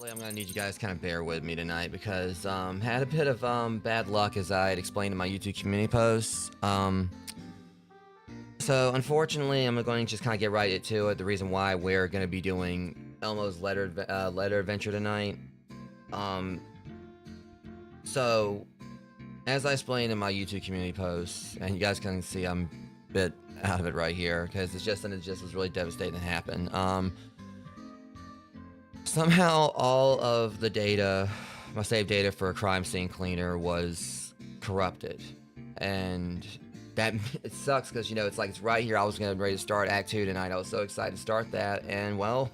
Honestly, I'm gonna need you guys kind of bear with me tonight because had a bit of bad luck as I had explained in my YouTube community posts. So unfortunately, I'm going to just kind of get right into it. The reason why we're gonna be doing Elmo's letter adventure tonight. Um, so as I explained in my YouTube community posts, and you guys can see I'm a bit out of it right here because it just was really devastating to happen. Somehow all of the data, my save data for a crime scene cleaner was corrupted. And that, it sucks because, you know, it's like, it's right here. I was ready to start Act 2 tonight. I was so excited to start that. And, well,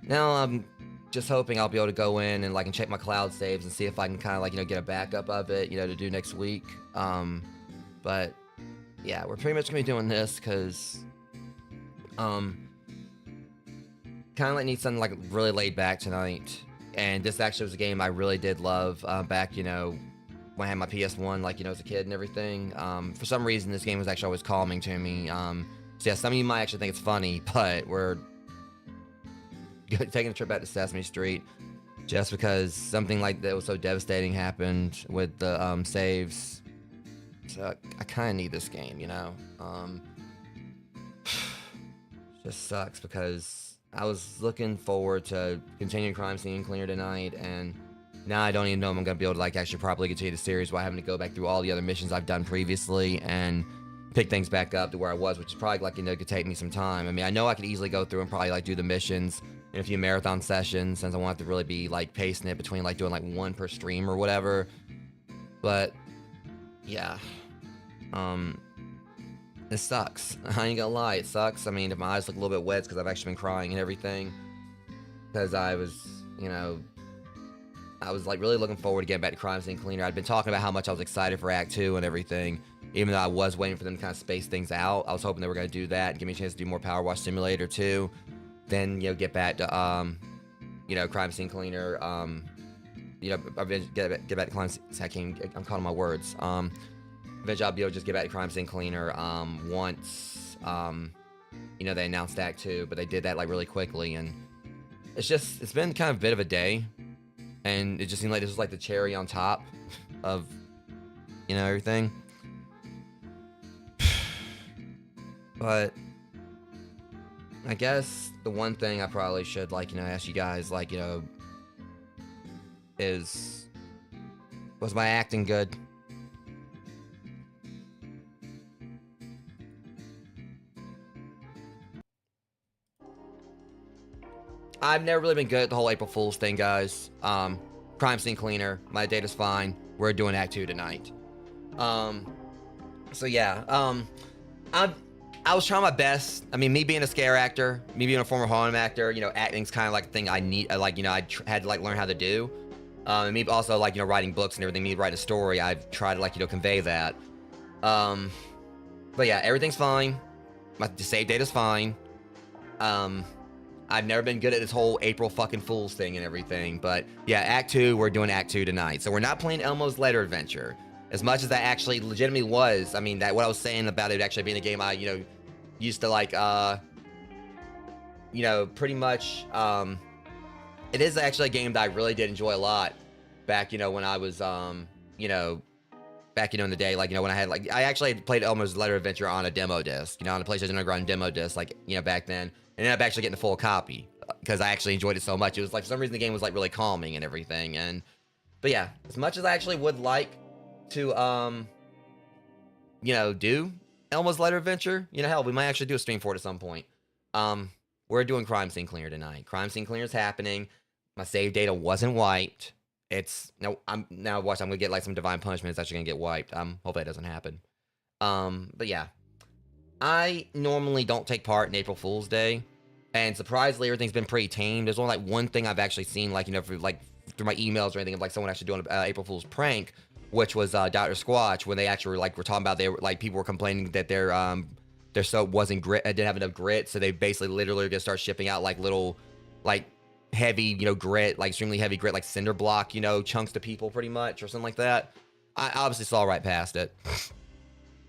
now I'm just hoping I'll be able to go in and, like, and check my cloud saves and see if I can kind of, like, you know, get a backup of it, you know, to do next week. But, yeah, we're pretty much going to be doing this because, kind of like need something like really laid back tonight. And this actually was a game I really did love back, you know, when I had my PS1, like, you know, as a kid and everything. For some reason, this game was actually always calming to me. So yeah, some of you might actually think it's funny, but we're taking a trip back to Sesame Street just because something like that was so devastating happened with the saves. So I kind of need this game, you know. Just sucks because I was looking forward to continuing Crime Scene Cleaner tonight, and now I don't even know if I'm going to be able to, like, actually properly continue the series while having to go back through all the other missions I've done previously and pick things back up to where I was, which is probably, like, you know, could take me some time. I mean, I know I could easily go through and probably, like, do the missions in a few marathon sessions since I want to really be, like, pacing it between, like, doing, like, one per stream or whatever. But, yeah. It sucks. I ain't gonna lie, it sucks. I mean, if my eyes look a little bit wet, it's because I've actually been crying and everything. Because I was, you know, I was like really looking forward to getting back to Crime Scene Cleaner. I'd been talking about how much I was excited for Act 2 and everything. Even though I was waiting for them to kind of space things out. I was hoping they were going to do that and give me a chance to do more Power Wash Simulator 2. Then, you know, get back to, you know, Crime Scene Cleaner. You know, get back to Crime Scene. I'm calling my words. Eventually I'll be able to just get back to Crime Scene Cleaner once, you know, they announced Act 2, but they did that, like, really quickly, and it's been kind of a bit of a day, and it just seemed like this was, like, the cherry on top of, you know, everything. But I guess the one thing I probably should, like, you know, ask you guys, like, you know, was my acting good? I've never really been good at the whole April Fool's thing, guys. Crime Scene Cleaner, my data's fine. We're doing Act 2 tonight. So yeah, I was trying my best. I mean, me being a scare actor, me being a former Harlem actor, you know, acting's kind of like the thing I need, like, you know, had to, like, learn how to do. And me also, like, you know, writing books and everything, me writing a story, I've tried to, like, you know, convey that. But yeah, everything's fine. My save data's fine. I've never been good at this whole April fucking Fool's thing and everything, but yeah, Act 2, we're doing Act 2 tonight. So we're not playing Elmo's Letter Adventure. As much as that actually legitimately was, I mean, that what I was saying about it actually being a game I, you know, used to, like, you know, pretty much, it is actually a game that I really did enjoy a lot back, you know, when I was, you know, back, you know, in the day, like, you know, when I had, like, I actually played Elmo's Letter Adventure on a demo disc, you know, on a PlayStation Underground demo disc, like, you know, back then. And ended up actually getting a full copy because I actually enjoyed it so much. It was like, for some reason, the game was like really calming and everything. And, but yeah, as much as I actually would like to, you know, do Elmo's Letter Adventure, you know, hell, we might actually do a stream for it at some point. We're doing Crime Scene Cleaner tonight. Crime Scene Cleaner is happening. My save data wasn't wiped. It's no, I'm gonna get like some divine punishment. It's actually gonna get wiped. Hope that doesn't happen. But yeah. I normally don't take part in April Fool's Day, and surprisingly, everything's been pretty tame. There's only like one thing I've actually seen, like, you know, through my emails or anything, of like someone actually doing an April Fool's prank, which was Dr. Squatch, when they actually were talking about, they were like, people were complaining that their soap wasn't didn't have enough grit, so they basically literally gonna start shipping out like little, like, heavy, you know, grit, like extremely heavy grit, like cinder block, you know, chunks to people pretty much, or something like that. I obviously saw right past it.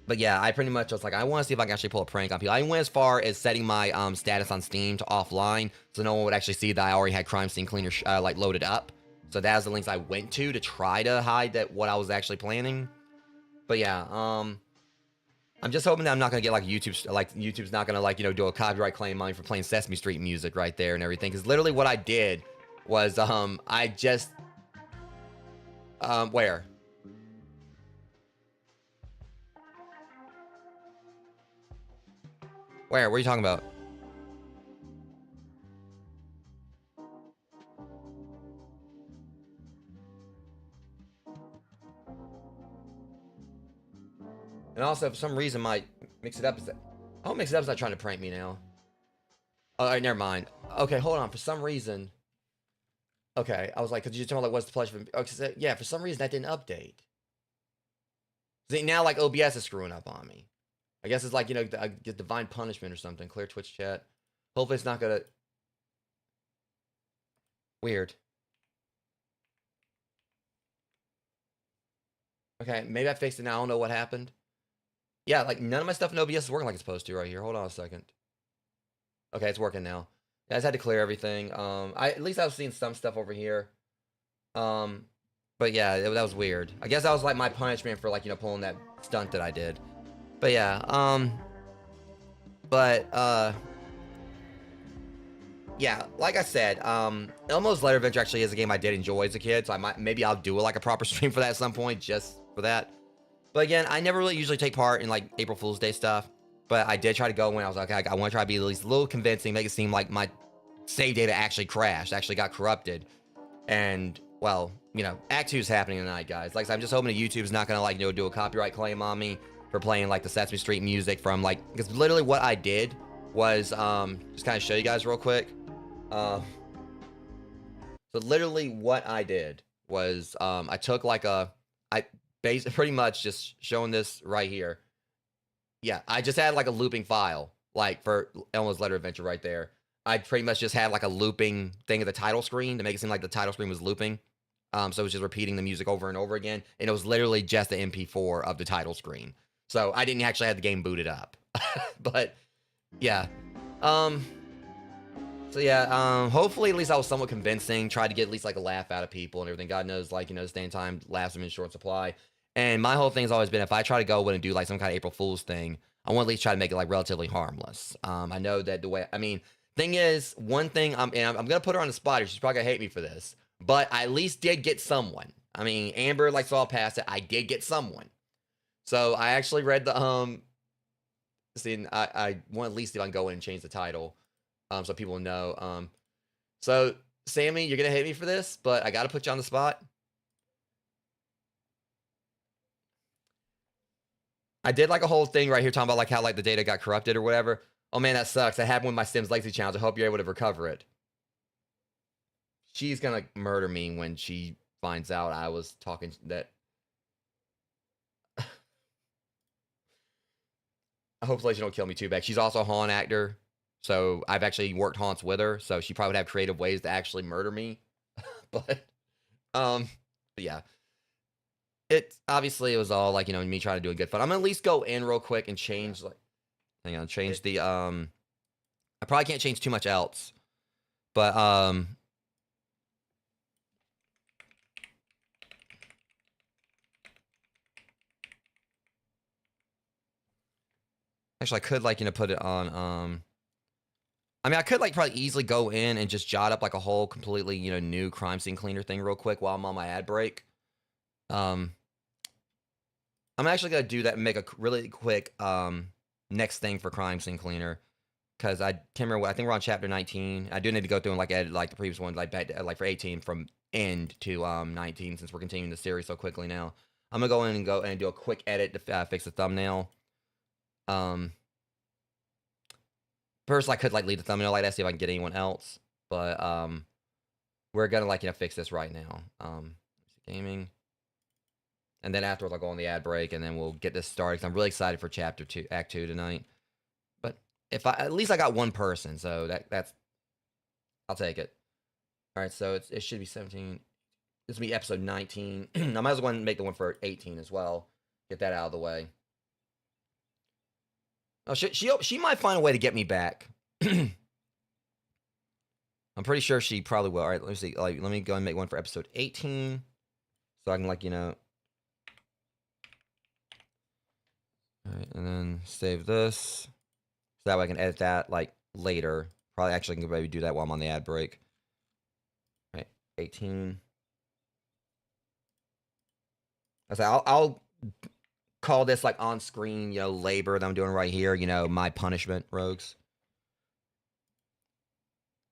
But yeah, I pretty much was like, I want to see if I can actually pull a prank on people. I went as far as setting my status on Steam to offline, so no one would actually see that I already had Crime Scene Cleaner like loaded up. So that was the links I went to try to hide that what I was actually planning. But yeah, I'm just hoping that I'm not gonna get like YouTube's not gonna like do a copyright claim on me for playing Sesame Street music right there and everything. Because literally what I did was I just where. Where? What are you talking about? And also, for some reason, my Mix It Up is that. Oh, Mix It Up's not trying to prank me now. Oh, all right, never mind. Okay, hold on. For some reason. Okay, I was like, because you told me like, what's the pleasure? Okay, yeah, for some reason that didn't update. See, now like OBS is screwing up on me. I guess it's like I get divine punishment or something. Clear Twitch chat. Hopefully it's not gonna. Weird. Okay, maybe I fixed it now. I don't know what happened. Yeah, like none of my stuff in OBS is working like it's supposed to right here. Hold on a second. Okay, it's working now. Yeah, I just had to clear everything. At least I was seeing some stuff over here. But yeah, that was weird. I guess that was like my punishment for like pulling that stunt that I did. But yeah, yeah, like I said, Elmo's Letter Adventure actually is a game I did enjoy as a kid, so maybe I'll do like a proper stream for that at some point just for that. But again, I never really usually take part in like April Fool's Day stuff. But I did try to go when I was like, okay, I want to try to be at least a little convincing, make it seem like my save data actually crashed, actually got corrupted. And, well, Act 2 is happening tonight, guys. Like, I'm just hoping that YouTube's not going to, like, do a copyright claim on me for playing, like, the Sesame Street music from, like, because literally what I did was, just kind of show you guys real quick. So literally what I did was, I took, like, pretty much just showing this right here. Yeah, I just had like a looping file, like for Elmo's Letter Adventure right there. I pretty much just had like a looping thing at the title screen to make it seem like the title screen was looping. So it was just repeating the music over and over again. And it was literally just the MP4 of the title screen. So I didn't actually have the game booted up. But yeah. So yeah, hopefully at least I was somewhat convincing. Tried to get at least like a laugh out of people and everything. God knows, like, staying time, laughs are in short supply. And my whole thing has always been, if I try to go in and do like some kind of April Fool's thing, I want to at least try to make it like relatively harmless. I know that thing is, one thing, and I'm going to put her on the spot, she's probably going to hate me for this, but I at least did get someone. I mean, Amber like saw past it. I did get someone. So I actually read the, I want at least if I can go in and change the title, so people know. So Sammy, you're going to hate me for this, but I got to put you on the spot. I did like a whole thing right here talking about like how like the data got corrupted or whatever. Oh man, that sucks. That happened with my Sims Legacy challenge. I hope you're able to recover it. She's gonna murder me when she finds out I was talking that. Hopefully she don't kill me too bad. She's also a haunt actor, so I've actually worked haunts with her, so she probably would have creative ways to actually murder me. But yeah. It obviously it was all like me trying to do a good fun. I'm gonna at least go in real quick and change change the I probably can't change too much else, but actually I could like put it on I mean I could like probably easily go in and just jot up like a whole completely new crime scene cleaner thing real quick while I'm on my ad break. I'm actually gonna do that and make a really quick next thing for crime scene cleaner, because I can't remember. I think we're on chapter 19. I do need to go through and like edit like the previous ones, like like for 18 from end to 19, since we're continuing the series so quickly now. I'm gonna go in and do a quick edit to fix the thumbnail. First I could like leave the thumbnail like that, see if I can get anyone else, but we're gonna like fix this right now. Gaming. And then afterwards, I'll go on the ad break, and then we'll get this started. Cause I'm really excited for Chapter 2, Act 2 tonight. But at least I got one person, so that's I'll take it. All right, so it should be 17. This will be episode 19. I might as well make the one for 18 as well. Get that out of the way. Oh, she might find a way to get me back. I'm pretty sure she probably will. All right, let me see. Like, let me go and make one for episode 18, so I can like All right, and then save this, so that way I can edit that like later. Probably actually can maybe do that while I'm on the ad break. All right, 18. I say I'll call this like on screen, labor that I'm doing right here. My punishment, rogues.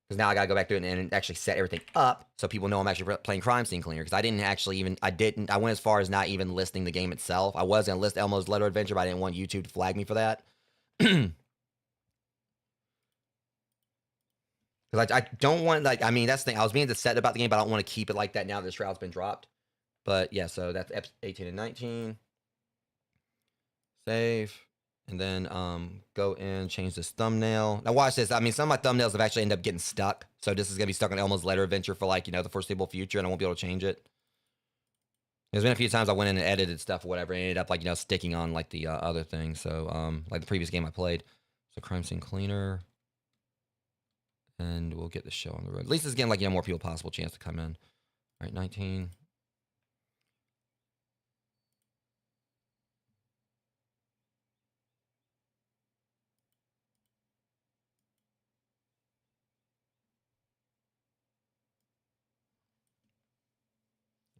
Because now I gotta go back to it and actually set everything up so people know I'm actually playing Crime Scene Cleaner. Because I went as far as not even listing the game itself. I was gonna list Elmo's Letter Adventure, but I didn't want YouTube to flag me for that. Because I don't want, like, I mean, that's the thing. I was being upset about the game, but I don't want to keep it like that now that the Shroud's been dropped. But yeah, so that's 18 and 19. Save. And then go in, change this thumbnail. Now watch this. I mean, some of my thumbnails have actually ended up getting stuck. So this is going to be stuck on Elmo's Letter Adventure for like, the foreseeable future, and I won't be able to change it. There's been a few times I went in and edited stuff or whatever, and ended up like, sticking on like the other thing. So like the previous game I played. So Crime Scene Cleaner. And we'll get the show on the road. At least it's getting like, more people possible chance to come in. All right, 19.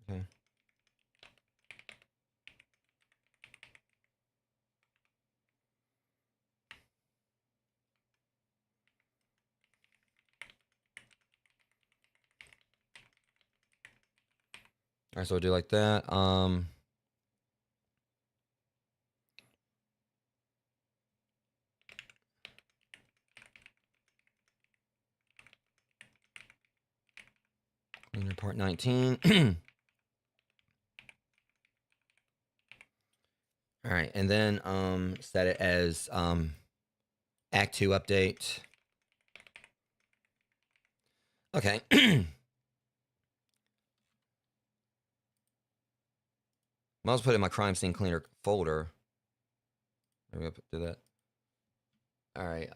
Okay. All right, so we'll do like that. Cleaner part 19. All right, and then set it as Act 2 update. Okay. Might as well put it in my Crime Scene Cleaner folder. Maybe I'll do that. All right.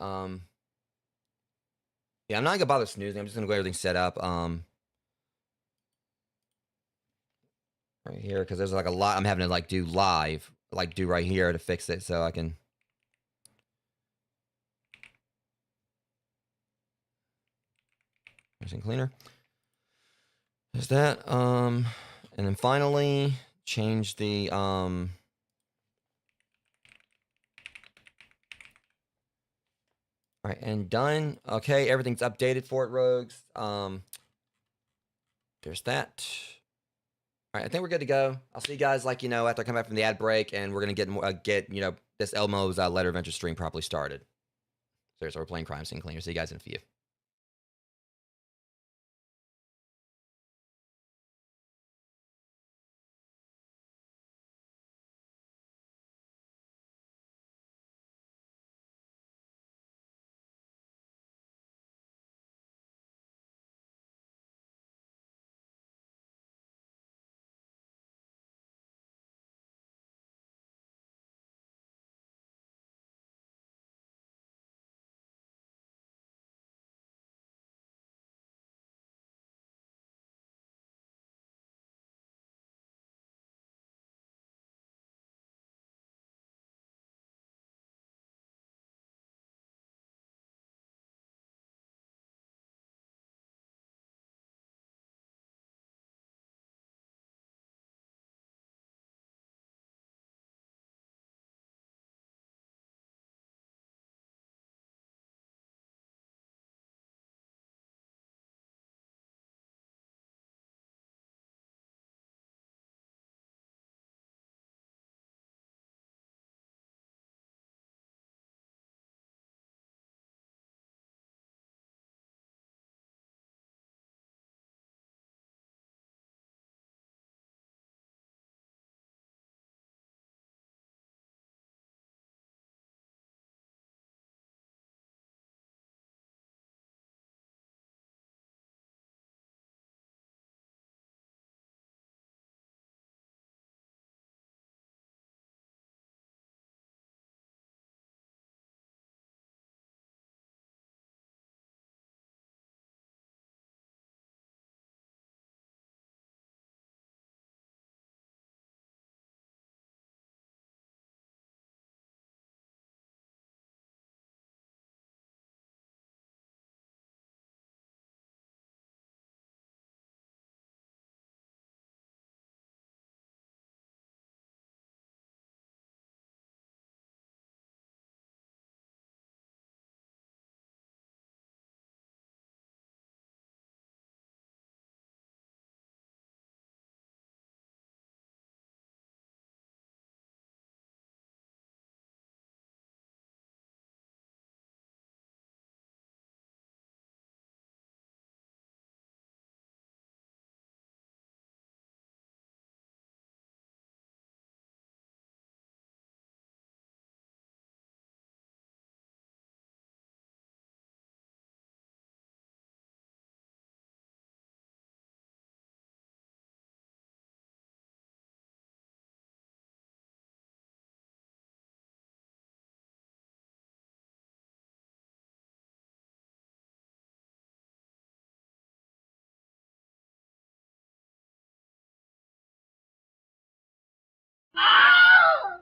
Yeah, I'm not gonna bother snoozing. I'm just gonna go everything set up. Right here, because there's like a lot I'm having to like do live, like do right here to fix it, so I can. Crime Scene Cleaner. There's that. And then finally change the All right, and done. Okay, everything's updated for it, rogues. There's that. All right, I think we're good to go. I'll see you guys, like, after I come back from the ad break, and we're gonna get more, this Elmo's Letter Adventure stream properly started. So we're playing Crime Scene Cleaner. See you guys in a few.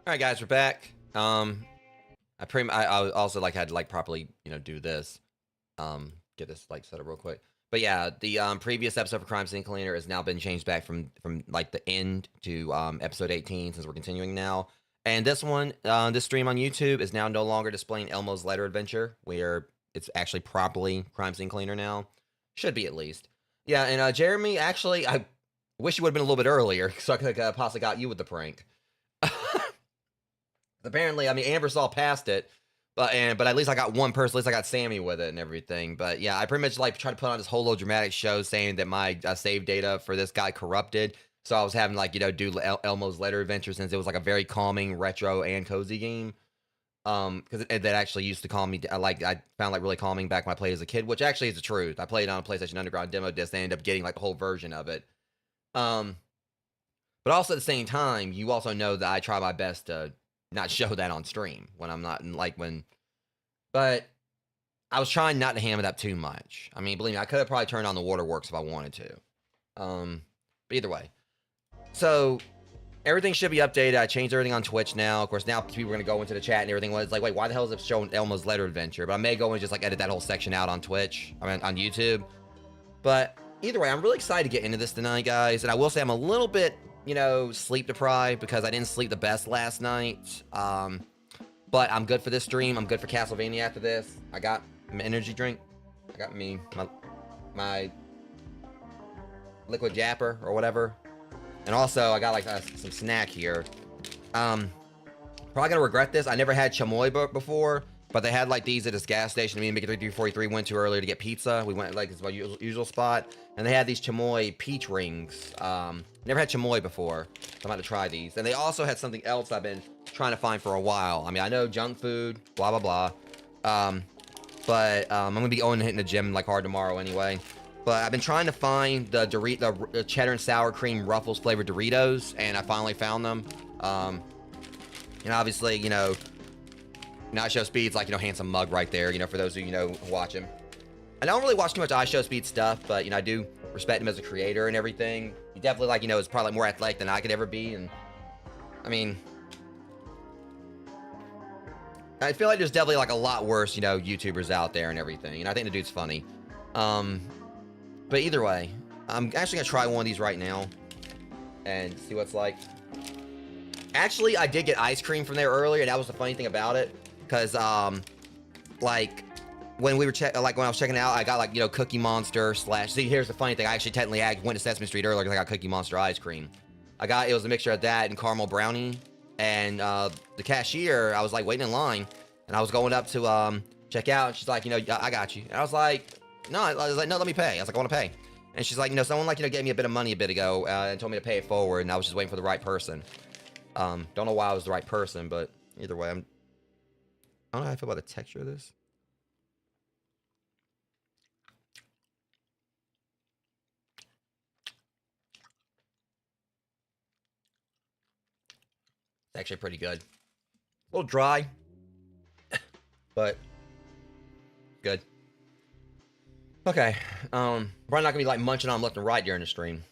All right, guys, we're back. I also like had to like properly do this, get this like set up real quick. But yeah, the previous episode for Crime Scene Cleaner has now been changed back from like the end to episode 18 since we're continuing now. And this one, this stream on YouTube is now no longer displaying Elmo's letter adventure, where it's actually properly Crime Scene Cleaner now. Should be at least. Yeah, and Jeremy, actually, I wish you would have been a little bit earlier, so I could have possibly got you with the prank. Apparently, I mean, Amber saw past it, but at least I got one person. At least I got Sammy with it and everything. But yeah, I pretty much like tried to put on this whole little dramatic show saying that my save data for this guy corrupted. So I was having like do Elmo's letter adventure since it was like a very calming, retro, and cozy game. Because that actually used to calm me. I found like really calming back when I played as a kid, which actually is the truth. I played on a PlayStation Underground demo disc and ended up getting like the whole version of it. But also at the same time, you also know that I try my best to not show that on stream when I'm not but I was trying not to ham it up too much. I mean, believe me, I could have probably turned on the waterworks if I wanted to. But either way. So everything should be updated. I changed everything on Twitch now. Of course, now people are going to go into the chat and everything. It's like, wait, why the hell is it showing Elmo's letter adventure? But I may go and just like edit that whole section out on Twitch. I mean, on YouTube. But either way, I'm really excited to get into this tonight, guys. And I will say I'm a little bit sleep deprived because I didn't sleep the best last night. But I'm good for this stream. I'm good for Castlevania after this. I got my energy drink. I got me my liquid japper or whatever. And also I got like some snack here. Probably gonna regret this. I never had chamoy before, but they had like these at this gas station. Me and Mickey 3343 went to earlier to get pizza. We went like it's my usual spot, and they had these chamoy peach rings. Never had chamoy before, so I'm about to try these. And they also had something else I've been trying to find for a while. I mean, I know junk food, blah blah blah, but I'm gonna be going and hitting the gym like hard tomorrow anyway. But I've been trying to find the cheddar and sour cream Ruffles flavored Doritos, and I finally found them. And obviously, I Show Speed's like, handsome mug right there, for those who, watch him. I don't really watch too much I Show Speed stuff, but, I do respect him as a creator and everything. He definitely, like, is probably more athletic than I could ever be, and, I mean, I feel like there's definitely, like, a lot worse, YouTubers out there and everything, and I think the dude's funny. But either way, I'm actually gonna try one of these right now and see what it's like. Actually, I did get ice cream from there earlier, and that was the funny thing about it. Because, like, when we were when I was checking out, I got, like, Cookie Monster / see, here's the funny thing. I actually technically went to Sesame Street earlier because I got Cookie Monster ice cream. It was a mixture of that and caramel brownie. And, the cashier, I was, like, waiting in line. And I was going up to, check out. And she's like, I got you. And I was like, no, no, let me pay. I was like, I want to pay. And she's like, someone, like, gave me a bit of money a bit ago and told me to pay it forward. And I was just waiting for the right person. Don't know why I was the right person, but either way, I don't know how I feel about the texture of this. It's actually pretty good. A little dry, but good. Okay, probably not gonna be like munching on left and right during the stream.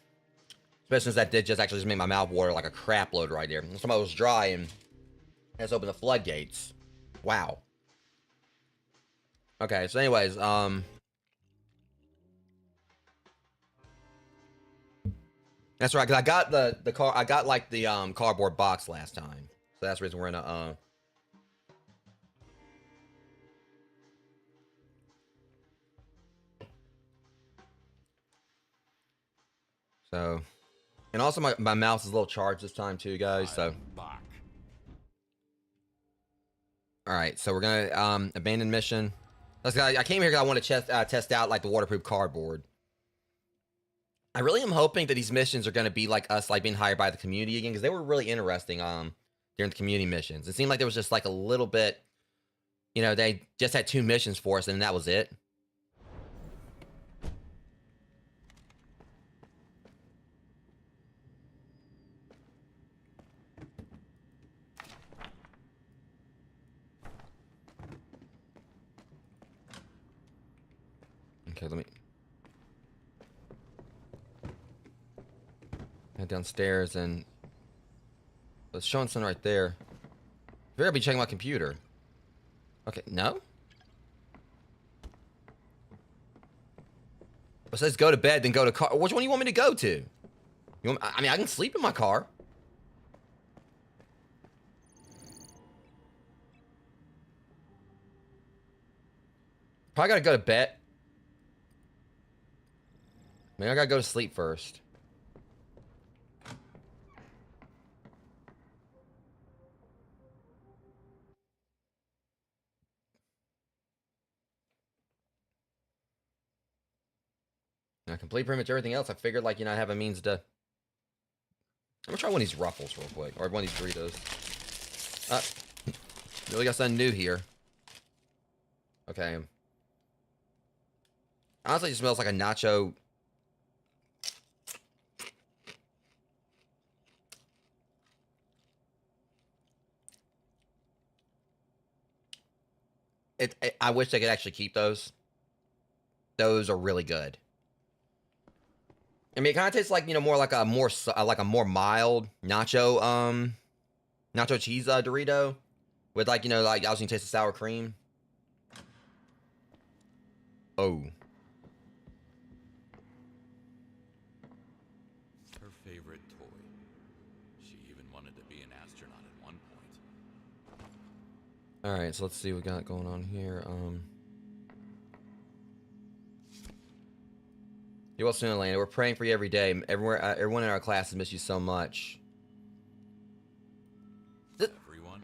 Especially since that did actually just make my mouth water like a crap load right there. Somebody was dry and let's open the floodgates. Wow. Okay, so anyways, that's right, because I got I got like the cardboard box last time. So that's the reason we're in a so, and also my mouse is a little charged this time too, guys, so. Alright, so we're gonna, abandon mission. I came here because I want to test out, like, the waterproof cardboard. I really am hoping that these missions are gonna be, like, us, like, being hired by the community again, because they were really interesting, during the community missions. It seemed like there was just, like, a little bit, they just had 2 missions for us, and that was it. Okay, let me head downstairs and it's showing something right there. Better be checking my computer. Okay, no? It says go to bed, then go to car. Which one do you want me to go to? I mean, I can sleep in my car. Probably gotta go to bed. Maybe I gotta go to sleep first. I complete pretty much everything else. I figured, like, you know, I have a means to... I'm gonna try one of these Ruffles real quick. Or one of these Doritos. Really got something new here. Okay. Honestly, it smells like a nacho... I wish they could actually keep those. Those are really good. I mean, it kind of tastes like, you know, more like a more mild nacho cheese Dorito with, like, you know, like I was gonna taste the sour cream. Oh. Her favorite toy. She even wanted to be an astronaut at one point. All right, so let's see what we got going on here. You will soon, Elena. We're praying for you every day. Everyone in our classes miss you so much. Everyone?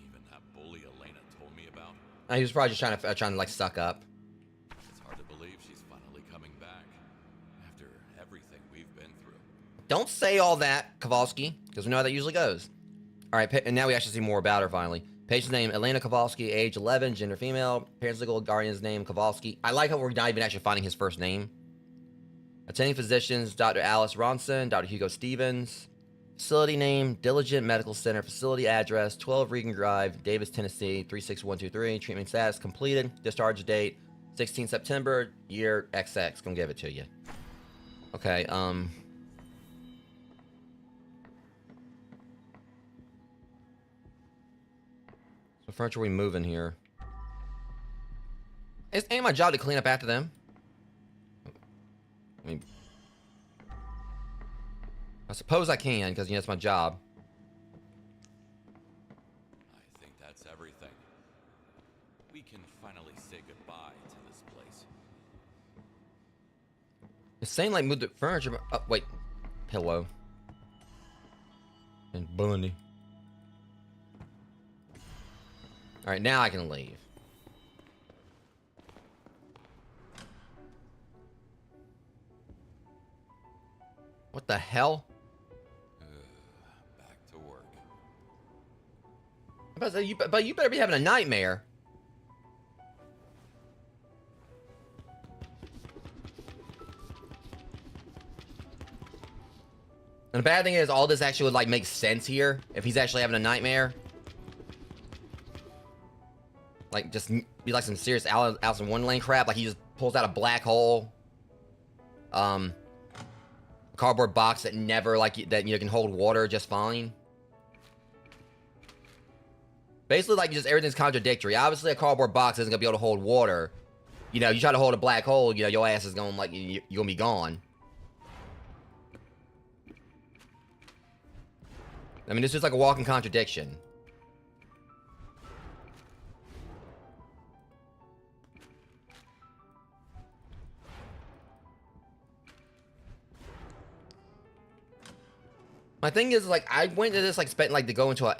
Even that bully Elena told me about? He was probably just trying to like suck up. It's hard to believe she's finally coming back after everything we've been through. Don't say all that, Kowalski, because we know how that usually goes. All right, and now we actually see more about her finally. Patient's name, Elena Kowalski, age 11, gender female. Parents legal guardian's name, Kowalski. I like how we're not even actually finding his first name. Attending physicians, Dr. Alice Ronson, Dr. Hugo Stevens. Facility name, Diligent Medical Center. Facility address, 12 Regan Drive, Davis, Tennessee, 36123. Treatment status completed. Discharge date, 16 September, year XX. Gonna give it to you. Okay, what furniture are we moving here? Ain't my job to clean up after them? I mean, I suppose I can, because, you know, it's my job. I think that's everything. We can finally say goodbye to this place. It's saying, like, move the furniture, but... Oh, wait. Pillow. And bunny. Alright, now I can leave. What the hell? Back to work. But you better be having a nightmare. And the bad thing is, all this actually would, like, make sense here if he's actually having a nightmare. Like, just be like some serious Alice in Wonderland crap. Like, he just pulls out a black hole. Cardboard box that never, like, that, you know, can hold water just fine. Basically, like, just everything's contradictory. Obviously, a cardboard box isn't gonna be able to hold water. You know, you try to hold a black hole, you know, your ass is gonna, like, you're gonna be gone. I mean, this is like a walking contradiction. My thing is, like, I went to this, like, to go into a...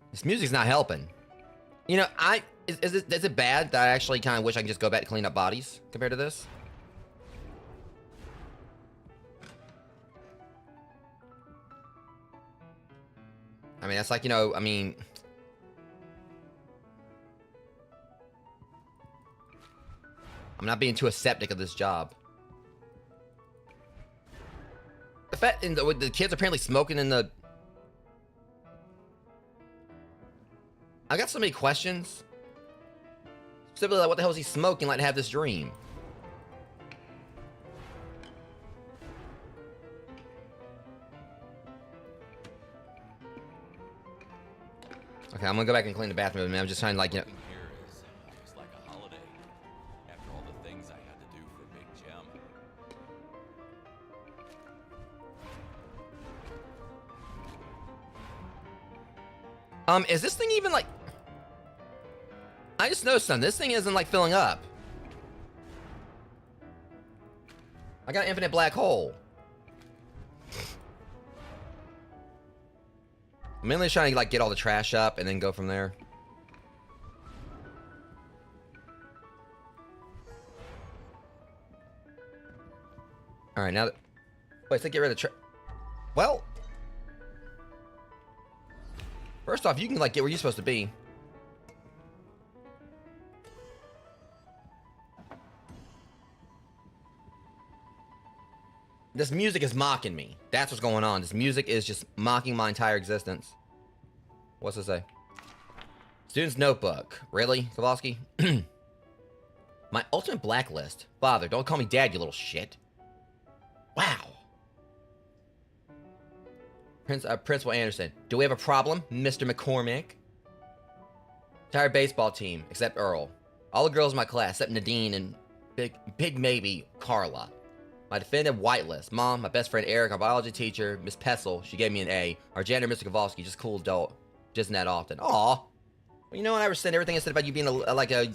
This music's not helping. You know, is it bad that I actually kind of wish I could just go back to clean up bodies compared to this? I mean, that's like, you know, I mean... I'm not being too aseptic of this job. The fact, and the kids apparently smoking in the... I got so many questions. Specifically, like, what the hell is he smoking, like, to have this dream? Okay, I'm gonna go back and clean the bathroom, man. I'm just trying to, like, you know. Living here is just like a holiday. After all the things I had to do for Big Jim. Is this thing even, like... I just noticed something. This thing isn't, like, filling up. I got an infinite black hole. I'm mainly trying to, like, get all the trash up and then go from there. Alright, now that... Wait, so get rid of the trash... Well... First off, you can, like, get where you're supposed to be. This music is mocking me. That's what's going on. This music is just mocking my entire existence. What's it say? Student's notebook. Really, Kowalski? My ultimate blacklist. Father, don't call me dad, you little shit. Wow. Principal Anderson. Do we have a problem, Mr. McCormick? Entire baseball team, except Earl. All the girls in my class, except Nadine and Big Maybe Carla. My definitive whitelist. Mom, my best friend Eric, our biology teacher, Miss Pessel, she gave me an A. Our janitor, Mr. Kowalski, just cool adult. Just not often. Aw. Well, you know what? I rescind everything I said about you being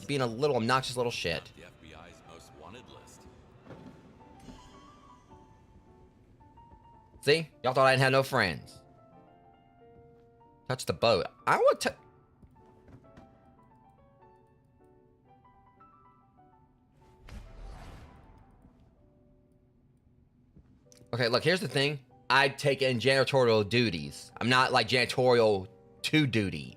being a little obnoxious little shit. The FBI's most wanted list. See? Y'all thought I didn't have no friends. Touch the boat. I want to... Okay, look, here's the thing. I take in janitorial duties. I'm not, like, janitorial to duty.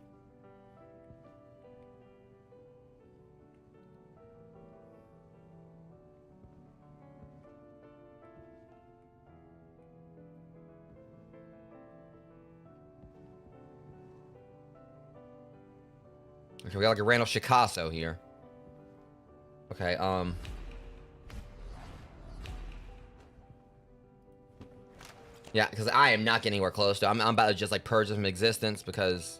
Okay, we got like a Randall Chicasso here. Okay, yeah, because I am not getting anywhere close to. I'm about to just like purge them from existence because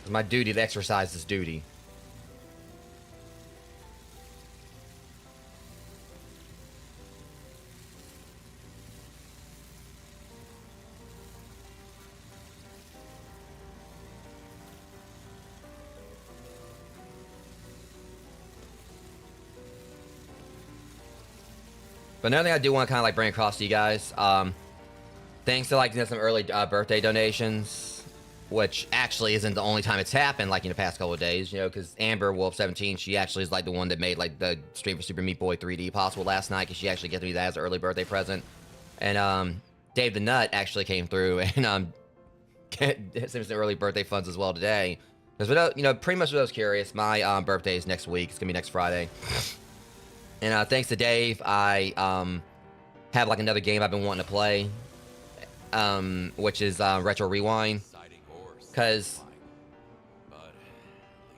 it's my duty to exercise this duty. But another thing I do want to kind of like bring across to you guys, thanks to like some early birthday donations, which actually isn't the only time it's happened like in the past couple of days, you know, because Amber Wolf 17, she actually is like the one that made like the Stream for Super Meat Boy 3D possible last night, because she actually gave me that as an early birthday present. And Dave the Nut actually came through and sent me some early birthday funds as well today. Because, you know, pretty much what I was curious, my birthday is next week. It's gonna be next Friday. And thanks to Dave, I have like another game I've been wanting to play, which is Retro Rewind. Because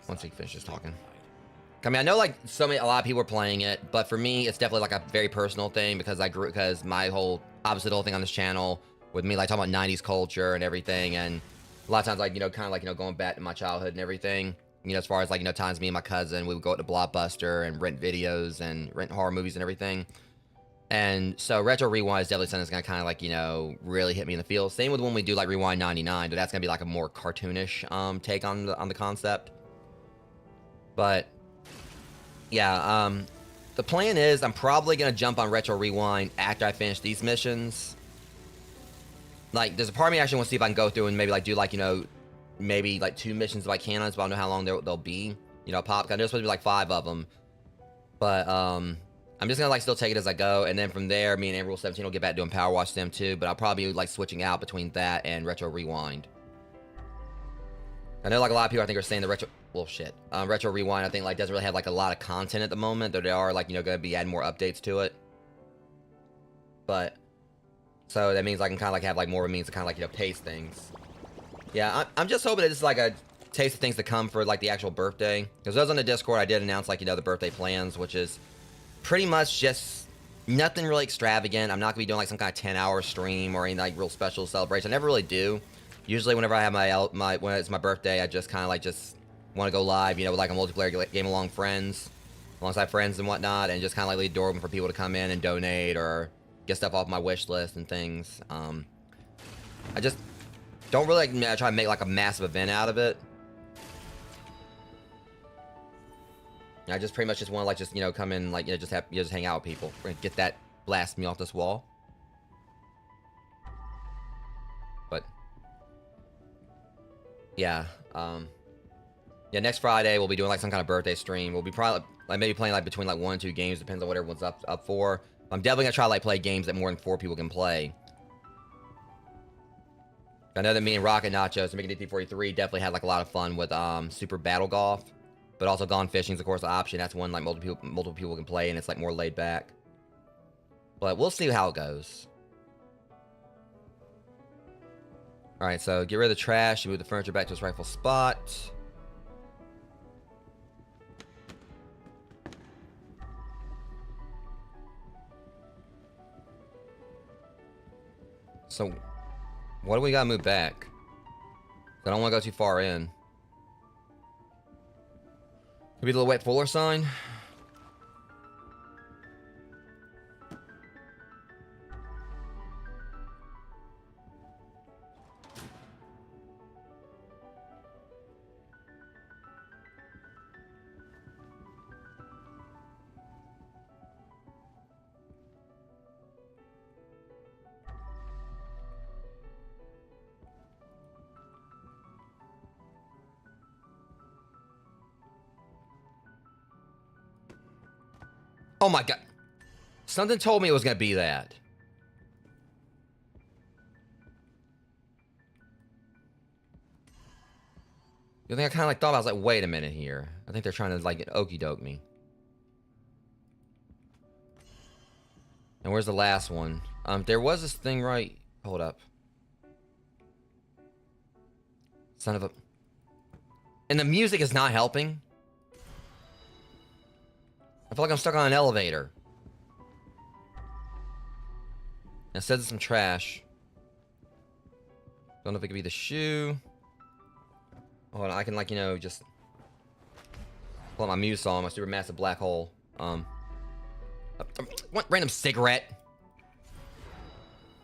once he finishes talking, I mean, I know like a lot of people are playing it, but for me, it's definitely like a very personal thing because my whole obviously the whole thing on this channel with me like talking about 90s culture and everything, and a lot of times like, you know, kind of like, you know, going back to my childhood and everything. You know, as far as like, you know, times me and my cousin, we would go out to Blockbuster and rent videos and rent horror movies and everything. And so Retro Rewind is definitely something that's going to kind of like, you know, really hit me in the feels. Same with when we do like Rewind 99, but that's going to be like a more cartoonish take on the concept. But yeah, the plan is I'm probably going to jump on Retro Rewind after I finish these missions. Like, there's a part of me actually wants to see if I can go through and maybe like do like, you know, maybe like 2 missions if I can, but I don't know how long they'll be. You know, pop. I know there's supposed to be like 5 of them, but I'm just gonna like still take it as I go, and then from there, me and Amber 17 will get back doing Power Wash them too. But I'll probably be like switching out between that and Retro Rewind. I know like a lot of people I think are saying the Retro Rewind I think like doesn't really have like a lot of content at the moment, though they are like, you know, gonna be adding more updates to it. But so that means I can kind of like have like more of a means to kind of like, you know, pace things. Yeah, I'm just hoping that this is like a taste of things to come for like the actual birthday. Because those on the Discord, I did announce like, you know, the birthday plans, which is pretty much just nothing really extravagant. I'm not gonna be doing like some kind of 10-hour stream or any like real special celebration. I never really do. Usually, whenever I have when it's my birthday, I just kind of like just want to go live, you know, with like a multiplayer game alongside friends and whatnot, and just kind of like leave the door open for people to come in and donate or get stuff off my wish list and things. I just don't really like, try to make like a massive event out of it. I just pretty much just want to like just, you know, come in, like, you know, just hang out with people. We're gonna get that blast me off this wall. But yeah, yeah, next Friday we'll be doing like some kind of birthday stream. We'll be probably like maybe playing like between like 1 and 2 games, depends on what everyone's up for. I'm definitely gonna try to like play games that more than 4 people can play. I know that me and Rocket Nachos and Communiti 43 definitely had like a lot of fun with Super Battle Golf, but also Gone Fishing is of course an option. That's one like multiple people can play, and it's like more laid back. But we'll see how it goes. All right, so get rid of the trash. You move the furniture back to its rightful spot. So, what do we gotta move back? I don't want to go too far in. Could be the little wet Fuller sign. Oh my god. Something told me it was going to be that. You think I kind of like thought, I was like, wait a minute here. I think they're trying to like okey doke me. And where's the last one? There was this thing right. Hold up. Son of a. And the music is not helping. I feel like I'm stuck on an elevator. It says it's some trash. Don't know if it could be the shoe. Hold on, I can like, you know, just pull out my Muse song, my super massive black hole. What random cigarette?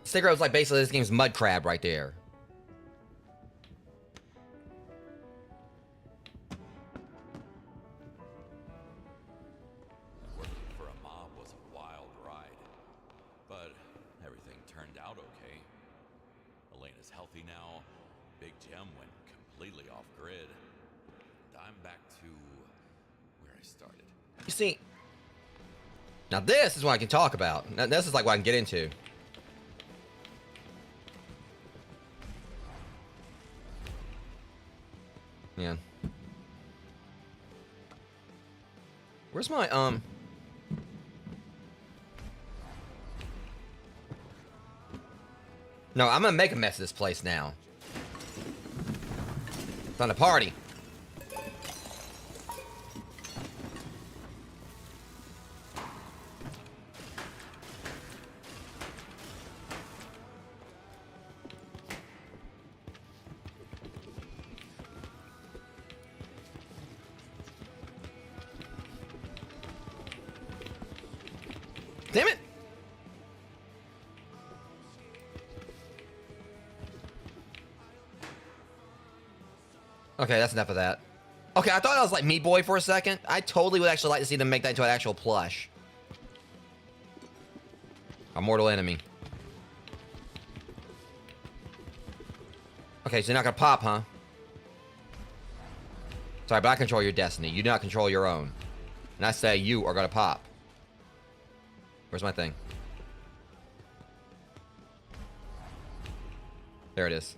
Cigarette was like basically this game's mud crab right there. Working for a mob was a wild ride, but everything turned out okay. Elena's healthy now. Big Jim went completely off grid. And I'm back to where I started. You see, now this is what I can talk about. Now, this is like what I can get into. Yeah. Where's my, No, I'm gonna make a mess of this place now. It's on a party. Damn it! Okay, that's enough of that. Okay, I thought I was like Meat Boy for a second. I totally would actually like to see them make that into an actual plush. A mortal enemy. Okay, so you're not gonna pop, huh? Sorry, but I control your destiny. You do not control your own. And I say you are gonna pop. Where's my thing? There it is.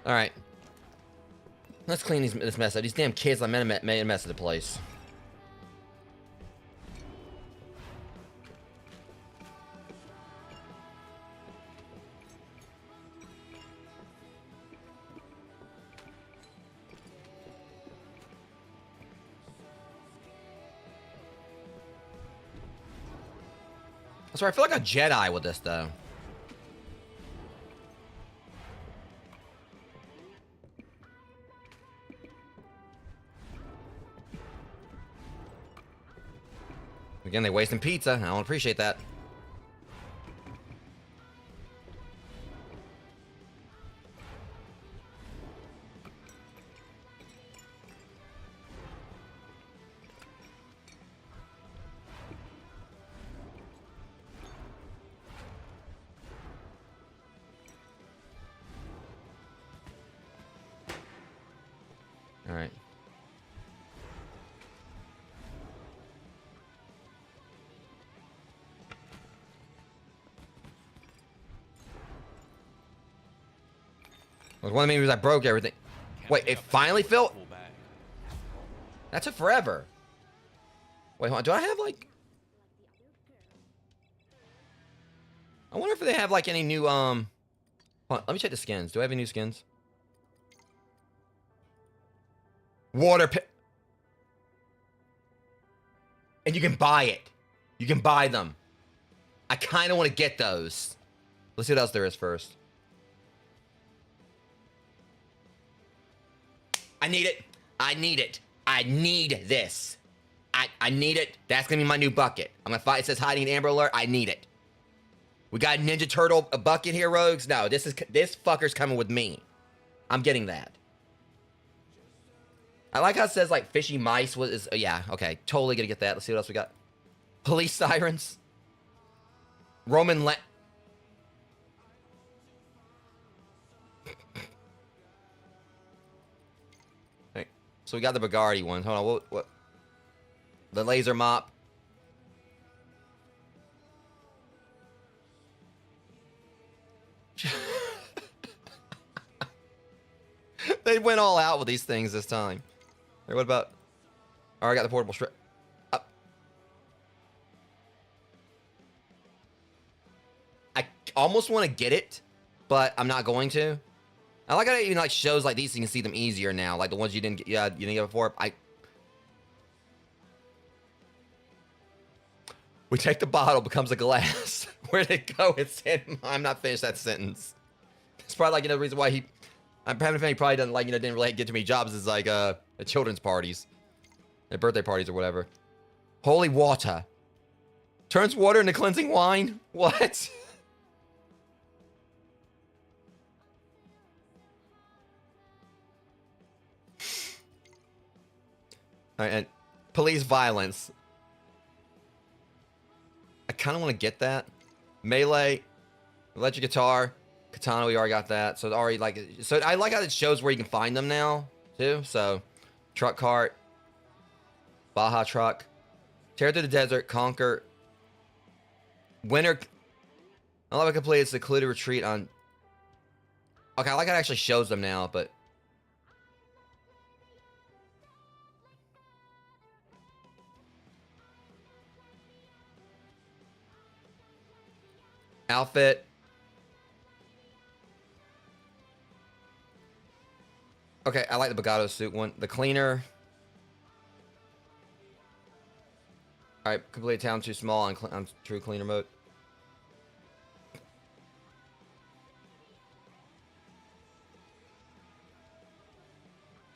All right. Let's clean this mess up. These damn kids made a mess of the place. Sorry, I feel like a Jedi with this, though. Again, they wasting pizza. I don't appreciate that. All right. Well, one of the means I broke everything. Wait, it finally filled? That took forever. Wait, hold on. Do I have like... I wonder if they have like any new, hold on, let me check the skins. Do I have any new skins? Water pit. And you can buy it. You can buy them. I kind of want to get those. Let's see what else there is first. I need it. I need it. I need this. I need it. That's going to be my new bucket. I'm going to fight. It says hiding in Amber Alert. I need it. We got Ninja Turtle a bucket here, Rogues. No, this fucker's coming with me. I'm getting that. I like how it says like fishy mice was yeah, okay. Totally gonna get that. Let's see what else we got. Police sirens. Roman Hey, so we got the Bugatti ones. Hold on, what? The laser mop. They went all out with these things this time. Hey, what about... Oh, I got the portable strip. I almost want to get it, but I'm not going to. I like how it even like shows like these so you can see them easier now, like the ones you didn't get. Yeah, you didn't get before. We take the bottle, becomes a glass. Where'd it go? It said, I'm not finished that sentence. It's probably like, you know, the reason why I'm having a feeling he probably doesn't like, you know, didn't really get too many jobs is like, at children's parties. At birthday parties or whatever. Holy water. Turns water into cleansing wine? What? Alright, and police violence. I kind of want to get that. Melee, electric guitar, katana, we already got that. So it already like, so I like how it shows where you can find them now too. So truck cart, Baja truck, tear through the desert, conquer, winter. I love it completed secluded retreat on. Okay, I like how it actually shows them now, but. Outfit. Okay, I like the Bugatti suit one. The cleaner. Alright, complete town too small on true cleaner mode.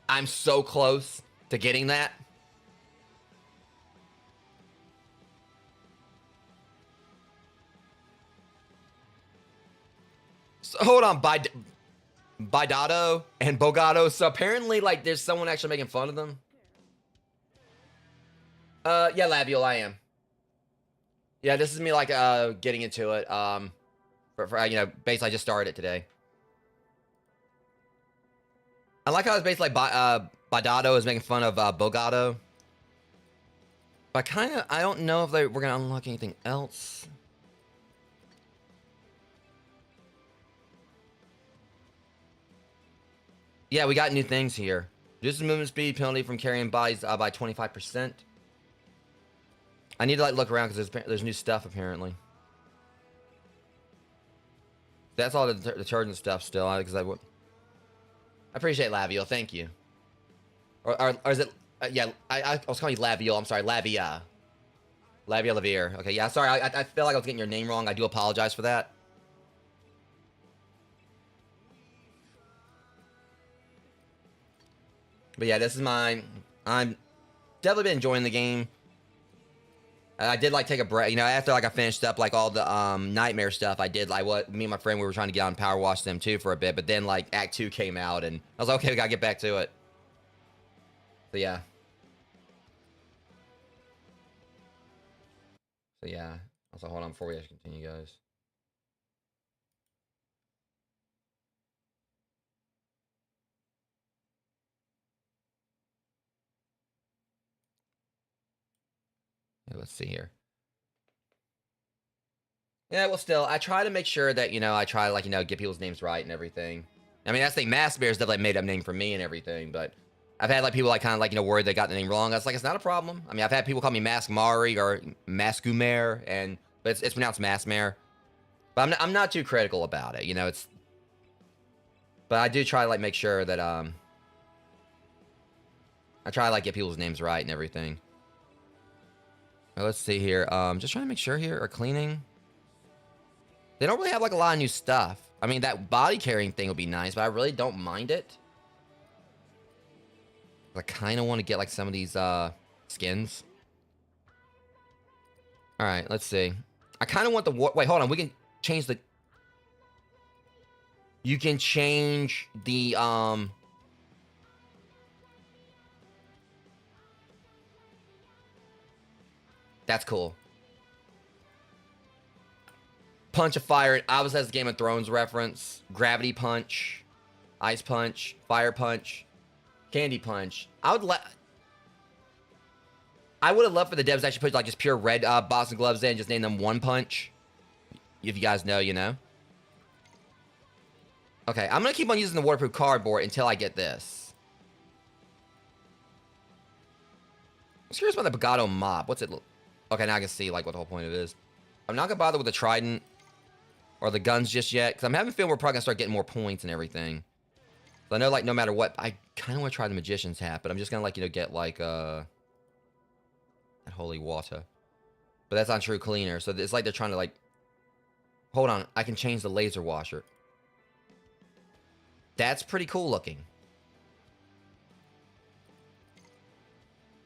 I'm so close to getting that. So, hold on, Bidado and Bogado. So apparently, like, there's someone actually making fun of them. Yeah, Labial, I am. Yeah, this is me, like, getting into it. For you know, basically, I just started it today. I like how it's basically like, Bidado is making fun of, Bogado. But I don't know if we're gonna unlock anything else. Yeah, we got new things here. Reduces movement speed, penalty from carrying bodies by 25%. I need to like look around because there's new stuff apparently. That's all the detergent stuff still. Because I appreciate Labial, thank you. Or is it? Yeah, I was calling you Labial. I'm sorry, Labia. Lavia Lavier. Okay, yeah, sorry. I feel like I was getting your name wrong. I do apologize for that. But yeah, this is mine. I'm definitely been enjoying the game. I did like take a break, you know, after like I finished up like all the nightmare stuff. I did like what me and my friend we were trying to get on Power Wash them too for a bit, but then like Act 2 came out and I was like, okay, we gotta get back to it. So yeah. So yeah. Also, hold on before we actually continue, guys. Yeah, let's see here. Yeah, well, still, I try to make sure that, you know, I try to, like, you know, get people's names right and everything. I mean, that's the Mass Bear's definitely made up name for me and everything, but I've had, like, people, like, kind of, like, you know, worried they got the name wrong. I was like, it's not a problem. I mean, I've had people call me Mask Mari or Maskumer, but it's pronounced Massmare. But I'm not too critical about it, you know, but I do try to, like, make sure that, I try to, like, get people's names right and everything. Well, let's see here. Just trying to make sure here, or cleaning. They don't really have, like, a lot of new stuff. I mean, that body carrying thing would be nice, but I really don't mind it. I kind of want to get, like, some of these, skins. All right, let's see. I kind of want the... Wait, hold on. We can change the... You can change the, That's cool. Punch of Fire. I was as Game of Thrones reference. Gravity Punch. Ice Punch. Fire Punch. Candy Punch. I would have loved for the devs to actually put like just pure red boxing gloves in and just name them One Punch. If you guys know, you know. Okay, I'm going to keep on using the waterproof cardboard until I get this. I'm curious about the Bogado mop. What's it look? Okay, now I can see like what the whole point of it is. I'm not going to bother with the trident or the guns just yet, because I'm having a feeling we're probably going to start getting more points and everything. So I know, like, no matter what, I kind of want to try the Magician's Hat, but I'm just going to, like, you know, get, like, that holy water. But that's not true cleaner, so it's like they're trying to, like... Hold on, I can change the laser washer. That's pretty cool looking.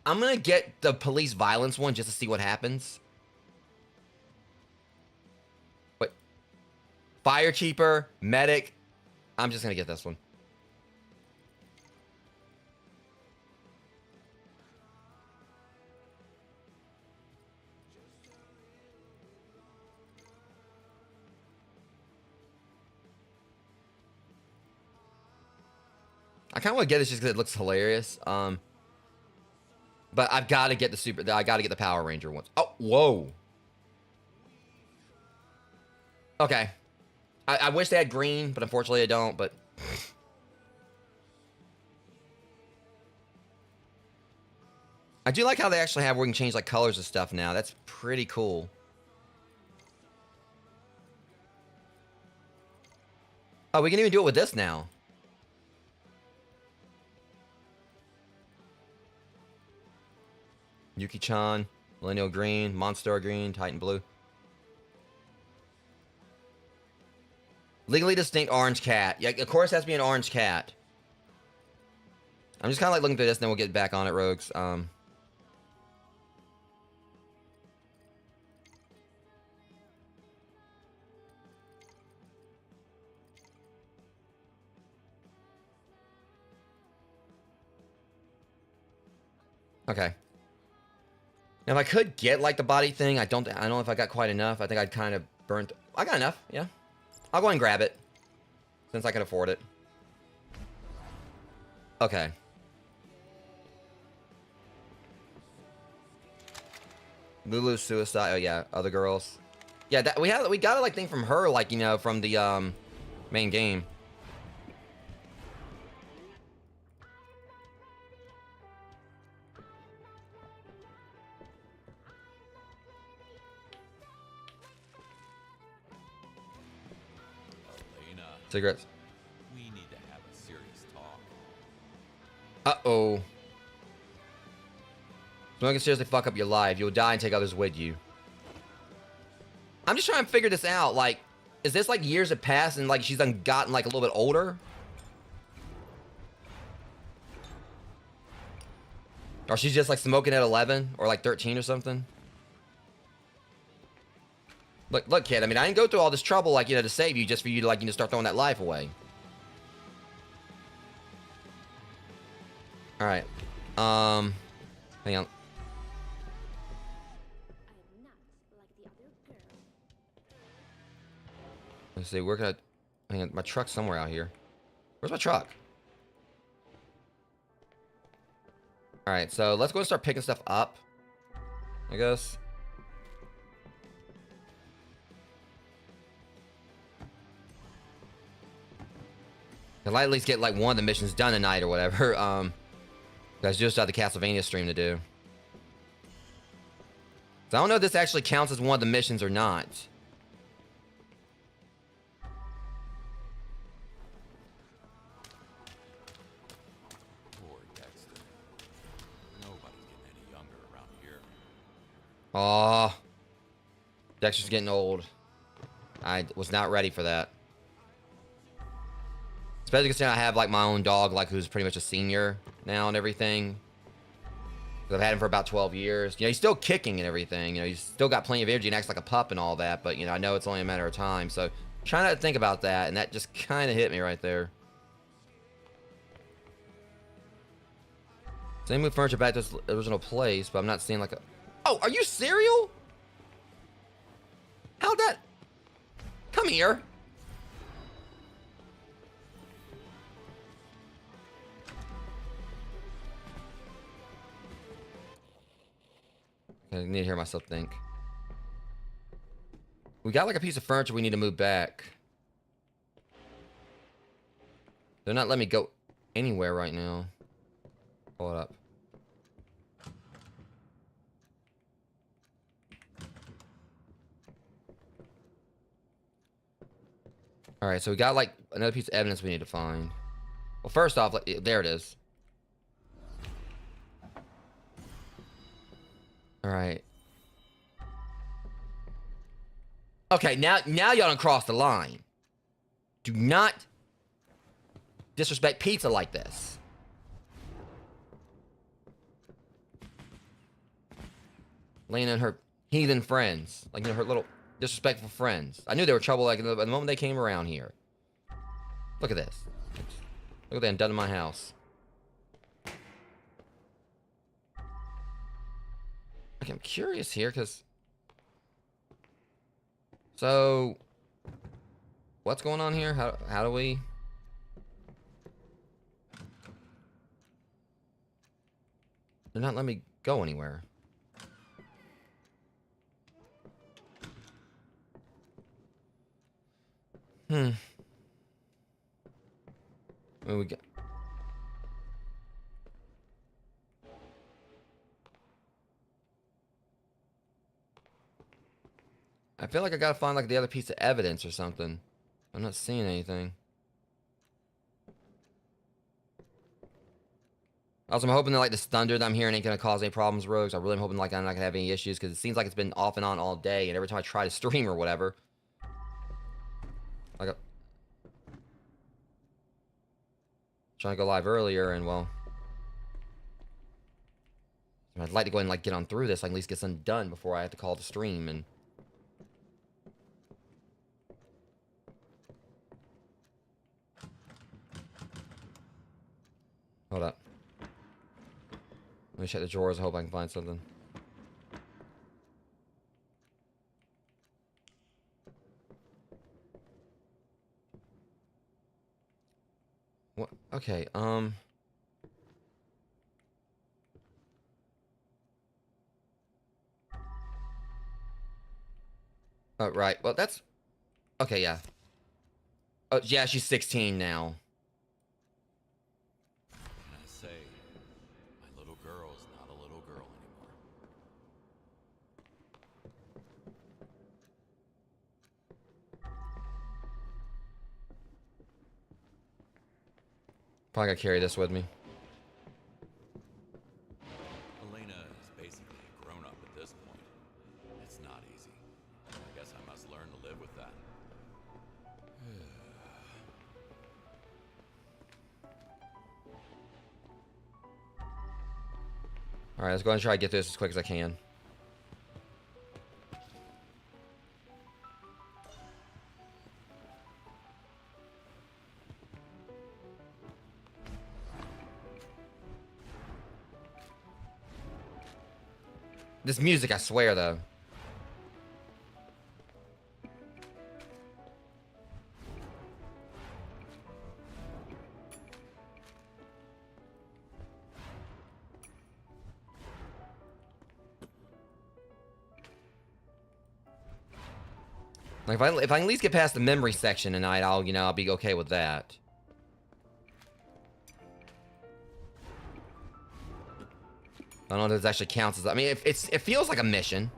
I'm going to get the police violence one just to see what happens. Wait. Firekeeper, medic. I'm just going to get this one. I kind of want to get this just because it looks hilarious. But I've got to get I got to get the Power Ranger ones. Oh, whoa. Okay. I wish they had green, but unfortunately I don't, but... I do like how they actually have where we can change, like, colors of stuff now. That's pretty cool. Oh, we can even do it with this now. Yuki-chan, Millennial Green, Monster Green, Titan Blue. Legally distinct orange cat. Yeah, of course it has to be an orange cat. I'm just kind of like looking through this, and then we'll get back on it, Rogues. Okay. Now, if I could get, like, the body thing, I don't know if I got quite enough. I think I'd kind of burnt... I got enough, yeah. I'll go and grab it, since I can afford it. Okay. Lulu's suicide. Oh, yeah. Other girls. Yeah, we got a, like, thing from her, like, you know, from the, main game. Cigarettes. We need to have a serious talk. Uh-oh. Smoking can seriously fuck up your life. You'll die and take others with you. I'm just trying to figure this out. Like, is this like years have passed and like she's done gotten like a little bit older? Or she's just like smoking at 11 or like 13 or something? Look, kid. I mean, I didn't go through all this trouble, like, to save you just for you to, like, start throwing that life away. All right. Hang on. Let's see. Where can I? Hang on. My truck's somewhere out here. Where's my truck? All right. So let's go and start picking stuff up, I guess. I'll at least get like one of the missions done tonight or whatever. Guys, just had the Castlevania stream to do. So I don't know if this actually counts as one of the missions or not. Poor Dexter. Nobody's getting any younger around here. Aw. Dexter's getting old. I was not ready for that. Especially considering I have like my own dog, like who's pretty much a senior now and everything. I've had him for about 12 years. He's still kicking and everything. He's still got plenty of energy and acts like a pup and all that. But I know it's only a matter of time. So trying not to think about that, and that just kind of hit me right there. Same move furniture back to its original place, but I'm not seeing like a. Oh, are you serial? How'd that? Come here. I need to hear myself think. We got like a piece of furniture we need to move back. They're not letting me go anywhere right now. Pull it up. Alright, so we got like another piece of evidence we need to find. Well, first off, like, there it is. All right. Okay, now y'all done crossed the line. Do not disrespect pizza like this. Lena and her heathen friends, like her little disrespectful friends. I knew they were trouble like the moment they came around here. Look at this. Look at that done in my house. I'm curious here, because... So... What's going on here? How do we... They're not letting me go anywhere. What do we got? I feel like I gotta find like the other piece of evidence or something. I'm not seeing anything. Also, I'm hoping that like this thunder that I'm hearing ain't gonna cause any problems, Rogues. I really am hoping like I'm not gonna have any issues, because it seems like it's been off and on all day, and every time I try to stream or whatever, like trying to go live earlier, and well, I'd like to go ahead and like get on through this, like at least get something done before I have to call the stream. And hold up. Let me check the drawers. I hope I can find something. What? Okay, Oh, right. Well, that's... Okay, yeah. Oh, yeah, she's 16 now. What can I say? My little girl's not a little girl anymore. Probably gotta carry this with me. Elena is Alright, let's go ahead and try to get through this as quick as I can. This music, I swear, though. Like, if I can at least get past the memory section tonight, I'll be okay with that. I don't know if this actually counts as... I mean, it feels like a mission.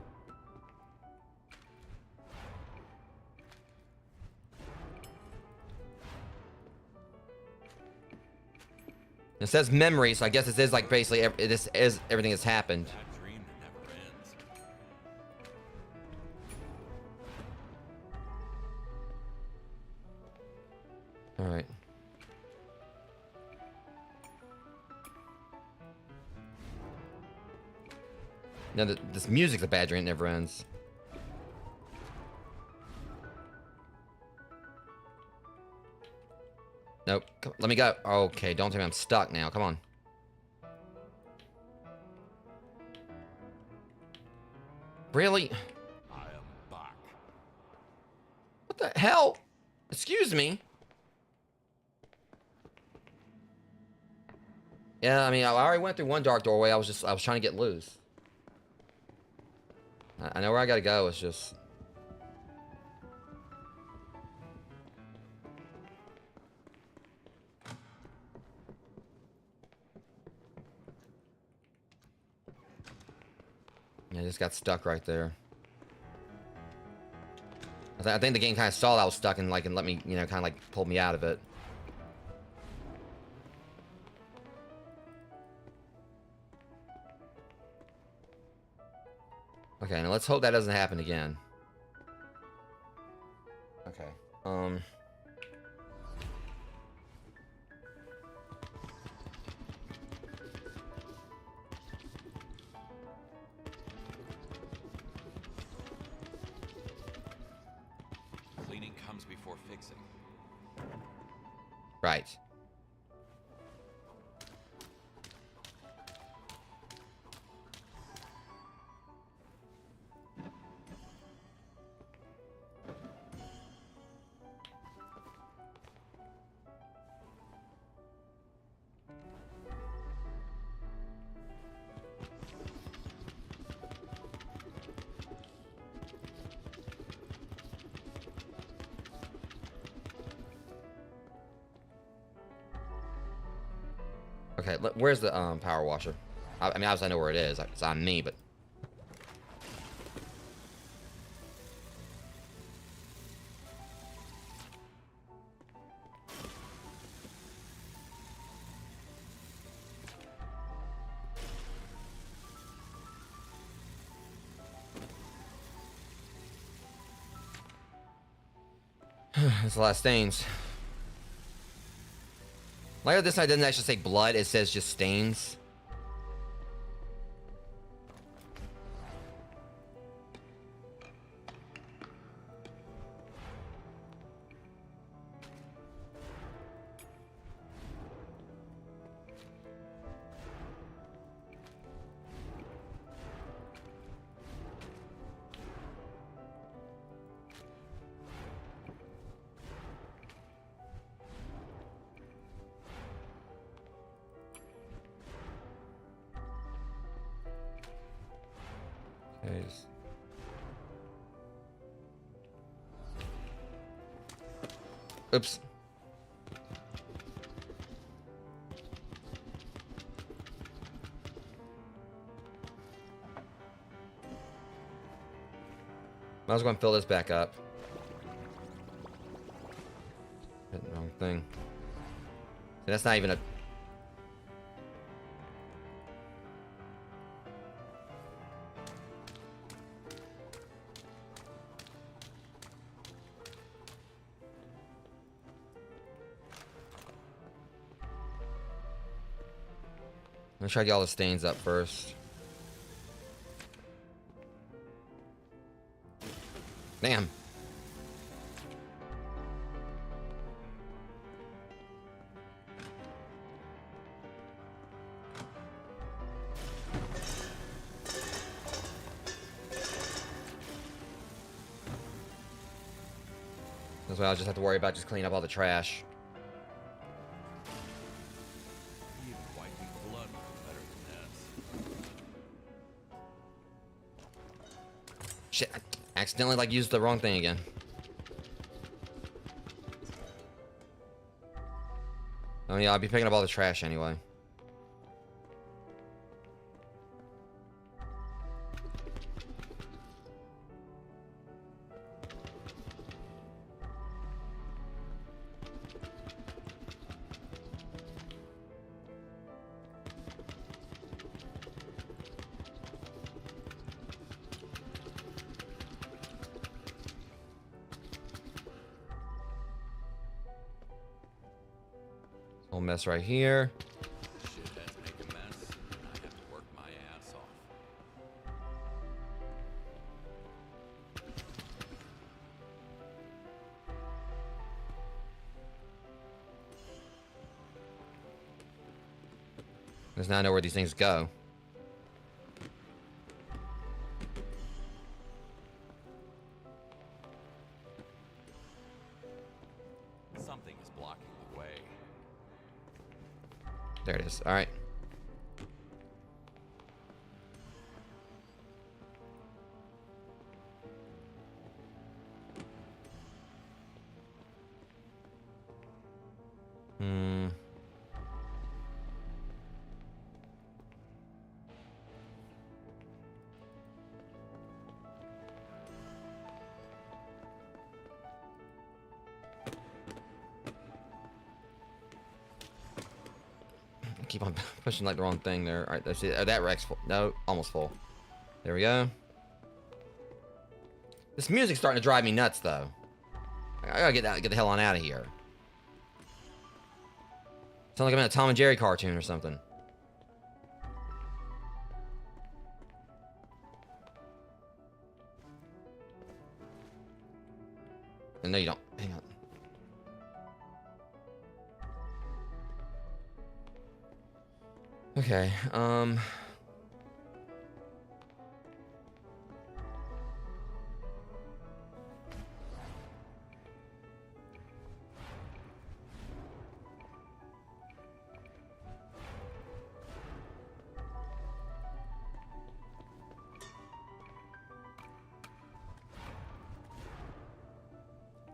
It says memory, so I guess this is like basically this is everything that's happened. That dream that never ends. All right. No, this music's a bad dream. It never ends. Nope. Let me go. Okay, don't tell me I'm stuck now. Come on. Really? I am back. What the hell? Excuse me? Yeah, I mean, I already went through one dark doorway. I was trying to get loose. I know where I gotta go. It's just... Yeah, I just got stuck right there. I think the game kind of saw that I was stuck and let me, kind of like pulled me out of it. Okay, now let's hope that doesn't happen again. Okay. Cleaning comes before fixing. Right. Okay, where's the power washer? I mean, obviously I know where it is. It's on me, but... There's a lot of stains. Like how this side doesn't actually say blood, it says just stains. Okay. Oops. Might as well go and fill this back up. Hit the wrong thing. See, that's not even a... I'm gonna try to get all the stains up first. Damn. That's why I'll just have to worry about just cleaning up all the trash. Even wiping blood would be better than this. Shit, I accidentally like used the wrong thing again. Oh yeah, I'll be picking up all the trash anyway. Whole mess right here. Shitheads make a mess, and I have to work my ass off. Because now I know where these things go. Something is blocking the way. There it is. All right. Keep on pushing like the wrong thing there. All right, that's it. Oh, that rack's full. No, almost full. There we go. This music's starting to drive me nuts, though. I gotta get the hell on out of here. Sounds like I'm in a Tom and Jerry cartoon or something. No, you don't. Hang on. Okay,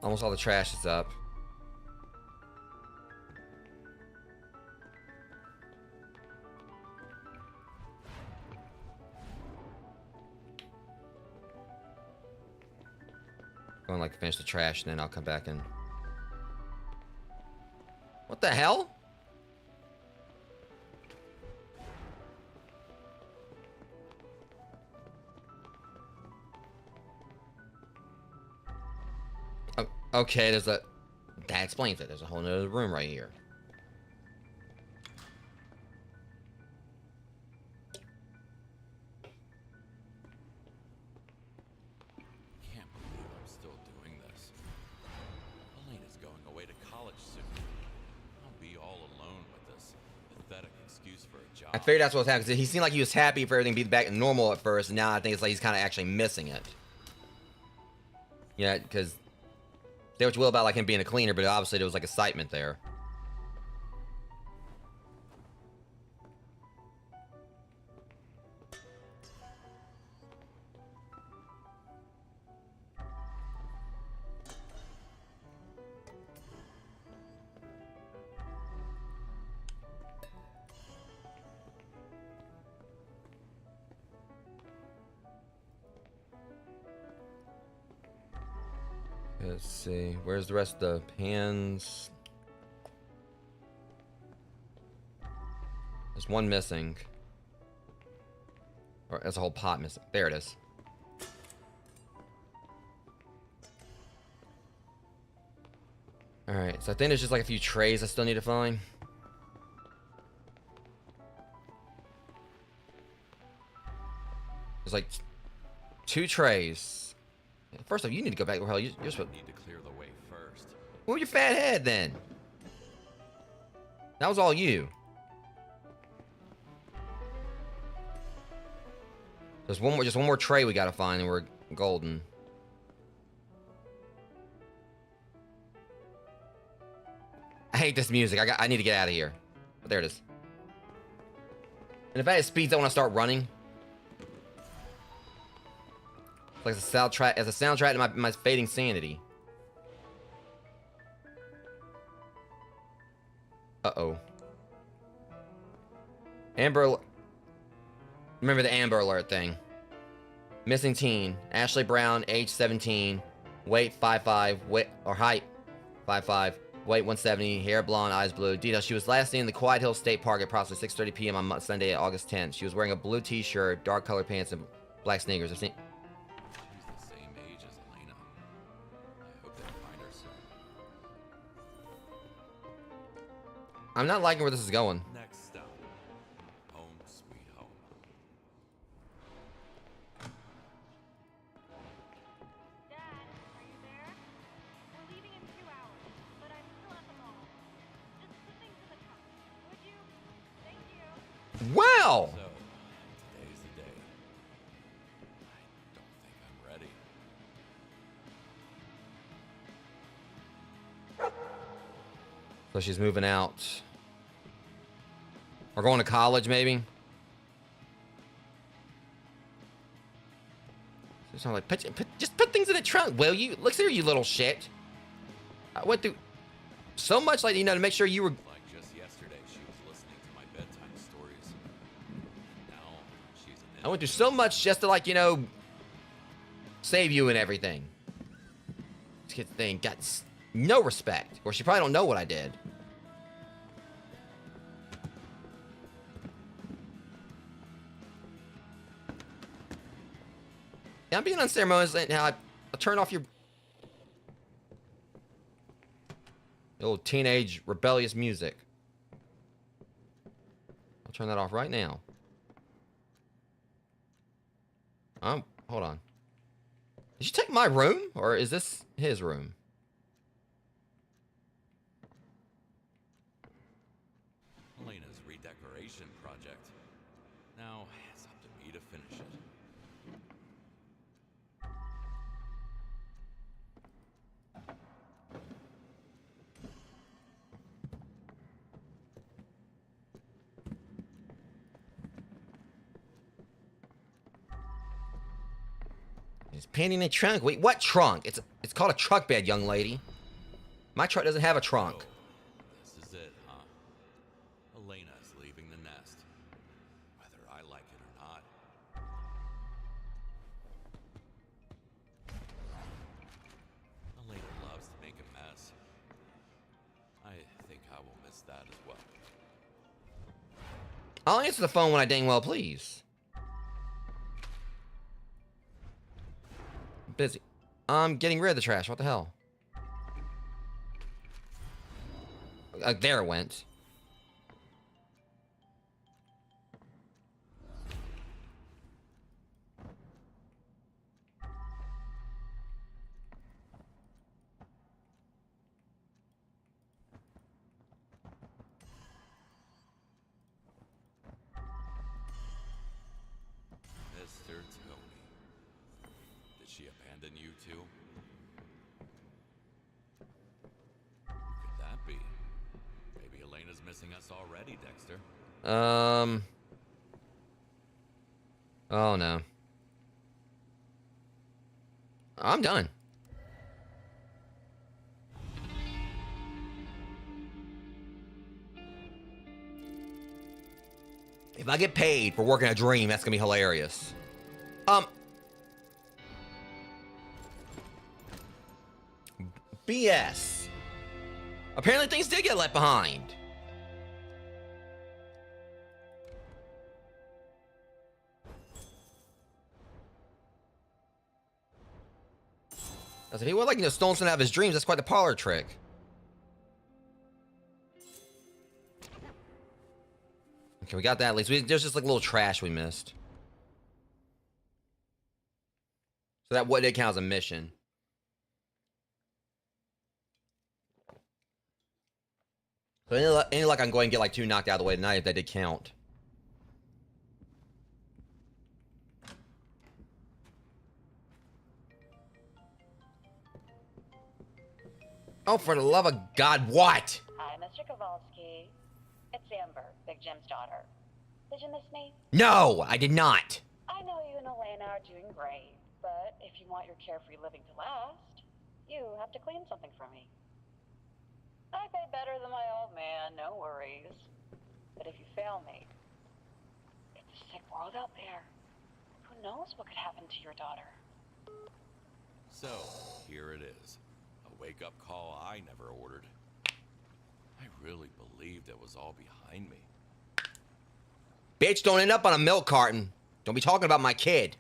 almost all the trash is up. Going like finish the trash and then I'll come back and. What the hell? Oh, okay, there's a. That explains it. There's a whole nother room right here. Can't believe I'm still doing this. Elena's going away to college soon. I'll be all alone with this pathetic excuse for a job. I figured that's what was happening. 'Cause he seemed like he was happy for everything to be back normal at first, and now I think it's like he's kind of actually missing it. Yeah, because say what you will about like him being a cleaner, but obviously there was like excitement there. Let's see. Where's the rest of the pans? There's one missing. Or there's a whole pot missing. There it is. Alright, so I think there's just like a few trays I still need to find. There's like 2 trays. First off, you need to go back where hell you're supposed. Need to clear the way first. Move your fat head then. That was all you. There's just one more tray we gotta find, and we're golden. I hate this music. I need to get out of here. But there it is. And if I had speeds, I want to start running. It's like a soundtrack to my fading sanity. Uh-oh. Amber. Remember the Amber Alert thing. Missing teen. Ashley Brown, age 17. Weight 5'5". Height 5'5". Weight 170. Hair blonde, eyes blue. Details. She was last seen in the Quiet Hill State Park at approximately 6:30 p.m. on Sunday, August 10th. She was wearing a blue t-shirt, dark colored pants, and black sneakers. I've seen... She's the same age as Elena. I hope they find her soon. I'm not liking where this is going. Next stop. Home sweet home. Dad, are you there? We're leaving in 2 hours, but I'm still at the mall. Just put things in the trunk, would you? Thank you. Wow! So, today's the day. I don't think I'm ready. So she's moving out. Or going to college, maybe? So I'm like, just put things in the trunk, will you? Look here, you little shit. I went through so much, like, to make sure you were... Like just yesterday, she was listening to my bedtime stories. Now, she's an I went through so much just to, save you and everything. This kid thing got no respect. Or she probably don't know what I did. Yeah, I'm being unceremonious now. I'll turn off your old teenage rebellious music. I'll turn that off right now. Hold on. Did you take my room, or is this his room? Elena's redecoration project. Now, it's up to me to finish it. He's painting the trunk. Wait, what trunk? It's called a truck bed, young lady. My truck doesn't have a trunk. So, this is it, huh? Elena's leaving the nest. Whether I like it or not. Elena loves to make a mess. I think I will miss that as well. I'll answer the phone when I dang well please. Busy. I'm getting rid of the trash. What the hell? There it went. Mr. Tony. Did she abandon you too? Who could that be? Maybe Elena's missing us already, Dexter. Oh no. I'm done. If I get paid for working a dream, that's gonna be hilarious. BS. Apparently things did get left behind. I said, he would stolen something out of his dreams. That's quite the parlor trick. Okay, we got that at least. There's just like a little trash we missed. So So that what did count as a mission. So any luck I can go ahead and get like 2 knocked out of the way tonight if that did count. Oh, for the love of God, what? Hi, Mr. Kowalski. It's Amber, Big Jim's daughter. Did you miss me? No, I did not. I know you and Elena are doing great, but if you want your carefree living to last, you have to clean something for me. I pay better than my old man, no worries. But if you fail me, it's a sick world out there. Who knows what could happen to your daughter? So, here it is. A wake-up call I never ordered. I really believed it was all behind me. Bitch, don't end up on a milk carton. Don't be talking about my kid.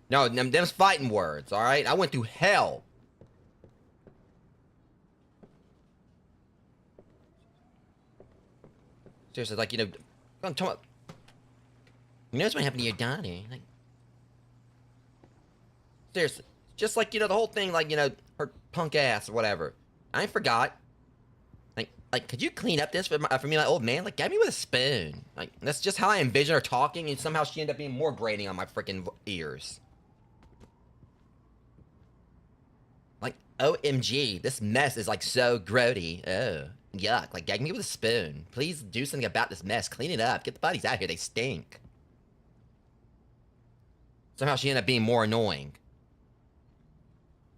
No, them's fighting words, all right? I went through hell. Seriously, like, you know, I'm talking about, you know what's gonna happen to your daughter? Like, seriously, just like, you know, the whole thing, like, you know, her punk ass or whatever. I forgot. Like, could you clean up this for me, my old man? Like, grab me with a spoon. Like, that's just how I envision her talking, and somehow she ended up being more grating on my freaking ears. Like, OMG, this mess is, like, so grody. Oh, yuck. Like, gag me with a spoon. Please do something about this mess. Clean it up. Get the bodies out here. They stink. Somehow she ended up being more annoying.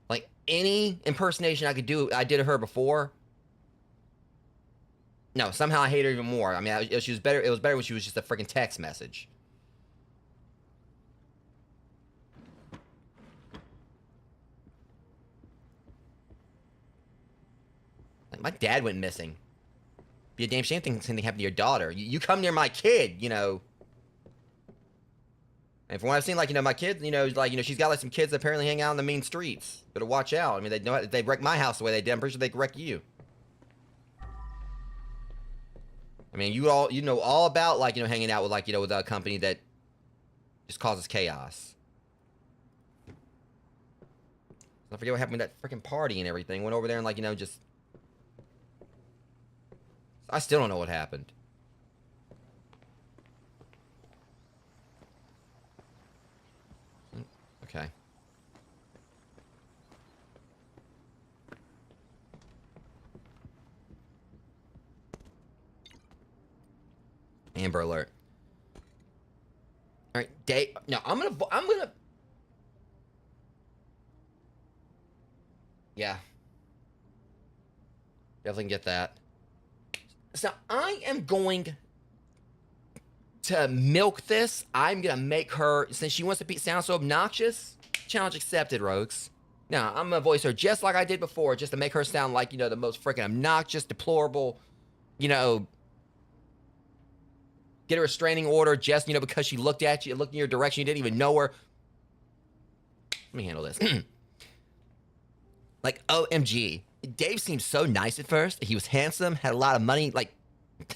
Like, any impersonation I could do, I did of her before. No, somehow I hate her even more. I mean, she was better. It was better when she was just a freaking text message. Like, my dad went missing. Be a damn shame something happened to your daughter. You come near my kid, you know. And from what I've seen, like, you know, my kid, you know, like, you know, she's got like some kids that apparently hang out on the mean streets. Better watch out. I mean, they know they wreck my house the way they did. I'm pretty sure they could wreck you. I mean, you know all about, like, you know, hanging out with, like, you know, with a company that just causes chaos. I forget what happened with that freaking party and everything. Went over there and, like, you know, just... I still don't know what happened. Okay. Amber alert. All right, Dave. No, I'm gonna. Yeah. Definitely get that. So I am going to milk this. I'm gonna make her, since she wants to sound so obnoxious. Challenge accepted, Rogues. Now I'm gonna voice her just like I did before, just to make her sound like, you know, the most freaking obnoxious, deplorable, you know. Get a restraining order just, you know, because she looked at you, looked in your direction, you didn't even know her. Let me handle this. Like, OMG. Dave seemed so nice at first. He was handsome, had a lot of money. Like,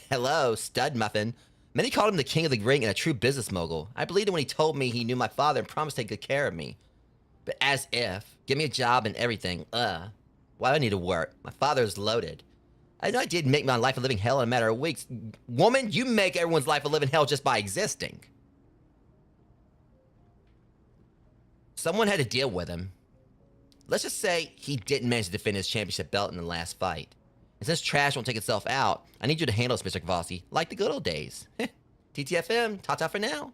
hello, stud muffin. Many called him the king of the ring and a true business mogul. I believed him when he told me he knew my father and promised to take good care of me. But as if. Give me a job and everything. Why do I need to work? My father is loaded. I know I did make my life a living hell in a matter of weeks. Woman, you make everyone's life a living hell just by existing. Someone had to deal with him. Let's just say he didn't manage to defend his championship belt in the last fight. And since trash won't take itself out, I need you to handle this, Mr. Kavasi, like the good old days. TTFM, ta-ta for now.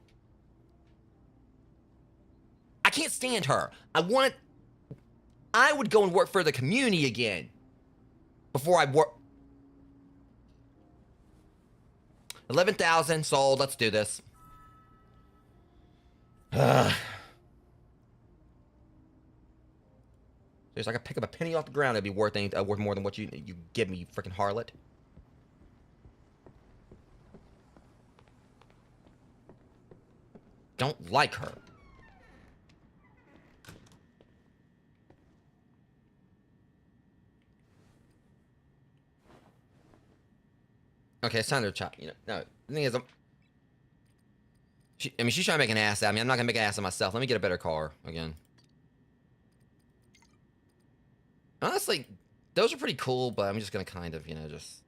I can't stand her. I would go and work for the community again. Before I work... 11,000 sold. Let's do this. Seriously, I could pick up a penny off the ground. It'd be worth more than what you give me, you freaking harlot. Don't like her. Okay, it's time to chop. You know, no. The thing is, I mean, she's trying to make an ass out of me. I'm not gonna make an ass of myself. Let me get a better car again. Honestly, those are pretty cool, but I'm just gonna kind of, you know, just...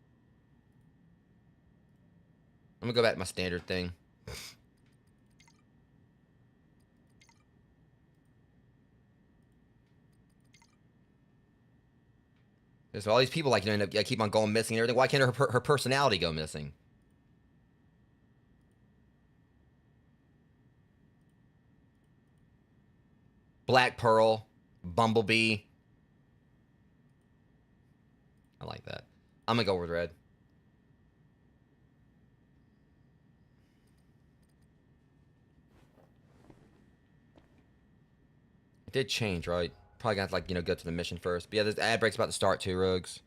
I'm gonna go back to my standard thing. So all these people, like, you know, end up, keep on going missing and everything. Why can't her personality go missing? Black Pearl, Bumblebee. I like that. I'm gonna go with red. It did change, right? Probably got to, like, you know, go to the mission first. But yeah, this ad break's about to start too, Rogues.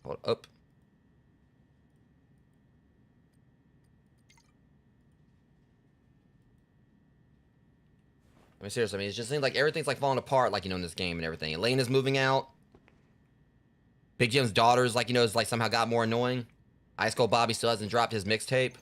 Hold up. I mean, seriously, I mean, it just seems like everything's, like, falling apart, like, you know, in this game and everything. Elena's moving out. Big Jim's daughter's, like, you know, is, like, somehow got more annoying. Ice Cold Bobby still hasn't dropped his mixtape.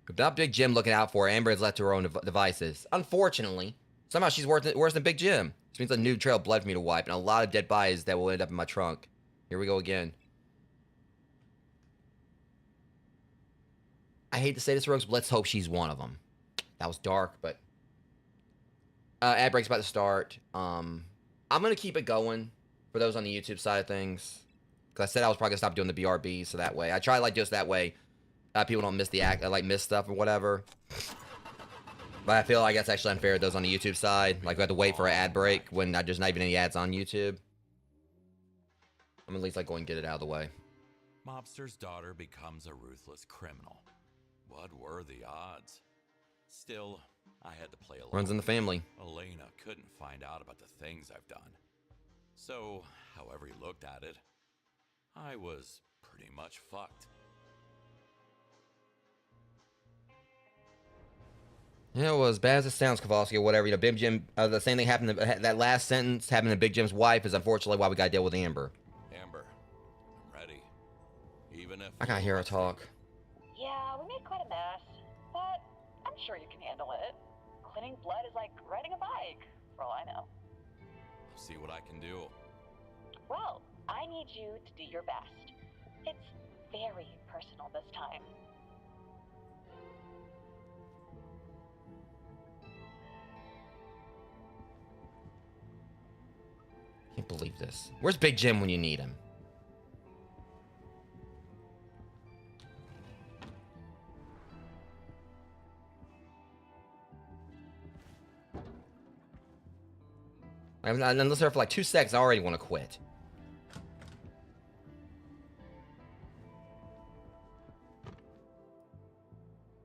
Without Big Jim looking out for her, Amber is left to her own devices. Unfortunately, somehow she's worse than Big Jim. This means a new trail of blood for me to wipe, and a lot of dead bodies that will end up in my trunk. Here we go again. I hate to say this, Rogues, but let's hope she's one of them. That was dark, but... ad break's about to start. I'm going to keep it going for those on the YouTube side of things. Because I said I was probably going to stop doing the BRB, so that way. I try, like, just that way. People don't miss the miss stuff or whatever. But I feel like that's actually unfair to those on the YouTube side. Like, we have to wait for an ad break when there's not even any ads on YouTube. I'm at least, like, go and get it out of the way. Mobster's daughter becomes a ruthless criminal. What were the odds? Still, I had to play along. Runs in the family. Elena couldn't find out about the things I've done. So, however you looked at it, I was pretty much fucked. Yeah, well, as bad as it sounds, Kowalski, or whatever, you know, Big Jim, the same thing happened to, that last sentence happened to Big Jim's wife is unfortunately why we gotta deal with Amber. Amber, I'm ready. Even if... I gotta hear her talk. Yeah, we made quite a mess, but I'm sure you can handle it. Cleaning blood is like riding a bike, for all I know. I'll see what I can do. Well, I need you to do your best. It's very personal this time. Can't believe this. Where's Big Jim when you need him? I've been listening to her for like 2 seconds. I already want to quit.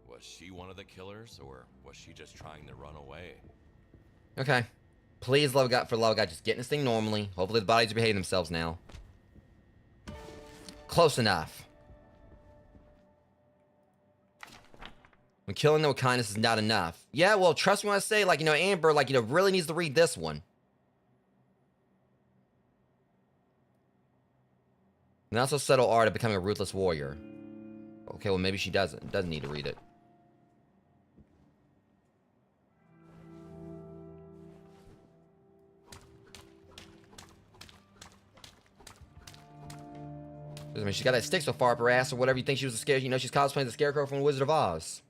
Was she one of the killers, or was she just trying to run away? Okay. Please, love God, for love of God, just getting this thing normally. Hopefully the bodies are behaving themselves now. Close enough. When killing them with kindness is not enough. Yeah, well, trust me when I say, like, you know, Amber, like, you know, really needs to read this one. Not so subtle art of becoming a ruthless warrior. Okay, well, maybe she doesn't need to read it. I mean, she's got that stick so far up her ass or whatever. You think she was a scare? You know, she's cosplaying the Scarecrow from Wizard of Oz.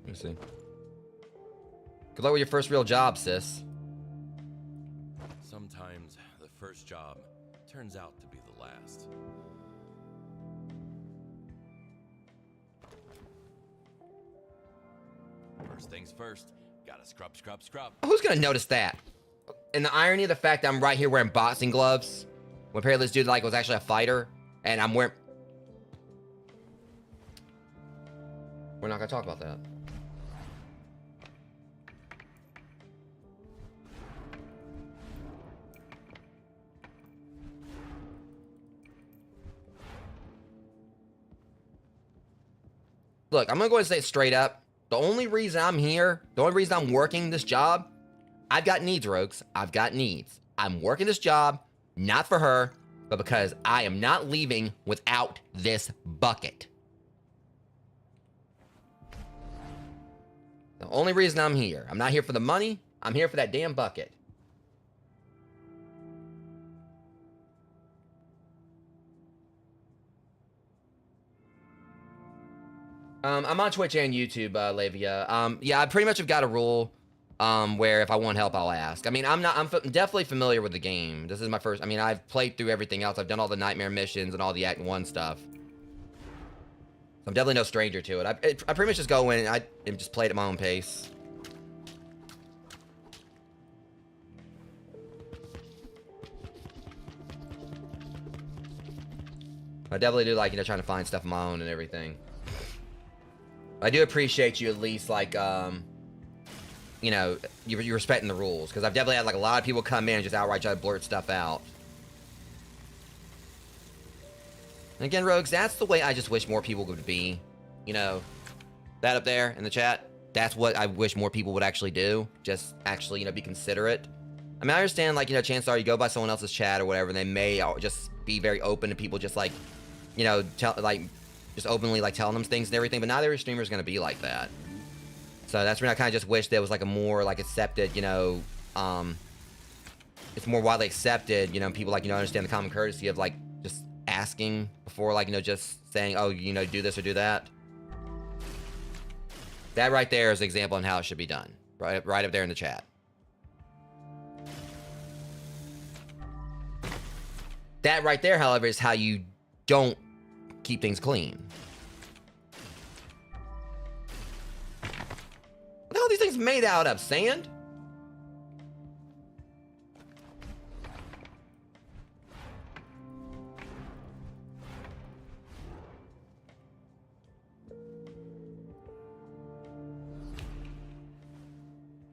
Let me see. Good luck with your first real job, sis. Sometimes the first job turns out to be the last. First things first, gotta scrub. Who's gonna notice that? And the irony of the fact that I'm right here wearing boxing gloves. When apparently this dude like was actually a fighter, and I'm wearing. We're not gonna talk about that. Look, I'm gonna go ahead and say it straight up. The only reason I'm here, the only reason I'm working this job, I've got needs, Rogues. I've got needs. I'm working this job, not for her, but because I am not leaving without this bucket. The only reason I'm here. I'm not here for the money. I'm here for that damn bucket. I'm on Twitch and YouTube, Lavia. Yeah, I pretty much have got a rule, where if I want help, I'll ask. I mean, I'm definitely familiar with the game. This is my first, I mean, I've played through everything else. I've done all the nightmare missions and all the Act 1 stuff. So I'm definitely no stranger to it. I pretty much just go in and I just play it at my own pace. I definitely do like, trying to find stuff of my own and everything. I do appreciate you at least, like, you're respecting the rules. Because I've definitely had, like, a lot of people come in and just outright try to blurt stuff out. And again, Rogues, that's the way I just wish more people would be. That up there in the chat, that's what I wish more people would actually do. Just actually, be considerate. I mean, I understand, like, chances are you go by someone else's chat or whatever, and they may just be very open to people just, like, just openly, like, telling them things and everything, but not every streamer is going to be like that. So that's when I kind of just wish there was, like, a more, like, accepted, it's more widely accepted, people, like, understand the common courtesy of, like, just asking before, like, just saying, oh, do this or do that. That right there is an example on how it should be done. Right up there in the chat. That right there, however, is how you don't keep things clean. What the hell are these things made out of? Sand?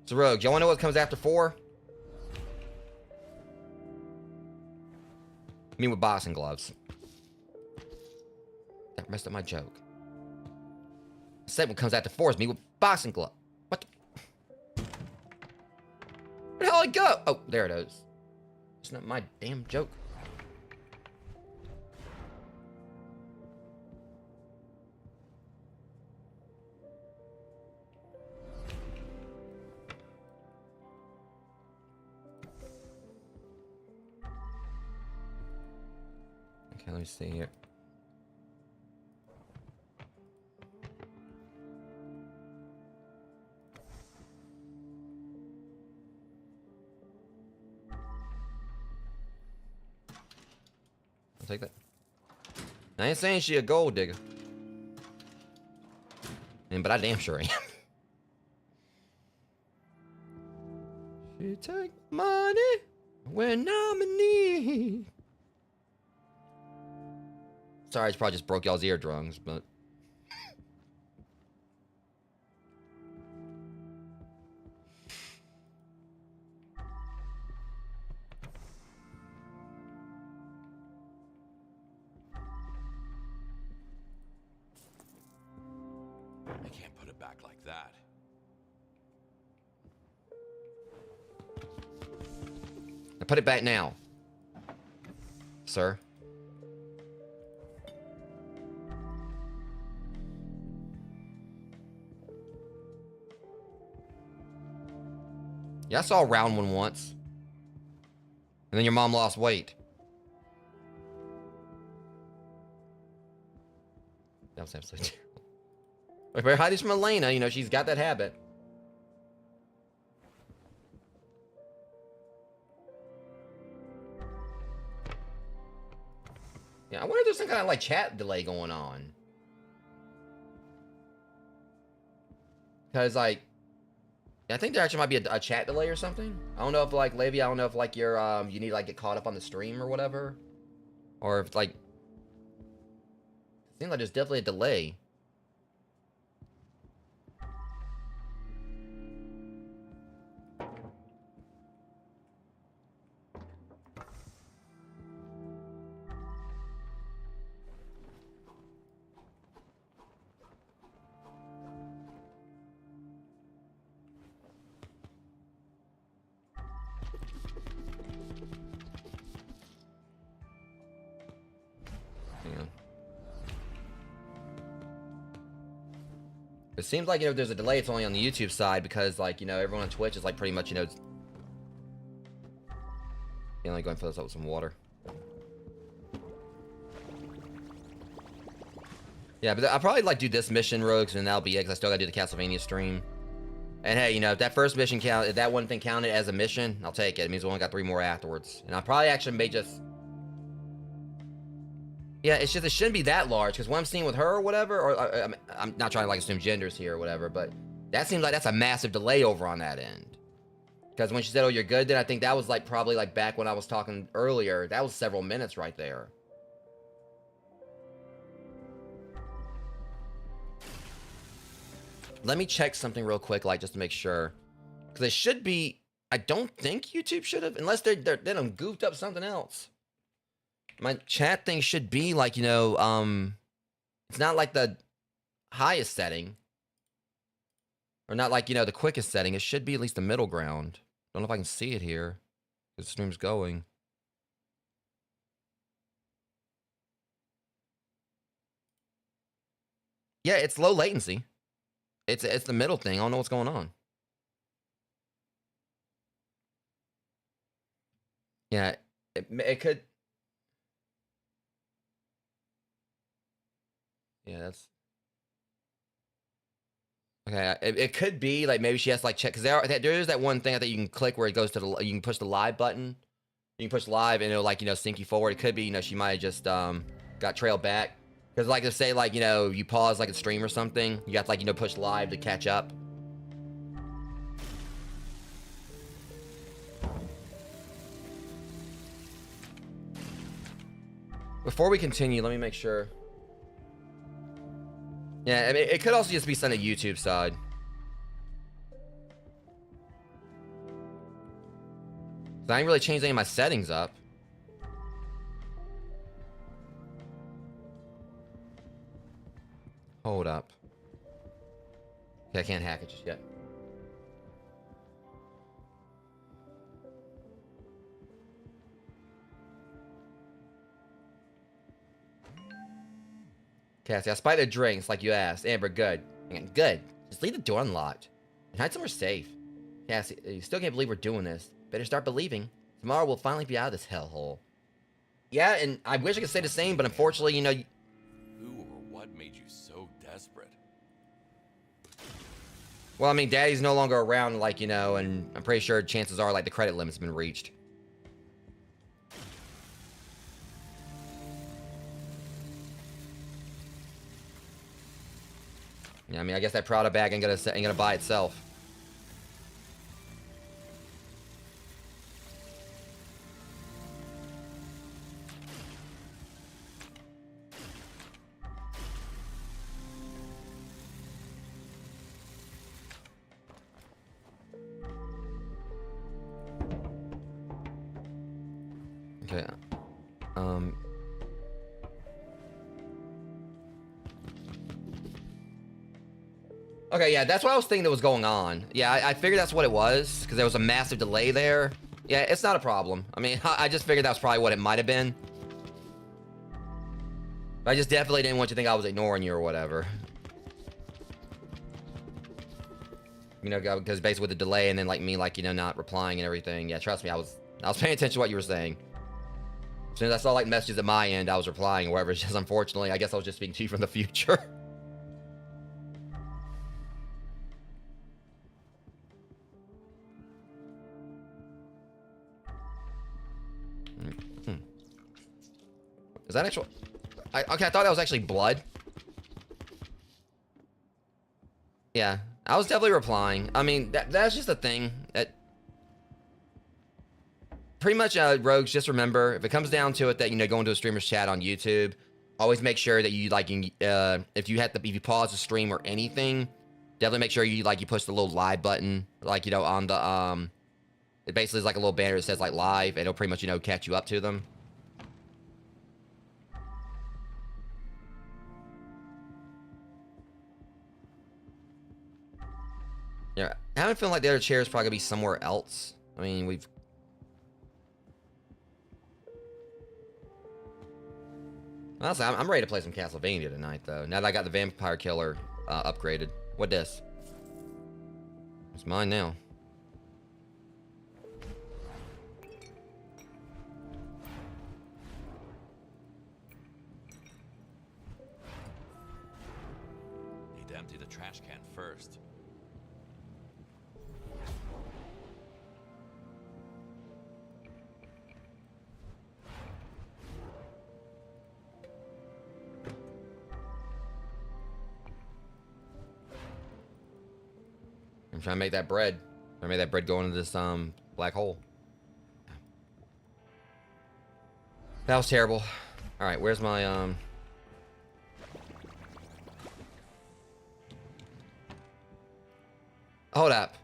So, Rogue, y'all wanna know what comes after 4? Me with boxing gloves. That messed up my joke. I said what comes after 4 is me with boxing glove. What the... Where the hell did it go? Oh, there it is. It's not my damn joke. Okay, let me see here. I'll take that. I ain't saying she a gold digger. But I damn sure am. She take money when I'm in need. Sorry, I probably just broke y'all's eardrums, but... I can't put it back like that. I put it back now, sir. Yeah, I saw a round one once. And then your mom lost weight. That was absolutely terrible. If I hide this from Elena, she's got that habit. Yeah, I wonder if there's some kind of, like, chat delay going on. Because, like... I think there actually might be a chat delay or something. I don't know if, like, Levi, I don't know if, like, you're, you need to, like, get caught up on the stream or whatever. Or if like, seems like there's definitely a delay. It seems like, if there's a delay, it's only on the YouTube side because, like, everyone on Twitch is, like, pretty much, like, going to fill this up with some water. Yeah, but I'll probably, like, do this mission, Rogues, and that'll be it, because I still gotta do the Castlevania stream. And, hey, if that first mission if that one thing counted as a mission, I'll take it. It means we only got 3 more afterwards. And I probably actually may just... Yeah, it's just, it shouldn't be that large, because what I'm seeing with her or whatever, or I'm not trying to, like, assume genders here or whatever, but that seems like that's a massive delay over on that end. Because when she said, oh, you're good, then I think that was, like, probably, like, back when I was talking earlier. That was several minutes right there. Let me check something real quick, like, just to make sure. Because it should be... I don't think YouTube should have, unless they done goofed up something else. My chat thing should be like, it's not like the highest setting. Or not like, the quickest setting. It should be at least the middle ground. Don't know if I can see it here. The stream's going. Yeah, it's low latency. It's the middle thing. I don't know what's going on. Yeah, it could... Yeah, that's... Okay, it could be, like, maybe she has to, like, check, because there is that one thing I think you can click where it goes to the... You can push the live button. You can push live, and it'll, like, sync you forward. It could be, she might have just, got trailed back. Because, like, to say, like, you pause, like, a stream or something, you have to, like, push live to catch up. Before we continue, let me make sure. Yeah, I mean, it could also just be sent to YouTube side. I ain't really changed any of my settings up. Hold up. Okay, I can't hack it just yet. Cassie, I spiked the drinks like you asked. Amber, good. Good. Just leave the door unlocked. And hide somewhere safe. Cassie, you still can't believe we're doing this. Better start believing. Tomorrow we'll finally be out of this hellhole. Yeah, and I wish I could say the same, but unfortunately, Who or what made you so desperate? Well, I mean, Daddy's no longer around, like, and I'm pretty sure chances are, like, the credit limit's been reached. Yeah, I mean, I guess that Prada bag ain't gonna buy itself. Okay. Okay, yeah, that's what I was thinking that was going on. Yeah, I figured that's what it was, because there was a massive delay there. Yeah, it's not a problem. I mean, I just figured that's probably what it might have been. I just definitely didn't want you to think I was ignoring you or whatever. Because basically with the delay and then, like, me, like, not replying and everything. Yeah, trust me, I was paying attention to what you were saying. As soon as I saw, like, messages at my end, I was replying or whatever. It's just, unfortunately, I guess I was just speaking to you from the future. Is that actual... okay, I thought that was actually blood. Yeah, I was definitely replying. I mean, that's just a thing. pretty much, rogues, just remember, if it comes down to it that, you know, go into a streamer's chat on YouTube, always make sure that you, like, if you pause the stream or anything, definitely make sure you push the little live button, like, you know, on the, it basically is like a little banner that says, like, live, and it'll pretty much, you know, catch you up to them. Yeah, I have a feeling like the other chair is probably gonna be somewhere else. I mean, we've... Honestly, I'm ready to play some Castlevania tonight, though. Now that I got the Vampire Killer upgraded. What this? It's mine now. Need to empty the trash can first. I'm trying to make that bread. I made that bread go into this black hole. That was terrible. All right, where's my Hold up.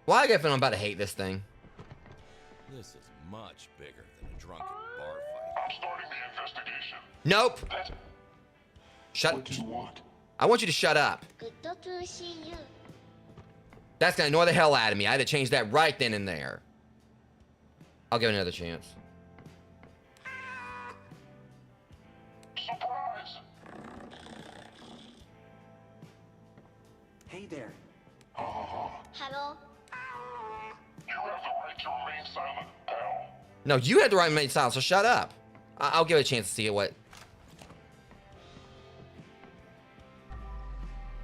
Why I get feeling I'm about to hate this thing? This is much bigger than a drunken bar fight. I'm starting the investigation. Nope. Shut. What do you want? I want you to shut up. That's gonna annoy the hell out of me. I had to change that right then and there. I'll give it another chance. Surprise! Hey there. Hello? You have the right to remain silent, pal. No, you had the right to remain silent, so shut up. I'll give it a chance to see what.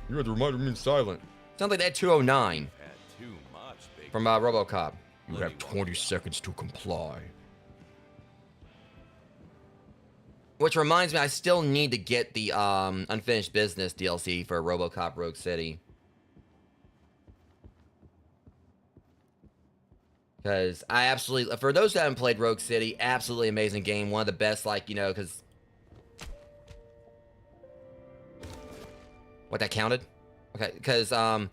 You had the right to remain silent. Sounds like that 209 Had too much, big from RoboCop. You Let have me 20 seconds to comply. Which reminds me, I still need to get the Unfinished Business DLC for RoboCop Rogue City. Because I absolutely, for those that haven't played Rogue City, absolutely amazing game. One of the best, like, you know, because... What, that counted? Okay, because, like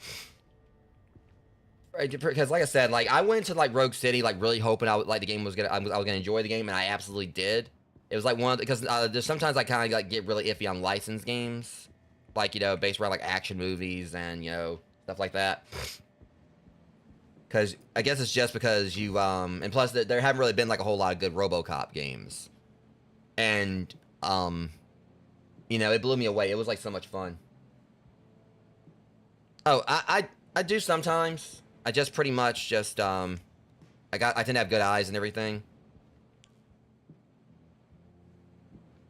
I said, like, I went to, like, Rogue City, like, really hoping the game was gonna, I was gonna enjoy the game, and I absolutely did. It was, like, one of the, because there's sometimes I kind of, like, get really iffy on licensed games. Like, you know, based around, like, action movies and, you know, stuff like that. Because, I guess it's just because you, and plus, there haven't really been, like, a whole lot of good RoboCop games. And, you know, it blew me away. It was, like, so much fun. Oh, I do sometimes. I just pretty much just, I tend to have good eyes and everything.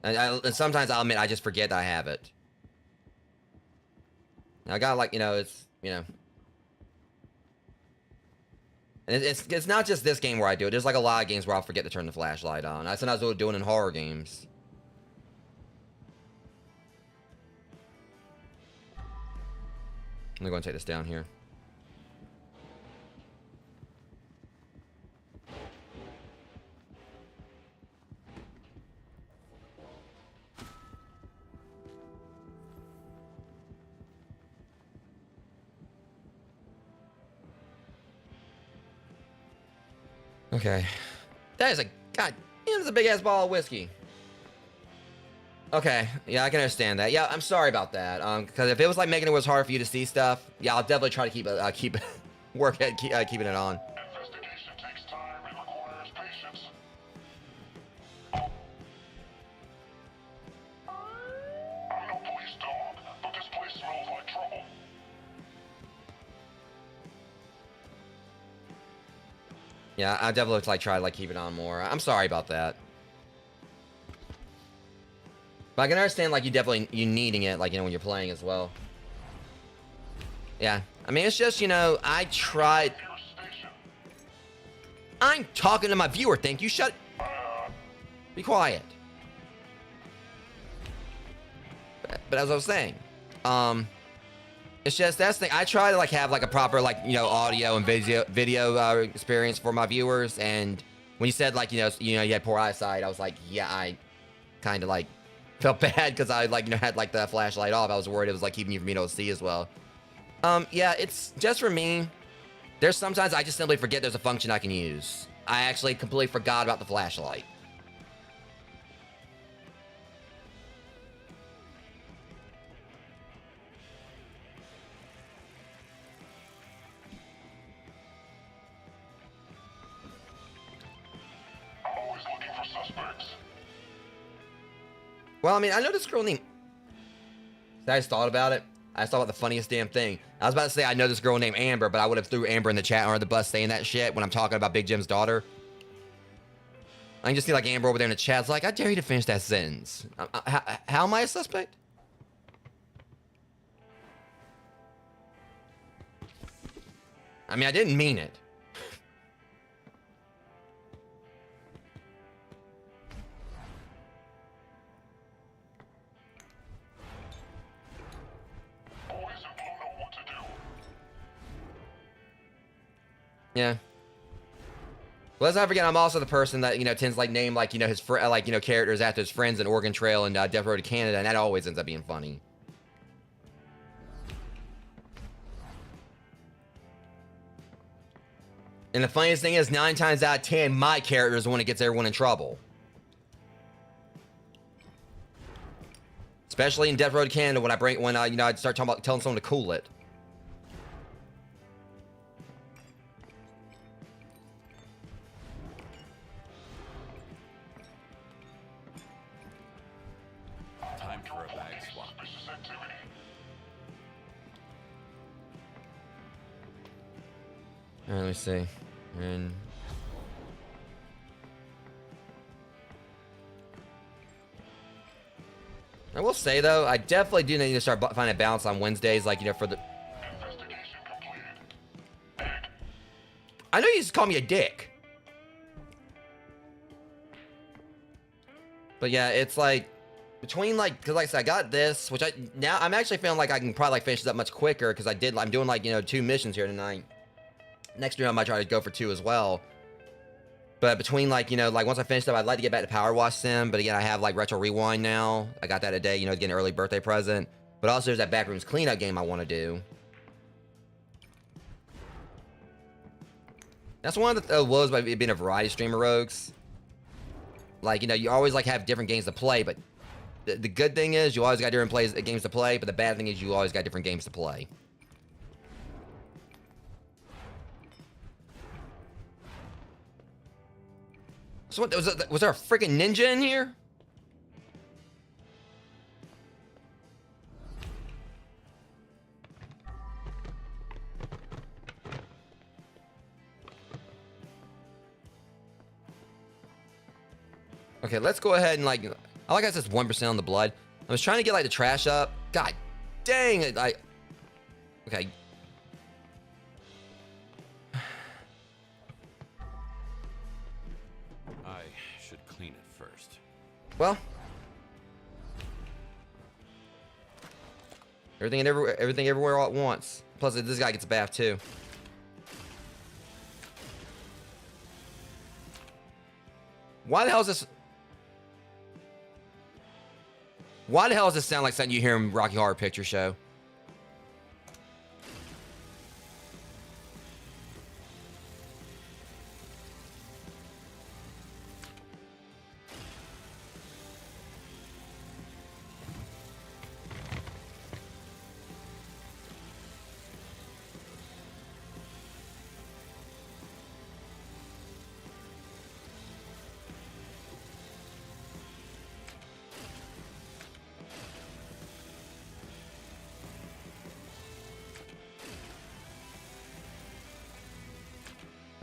And sometimes I'll admit I just forget that I have it. And I gotta, like, you know, it's, you know. And it's not just this game where I do it. There's, like, a lot of games where I'll forget to turn the flashlight on. I sometimes do it in horror games. I'm gonna go and take this down here. Okay. That is a, god, that's a big ass bottle of whiskey. Okay, yeah, I can understand that. Yeah, I'm sorry about that. Because if it was like making it was hard for you to see stuff, yeah, I'll definitely try to keep work at keeping it on. Investigation takes time and requires patience. I'm no police dog, but this place smells like trouble. Yeah, I definitely try to like keep it on more. I'm sorry about that. But I can understand, like, you needing it, like, you know, when you're playing as well. Yeah. I mean, it's just, you know, I tried... I'm talking to my viewer, thank you. Shut... Be quiet. But as I was saying, It's just that's the thing. I try to like have like a proper like audio and video experience for my viewers. And when you said like you had poor eyesight, I was like, yeah, I kind of like felt bad because I like had like the flashlight off. I was worried it was like keeping you from being able to see as well. Yeah, it's just for me. There's sometimes I just simply forget there's a function I can use. I actually completely forgot about the flashlight. I'm always looking for suspects. Well, I mean, I know this girl named... I just thought about it. I just thought about the funniest damn thing. I was about to say I know this girl named Amber, but I would have threw Amber in the chat or the bus saying that shit when I'm talking about Big Jim's daughter. I can just see like Amber over there in the chat. It's like, I dare you to finish that sentence. How am I a suspect? I mean, I didn't mean it. Boys in blue know what to do. Yeah. Well, let's not forget, I'm also the person that, tends to, like, name, like, his, characters after his friends in Oregon Trail and Death Road to Canada, and that always ends up being funny. And the funniest thing is, 9 times out of 10, my character is the one that gets everyone in trouble. Especially in Death Road to Canada when I start talking about telling someone to cool it. Time for a bag swap. Suspicious activity. Alright, let me see. And I will say though, I definitely do need to start finding a balance on Wednesdays, like for the. Investigation completed. I know you just call me a dick, but yeah, it's like between because like I said, I got this, which I'm actually feeling like I can probably finish this up much quicker because I'm doing 2 missions here tonight. Next stream I might try to go for 2 as well. But between once I finish up, I'd like to get back to Power Wash Sim. But again, I have Retro Rewind now. I got that today, to get an early birthday present. But also there's that Backrooms cleanup game I want to do. That's one of the woes by being a variety streamer, Rogues. You always have different games to play, but the good thing is you always got different games to play. But the bad thing is you always got different games to play. So what, was there a freaking ninja in here? Okay, let's go ahead and I like I said, 1% on the blood. I was trying to get the trash up. God dang it! Okay. I should clean it first. Well, everything everywhere all at once. Plus, this guy gets a bath too. Why the hell is this? Why the hell does this sound like something you hear in Rocky Horror Picture Show?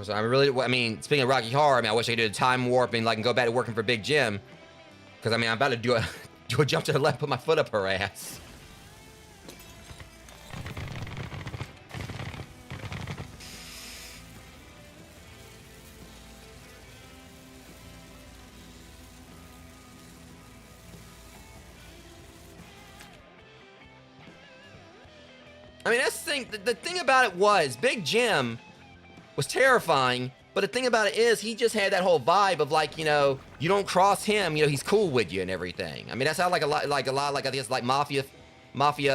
So I mean, speaking of Rocky Horror, I wish I could do a time warp and go back to working for Big Jim. Because I'm about to do a jump to the left, put my foot up her ass. I mean, that's the thing. The thing about it was, Big Jim was terrifying, but the thing about it is, he just had that whole vibe of like, you know, you don't cross him, you know, he's cool with you and everything. I mean, that's how like a lot, like I guess like mafia,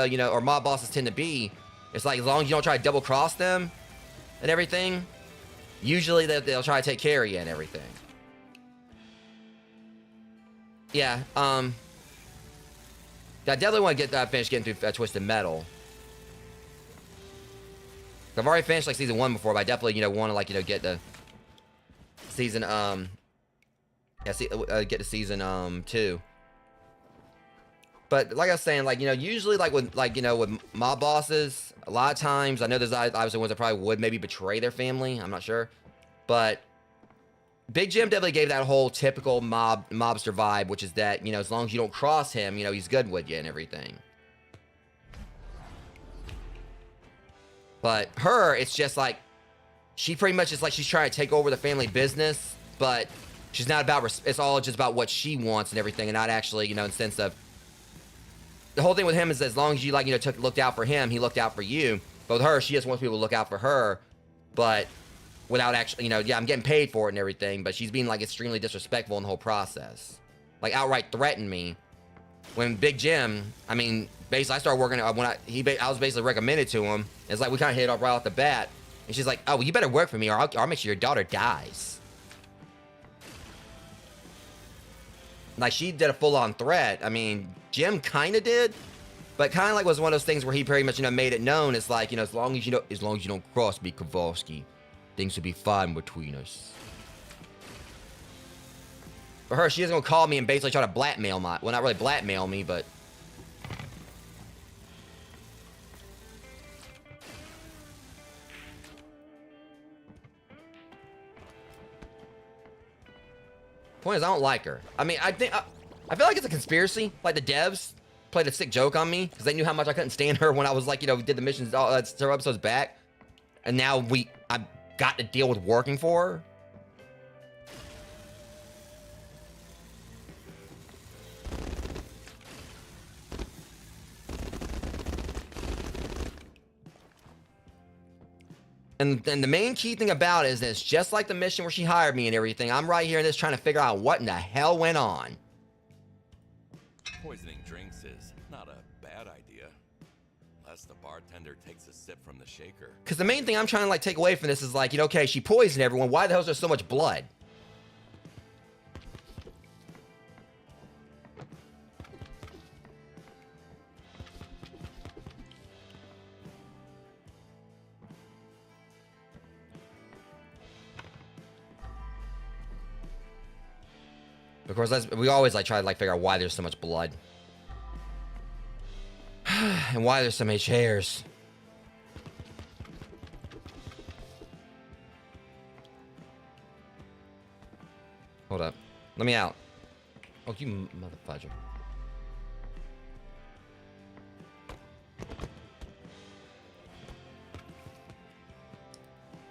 you know, or mob bosses tend to be. It's like as long as you don't try to double cross them and everything, usually they'll try to take care of you and everything. Yeah, I definitely want to get finish getting through Twisted Metal. I've already finished like season 1 before, but I definitely, you know, want to like, you know, get the season get to season 2. But like I was saying, like, you know, usually like with like, you know, with mob bosses, a lot of times I know there's obviously ones that probably would maybe betray their family. I'm not sure, but Big Jim definitely gave that whole typical mobster vibe, which is that, you know, as long as you don't cross him, you know, he's good with you and everything. But her, it's just like, she pretty much is like she's trying to take over the family business, but she's not about, it's all just about what she wants and everything, and not actually, you know, in the sense of, the whole thing with him is as long as you, like, you know, looked out for him, he looked out for you. But with her, she just wants people to look out for her, but without actually, you know, yeah, I'm getting paid for it and everything, but she's being, like, extremely disrespectful in the whole process. Like, outright threatened me. When Big Jim, I mean, basically, I started working, I was basically recommended to him. It's like, we kind of hit it off right off the bat. And she's like, oh, well, you better work for me, or I'll make sure your daughter dies. Like, she did a full-on threat. I mean, Jim kind of did, but kind of like was one of those things where he pretty much, you know, made it known. It's like, you know, as long as you don't cross me, Kowalski, things will be fine between us. For her, she is gonna call me and basically try to blackmail well, not really blackmail me, but point is, I don't like her. I mean, I feel like it's a conspiracy. Like the devs played a sick joke on me because they knew how much I couldn't stand her when I was like, you know, did the missions several episodes back, and now I've got to deal with working for her. And the main key thing about it is that it's just like the mission where she hired me and everything. I'm right here in this trying to figure out what in the hell went on. Poisoning drinks is not a bad idea, unless the bartender takes a sip from the shaker. Because the main thing I'm trying to like take away from this is like, you know, okay, she poisoned everyone. Why the hell is there so much blood? Of course, we always like try to like figure out why there's so much blood. And why there's so many chairs. Hold up. Let me out. Oh, you motherfudger.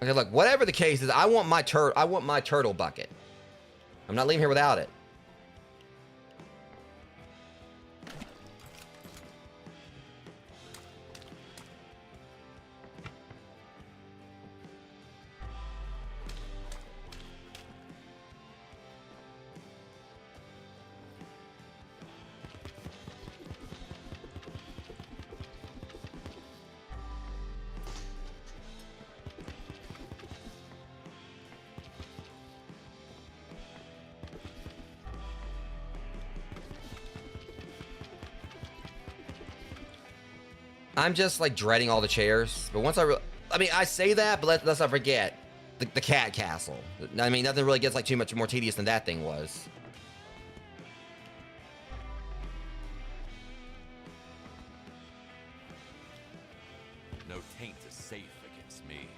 Okay, look, whatever the case is, I want my turtle bucket. I'm not leaving here without it. I'm just like dreading all the chairs, but once I mean, I say that, but let's not forget the cat castle. I mean, nothing really gets like too much more tedious than that thing was. No taint is safe against me.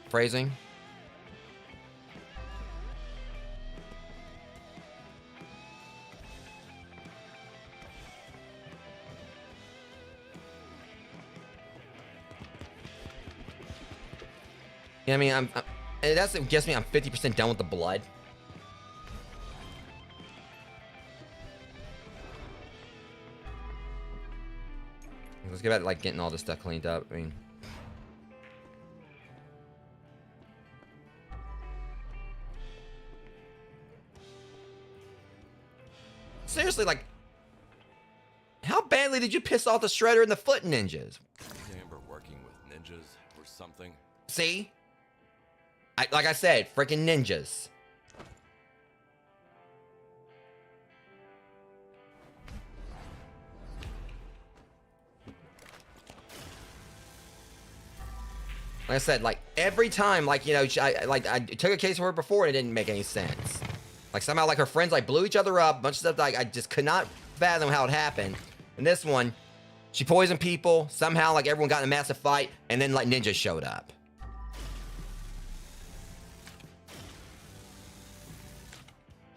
Phrasing. Yeah, I mean, that's it gets me. I'm 50% done with the blood. Let's get back to, like, getting all this stuff cleaned up. I mean... Seriously, like... How badly did you piss off the Shredder and the Foot Ninjas? Amber working with ninjas or something? See? Like I said, freaking ninjas. Like I said, like every time, like, you know, I took a case of her before and it didn't make any sense. Like somehow, like her friends like blew each other up, a bunch of stuff. Like I just could not fathom how it happened. And this one, she poisoned people. Somehow, like everyone got in a massive fight, and then like ninjas showed up.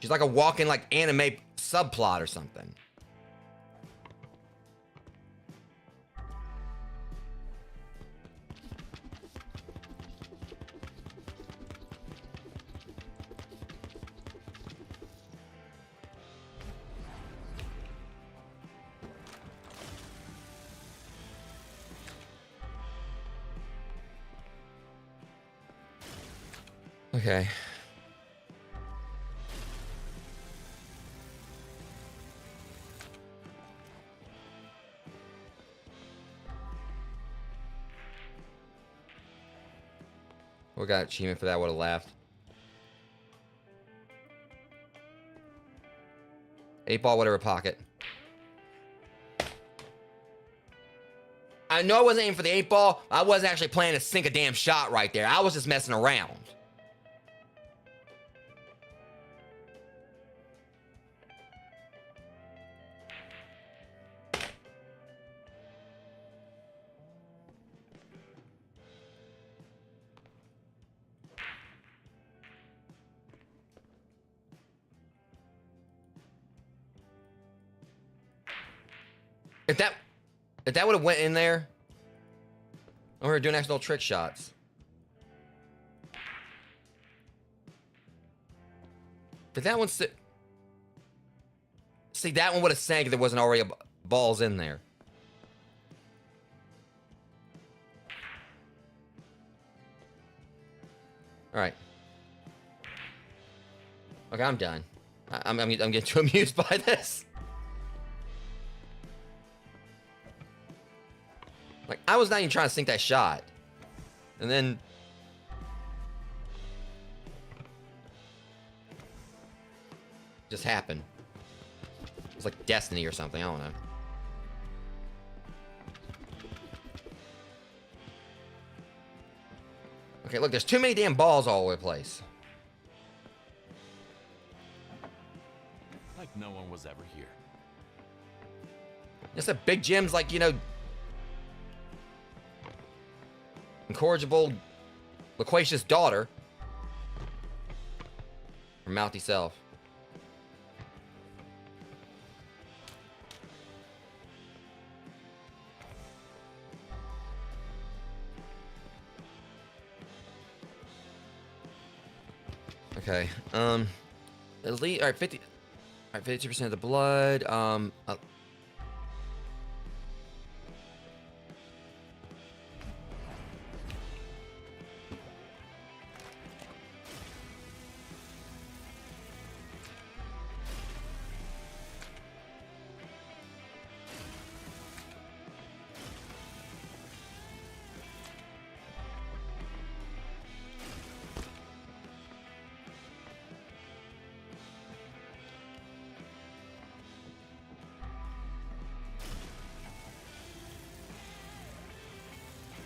She's like a walking like anime subplot or something. Okay. We got achievement for that, would have laughed. 8-ball, whatever pocket. I know I wasn't aiming for the 8-ball. I wasn't actually planning to sink a damn shot right there. I was just messing around. If that would have went in there, we were doing actual trick shots. But that one, see, that one would have sank if there wasn't already balls in there. All right. Okay, I'm done. I'm getting too amused by this. Like, I was not even trying to sink that shot. And then... just happened. It's like destiny or something, I don't know. Okay, look, there's too many damn balls all over the place. Like no one was ever here. Just a big Jim's like, you know... incorrigible, loquacious daughter. Her mouthy self. Okay, at least, all right, 50% of the blood,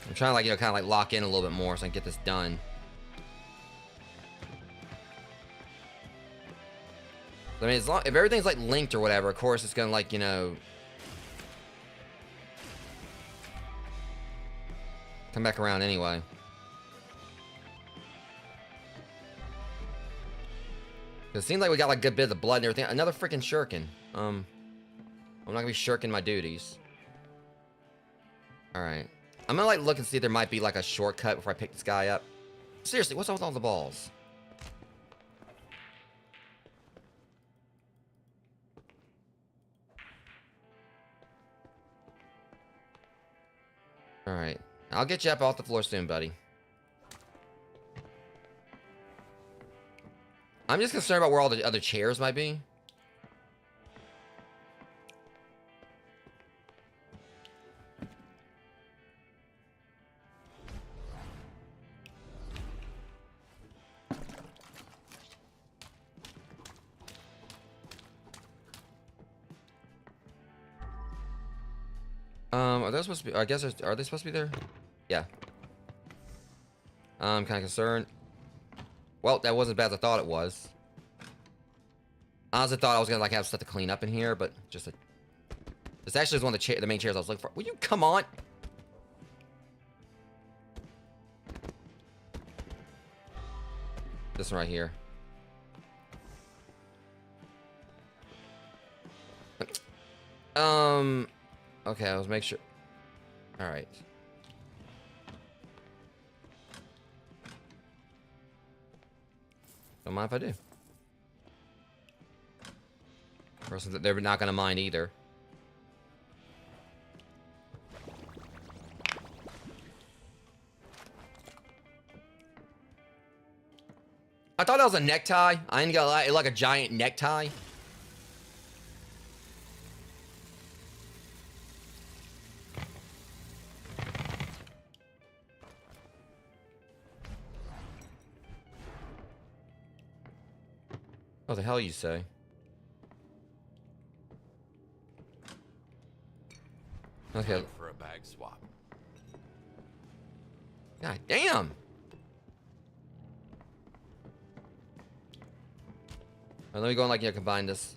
I'm trying to, like, you know, kind of like lock in a little bit more so I can get this done. I mean, as long, if everything's like linked or whatever, of course it's gonna, like, you know, come back around anyway. It seems like we got like a good bit of the blood and everything. Another freaking shirkin. I'm not gonna be shirking my duties. All right. I'm gonna like look and see if there might be like a shortcut before I pick this guy up. Seriously, what's up with all the balls? Alright. I'll get you up off the floor soon, buddy. I'm just concerned about where all the other chairs might be. Are those supposed to be? I guess are they supposed to be there? Yeah. I'm kind of concerned. Well, that wasn't as bad as I thought it was. I honestly thought I was gonna like have stuff to clean up in here, but just a. This actually is one of the main chairs I was looking for. Will you come on? This one right here. Okay, let's make sure. All right. Don't mind if I do. Or they're not gonna mind either. I thought that was a necktie. I ain't gonna lie, it like a giant necktie. What the hell you say? Okay. For a bag swap. God damn. Alright, let me go and like combine this.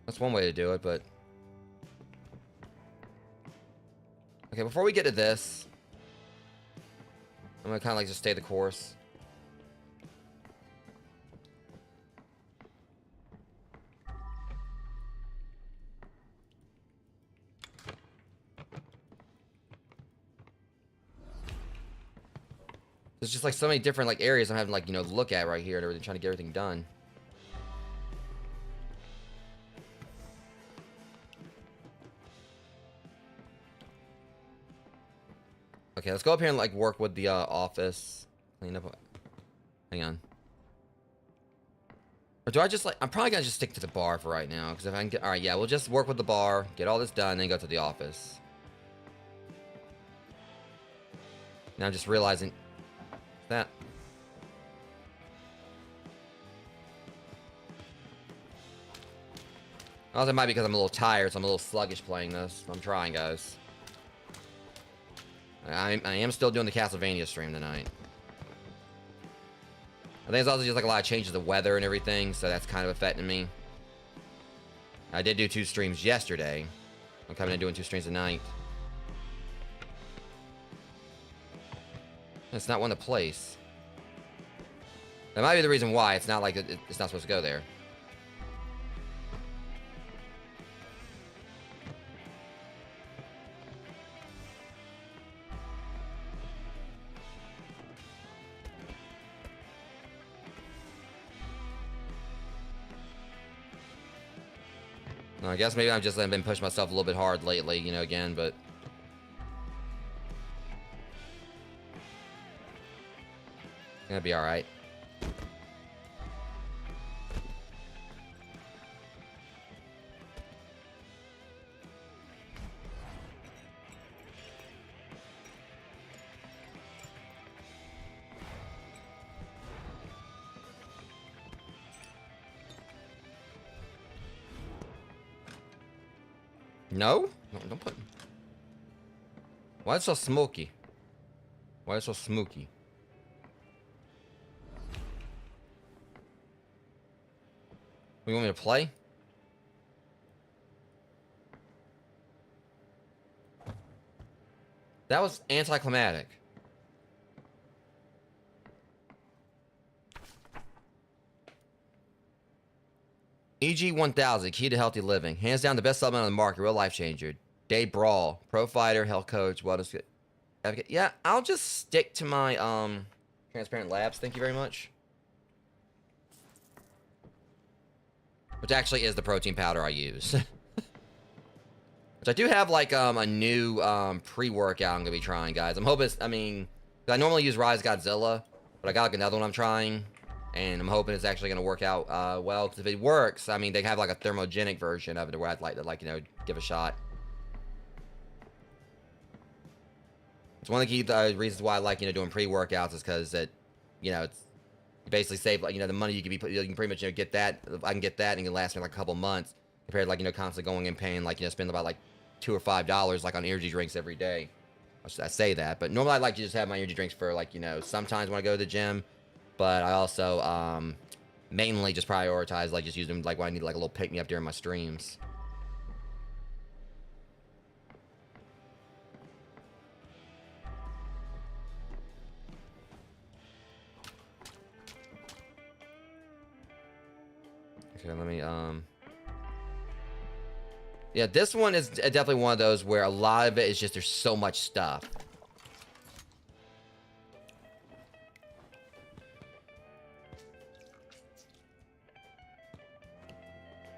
That's one way to do it, but okay, before we get to this, I'm gonna kind of like just stay the course. There's just like so many different like areas I'm having like, you know, look at right here and everything, trying to get everything done. Okay, let's go up here and like work with the office. Clean up. Hang on. Or do I just like, I'm probably gonna just stick to the bar for right now, because if I can get, alright, yeah, we'll just work with the bar, get all this done, then go to the office. Now I'm just realizing that. Also, it might be because I'm a little tired, so I'm a little sluggish playing this. I'm trying, guys. I am still doing the Castlevania stream tonight. I think it's also just like a lot of changes of weather and everything, so that's kind of affecting me. I did do 2 streams yesterday. I'm coming and doing 2 streams tonight. It's not one to place. That might be the reason why. It's not like it's not supposed to go there. No, I guess maybe I've just been pushing myself a little bit hard lately, you know, again, but it's gonna be alright. No? No, don't put... Why is it so smoky? Why is it so smoky? You want me to play? That was anticlimactic. EG 1000, key to healthy living. Hands down the best supplement on the market, real life changer. Day Brawl, pro fighter, health coach, wellness advocate. Yeah, I'll just stick to my transparent labs. Thank you very much. which actually is the protein powder I use. Which I do have like a new pre-workout I'm gonna be trying, guys. I'm hoping I mean, 'cause I normally use Rise Godzilla, but I got like another one I'm trying, and I'm hoping it's actually gonna work out well. Because if it works, I mean, they have like a thermogenic version of it where I'd like to you know, give a shot. It's one of the key reasons why I like, you know, doing pre-workouts is because it, you know, it's you basically save like, you know, the money you can pretty much, you know, get that. I can get that and it can last me like a couple months compared to like, you know, constantly going and paying like, you know, spend about like $2 or $5 like on energy drinks every day. I say that, but normally I like to just have my energy drinks for like, you know, sometimes when I go to the gym, but I also mainly just prioritize like just use them like when I need like a little pick me up during my streams. Okay, let me yeah, this one is definitely one of those where a lot of it is just there's so much stuff.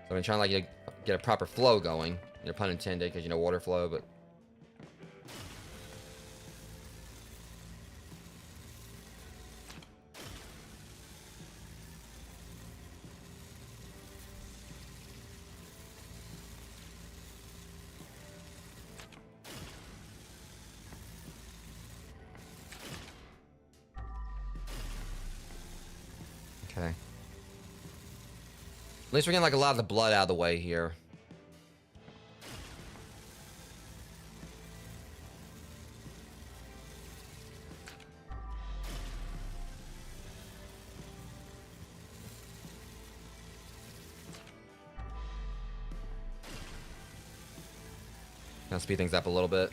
So I'm trying to like get a proper flow going. You know, pun intended, because you know water flow, but okay. At least we're getting like a lot of the blood out of the way here. Gonna speed things up a little bit.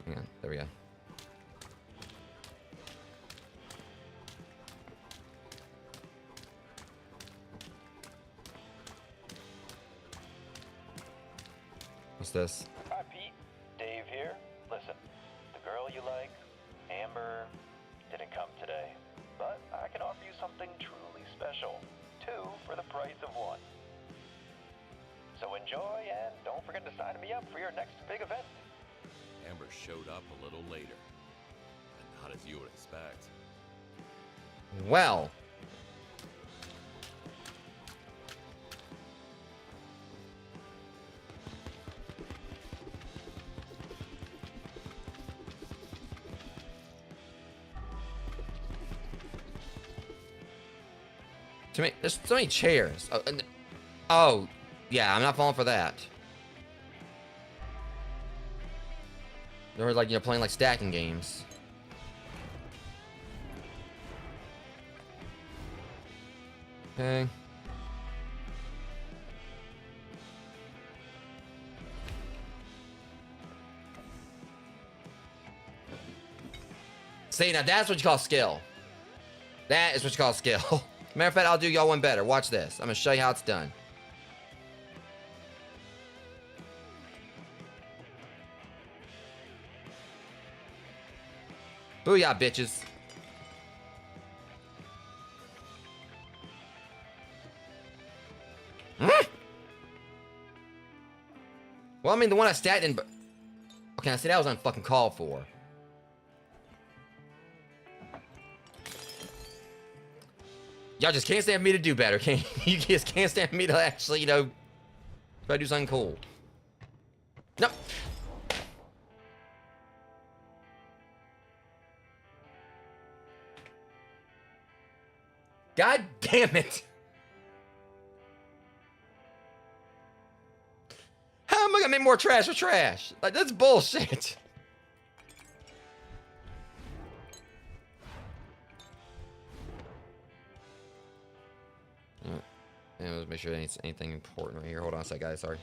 Hang on, there we go. What's this? Hi, Pete. Dave here. Listen, the girl you like, Amber, didn't come today. But I can offer you something truly special. 2 for the price of 1. So enjoy, and don't forget to sign me up for your next big event. Amber showed up a little later, and not as you would expect. Well. There's so many chairs. Oh, yeah, I'm not falling for that. They were like, you know, playing like stacking games. Okay. See, now that's what you call skill. That is what you call skill. Matter of fact, I'll do y'all one better. Watch this. I'm gonna show you how it's done. Booyah, bitches. Well, I mean, the one I stacked in... Okay, I see that was unfucking called for. Y'all just can't stand for me to do better, can't you? You just can't stand for me to actually, you know, try to do something cool. No. God damn it. How am I gonna make more trash with trash? Like, that's bullshit. Yeah, let's make sure there's anything important right here. Hold on a sec, guys. Sorry.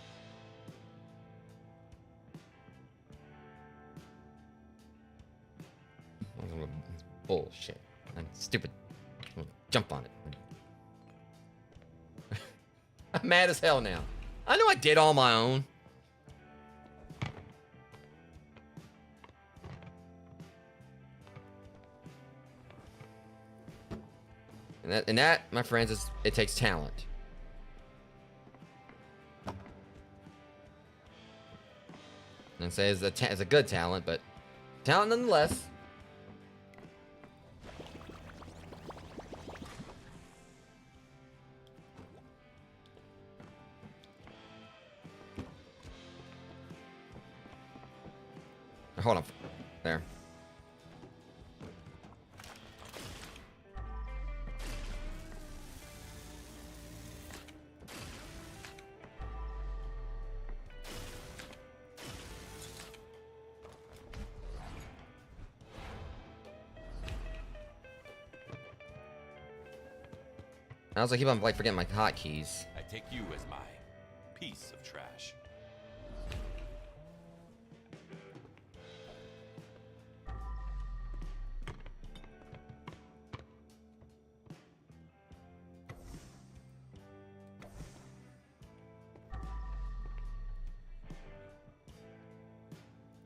Bullshit. I'm stupid. I'm jump on it. I'm mad as hell now. I know I did all my own. And that, my friends, it takes talent. And say it's a good talent, but talent nonetheless. Hold on. There. I also keep on like forgetting my hotkeys. I take you as my piece of trash.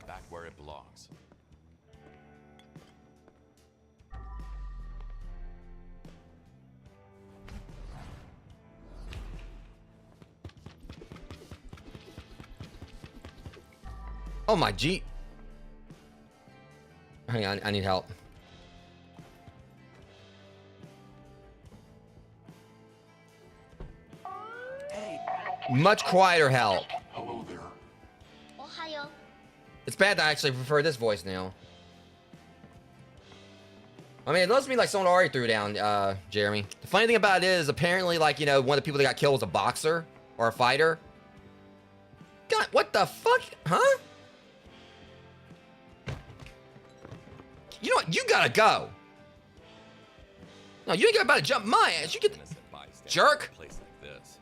Back where it belongs. Oh my G. Hang on, I need help. Much quieter help. Hello there. It's bad that I actually prefer this voice now. I mean, it looks to me like someone already threw down, Jeremy. The funny thing about it is, apparently, like, you know, one of the people that got killed was a boxer or a fighter. God, what the fuck? Huh? You know what? You gotta go. No, you ain't got about to jump my ass. You get jerk. Place like this.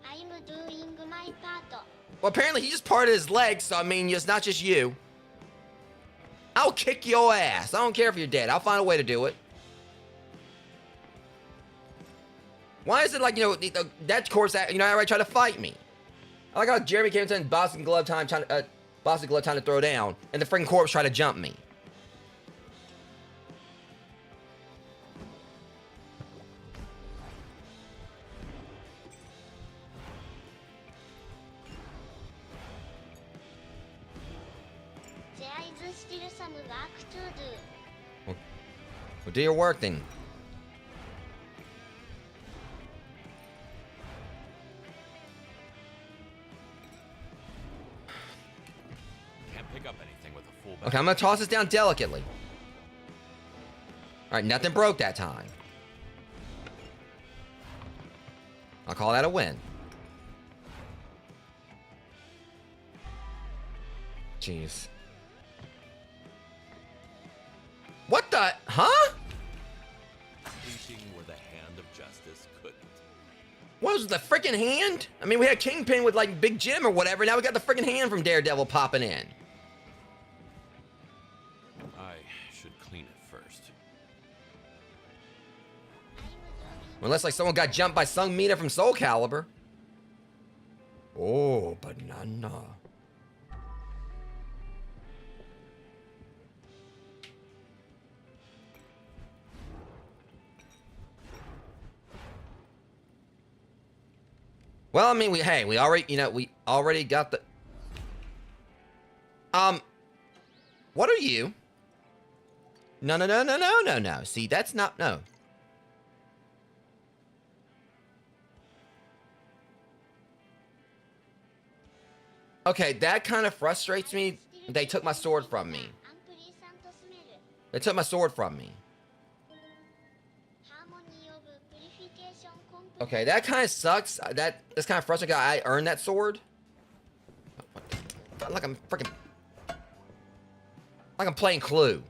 I'm doing my part. Well, apparently he just parted his legs, so I mean, it's not just you. I'll kick your ass. I don't care if you're dead. I'll find a way to do it. Why is it like, you know, that course, you know, everybody tried to fight me. I like how Jeremy came in Boston Glove time to throw down, and the freaking corpse tried to jump me. There is still some work to do. Well, do your work then. Can't pick up anything with a full back. Okay, I'm gonna toss this down delicately. All right, nothing broke that time. I'll call that a win. Jeez. What the? Huh? Reaching where the hand of justice couldn't. What was the freaking hand? I mean, we had Kingpin with like Big Jim or whatever. Now we got the freaking hand from Daredevil popping in. I should clean it first. Unless like someone got jumped by Sung Mina from Soul Calibur. Oh, banana. Well, I mean, we already got the. What are you? No. See, that's not no. Okay, that kind of frustrates me. They took my sword from me. They took my sword from me. Okay, that kind of sucks. That's kind of frustrating. I earned that sword. Like I'm freaking. Like I'm playing Clue.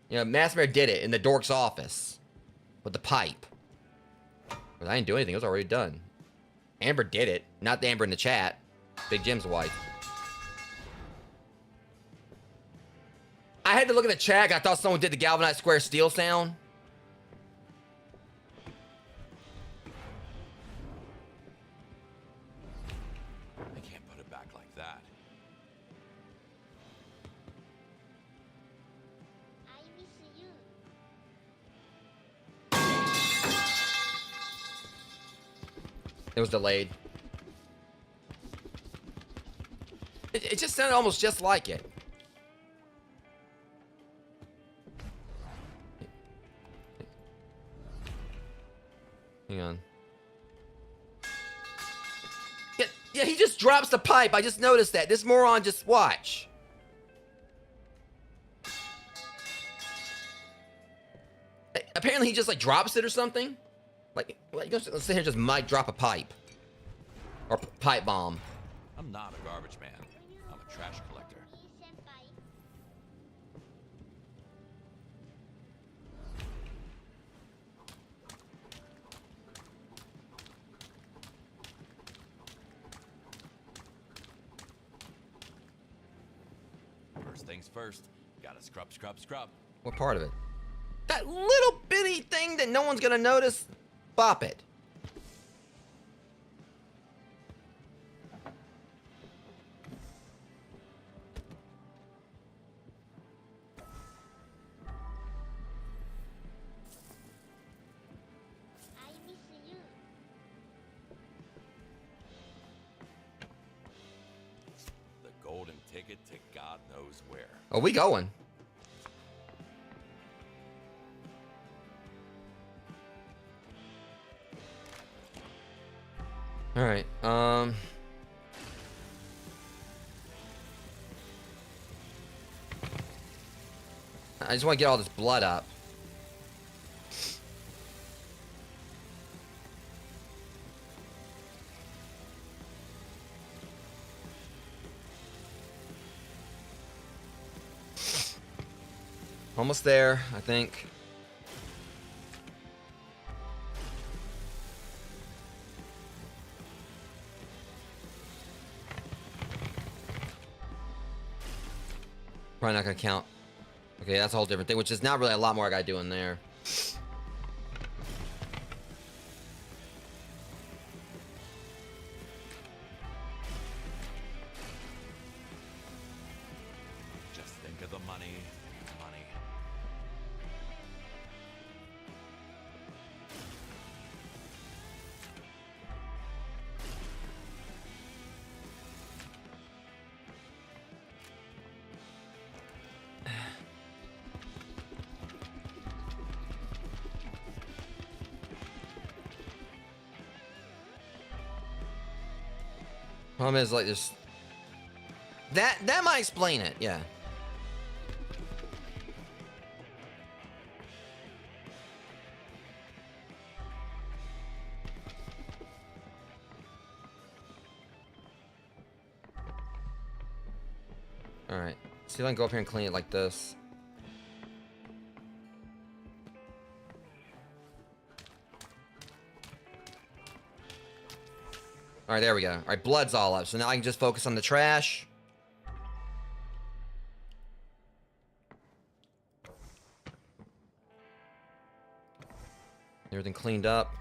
You know, Massmare did it in the dork's office with the pipe. But I didn't do anything. It was already done. Amber did it. Not the Amber in the chat. Big Jim's wife. I had to look at the chat. I thought someone did the galvanized square steel sound. I can't put it back like that. I miss you. It was delayed. It just sounded almost just like it. Hang on. Yeah, he just drops the pipe. I just noticed that. This moron just watch. Apparently he just like drops it or something. Like let's sit here and just might drop a pipe. Or pipe bomb. I'm not a garbage man. I'm a trash collector. 先輩 First things first. Gotta scrub, scrub, scrub. What part of it? That little bitty thing that no one's gonna notice? Bop it. I miss you. The golden ticket to God knows where. Oh, we going. All right. I just want to get all this blood up. Almost there, I think. Probably not gonna count. Okay, that's a whole different thing, which is not really a lot more I gotta do in there. Just think of the money. Money. Problem is, like, this. That might explain it, yeah. All right. See if I can go up here and clean it like this. All right, there we go. All right, blood's all up. So now I can just focus on the trash. Everything cleaned up.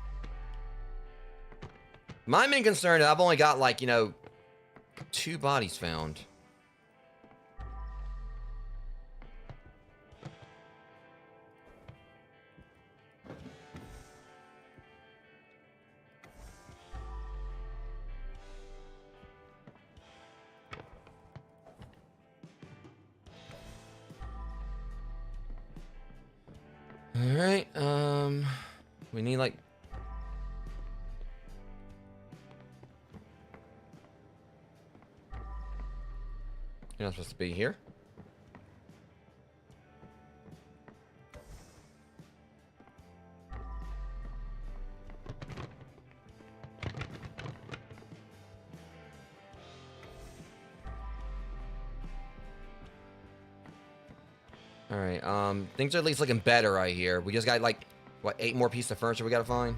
My main concern is I've only got, like, 2 bodies found. Alright, we need, like... You're not supposed to be here. Alright, things are at least looking better right here. We just got, like, what, 8 more pieces of furniture we gotta find?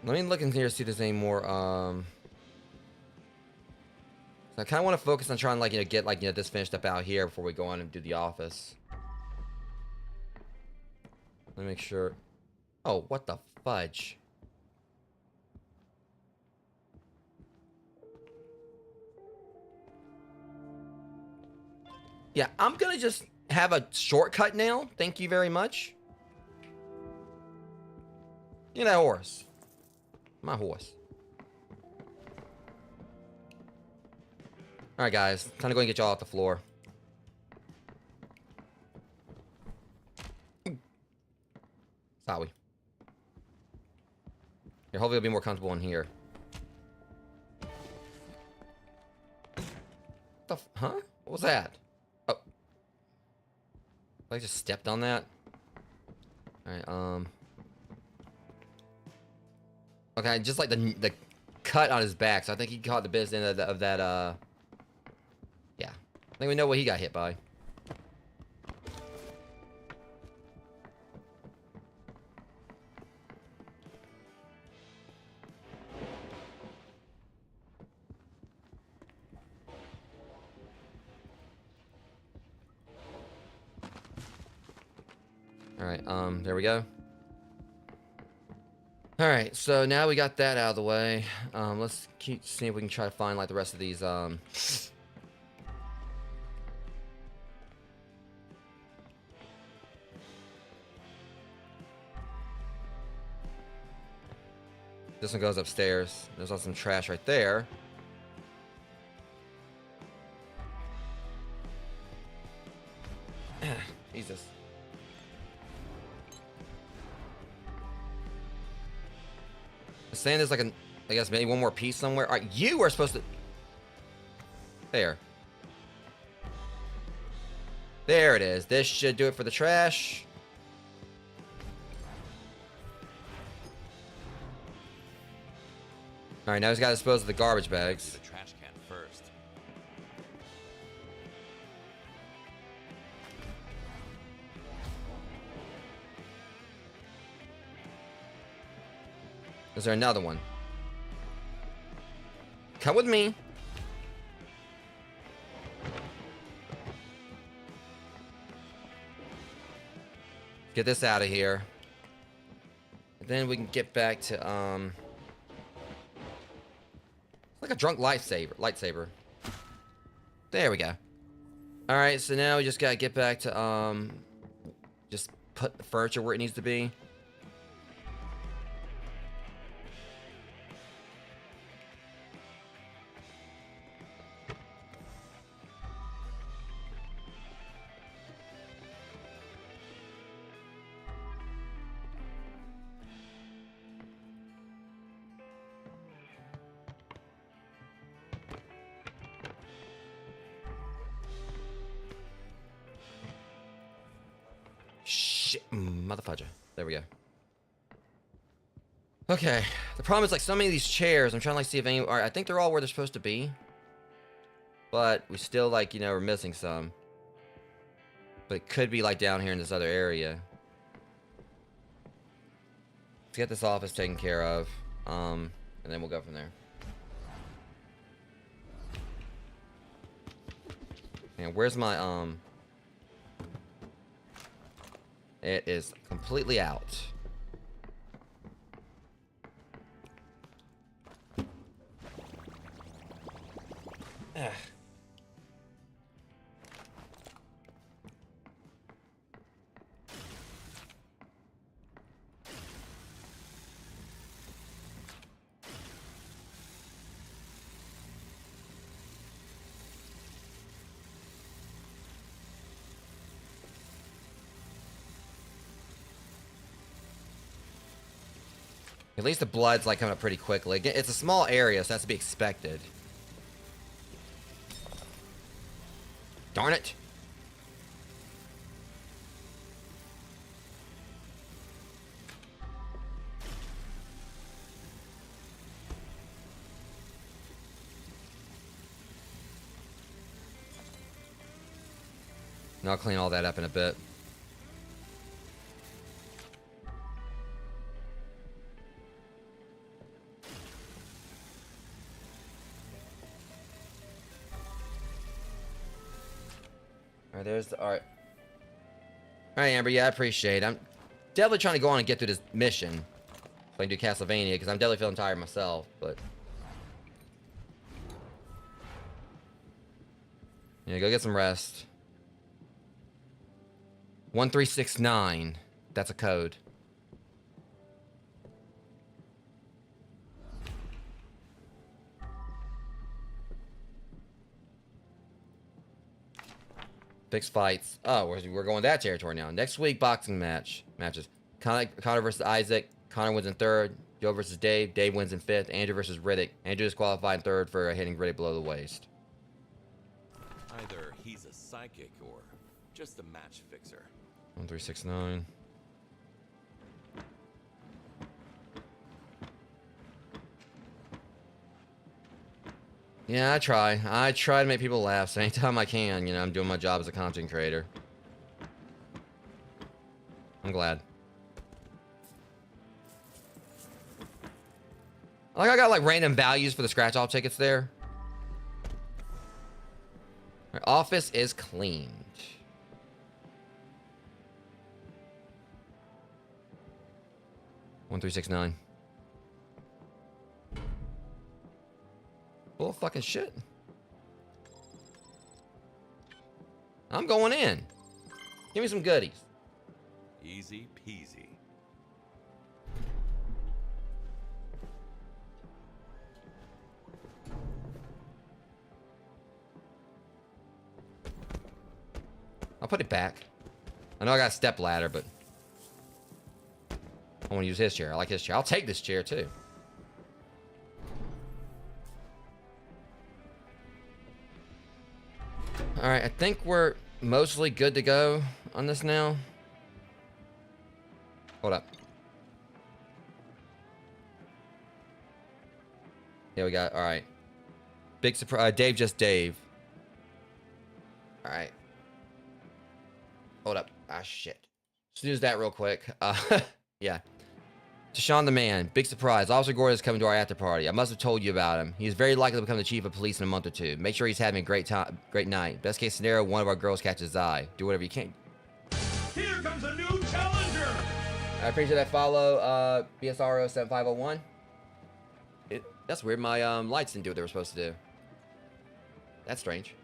Let me look in here to see if there's any more, so I kind of want to focus on trying, like, get, like, this finished up out here before we go on and do the office. Let me make sure. Oh, what the fudge? Yeah, I'm gonna just have a shortcut now. Thank you very much. Get that horse. My horse. Alright, guys. Time to go and get y'all off the floor. Sorry. Here, hopefully it'll be more comfortable in here. Huh? What was that? Oh. I just stepped on that? Alright, okay, just like the cut on his back, so I think he caught the business of that, yeah. I think we know what he got hit by. Alright, there we go. Alright, so now we got that out of the way. Let's keep seeing if we can try to find, like, the rest of these, This one goes upstairs. There's also some trash right there. Jesus. Saying there's like I guess maybe one more piece somewhere. All right, you are supposed to. There. There it is. This should do it for the trash. All right, now he's got to dispose of the garbage bags. The trash can first. Is there another one? Come with me. Get this out of here. And then we can get back to like a drunk lightsaber. There we go. Alright, so now we just gotta get back to just put the furniture where it needs to be. Shit, motherfudger. There we go. Okay, the problem is like so many of these chairs. I'm trying to like see if any. All right, I think they're all where they're supposed to be, but we still like we're missing some. But it could be like down here in this other area. Let's get this office taken care of, and then we'll go from there. And where's my It is completely out. Ugh. At least the blood's like coming up pretty quickly. Again, it's a small area, so that's to be expected. Darn it. And I'll clean all that up in a bit. Alright, there's the art. Alright, Amber, yeah, I appreciate it. I'm definitely trying to go on and get through this mission. So I can do Castlevania, because I'm definitely feeling tired myself, but... Yeah, go get some rest. 1369. That's a code. Fixed fights. Oh, we're going that territory now. Next week, boxing matches. Connor versus Isaac. Connor wins in third. Joe versus Dave. Dave wins in fifth. Andrew versus Riddick. Andrew is qualified in third for hitting Riddick below the waist. Either he's a psychic or just a match fixer. 1369. Yeah, I try. I try to make people laugh. So anytime I can, you know, I'm doing my job as a content creator. I'm glad. Like I got like random values for the scratch off tickets there. My office is cleaned. One 369. Full of fucking shit. I'm going in. Give me some goodies. Easy peasy. I'll put it back. I know I got a step ladder, but I want to use his chair. I like his chair. I'll take this chair too. All right, I think we're mostly good to go on this now. Hold up. Yeah, we got, all right. Big surprise, Dave just Dave. All right. Hold up. Ah, shit. Snooze that real quick. Yeah. Deshaun the Man. Big surprise. Officer Gordon is coming to our after party. I must have told you about him. He is very likely to become the chief of police in a month or two. Make sure he's having a great night. Best case scenario, one of our girls catches his eye. Do whatever you can. Here comes a new challenger! I appreciate that follow, BSRO 7501. That's weird. My lights didn't do what they were supposed to do. That's strange.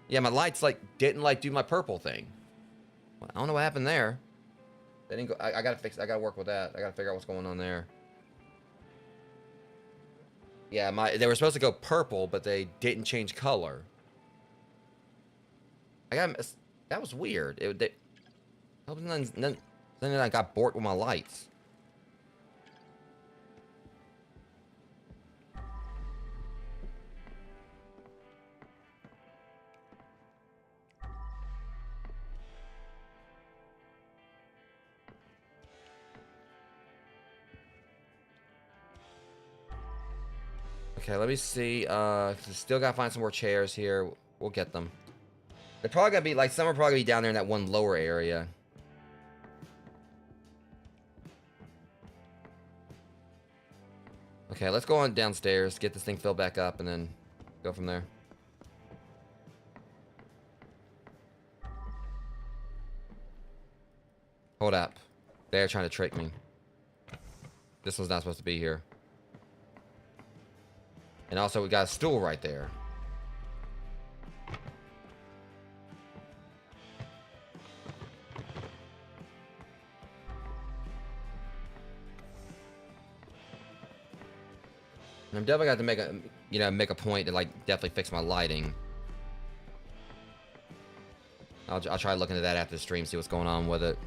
Yeah, my lights didn't do my purple thing. Well, I don't know what happened there. They didn't go. I gotta fix. I gotta work with that. I gotta figure out what's going on there. Yeah, they were supposed to go purple, but they didn't change color. That was weird. Then I got bored with my lights. Okay, let me see. Still gotta find some more chairs here. We'll get them. They're probably gonna be some are probably gonna be down there in that one lower area. Okay, let's go on downstairs, get this thing filled back up, and then go from there. Hold up. They're trying to trick me. This one's not supposed to be here. And also, we got a stool right there. And I'm definitely got to make a point to definitely fix my lighting. I'll try looking at that after the stream, see what's going on with it.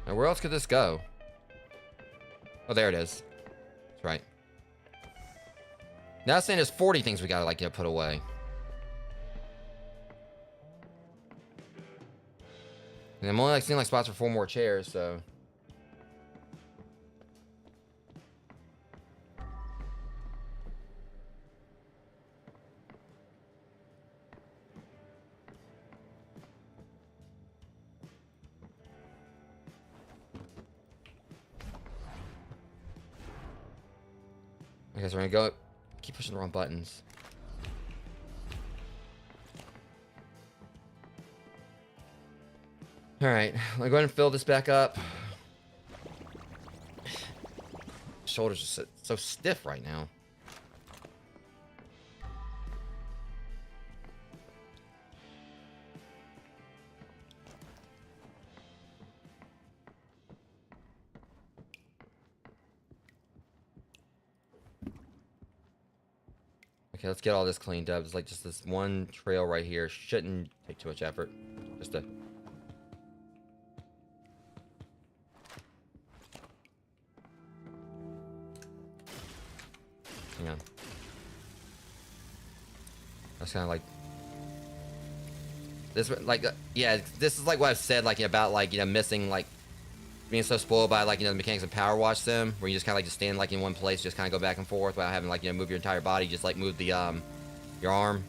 Now, where else could this go? Oh, there it is. That's right. Now it's saying there's 40 things we gotta put away. And I'm only seeing spots for 4 more chairs, so. Okay, so we're gonna go. Keep pushing the wrong buttons. All right, I'm going to fill this back up. Shoulders are so stiff right now. Okay, let's get all this cleaned up. It's like just this one trail right here. Shouldn't take too much effort. Just to... Hang on. That's kind of like... This, like, yeah, this is like what I've said, like, about, like, you know, missing, like, being so spoiled by, like, you know, the mechanics of Power Wash Sim, where you just kind of, like, just stand, like, in one place, just kind of go back and forth without having, like, you know, move your entire body, just, like, move the, your arm.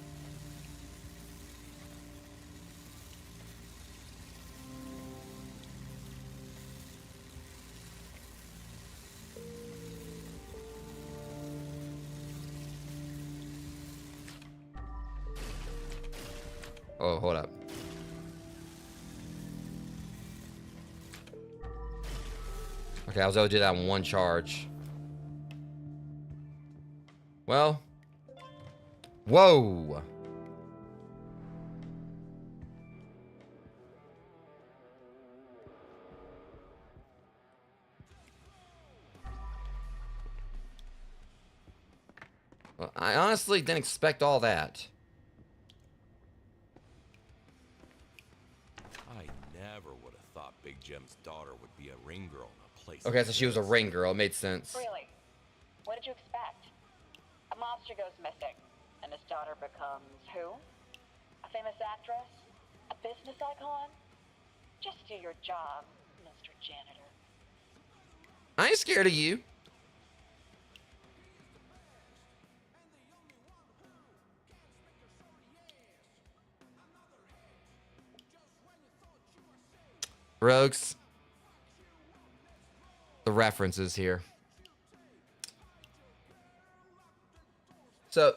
Oh, hold up. Okay, I was able to do that in one charge. Well. Whoa! Well, I honestly didn't expect all that. I never would have thought Big Jim's daughter would be a ring girl in a place Okay, like so she was a this. ring girl. It made sense. Really? What did you expect? A mobster goes missing, and his daughter becomes who? A famous actress? A business icon? Just do your job, Mr. Janitor. I ain't scared of you. Rogues. The references here. So,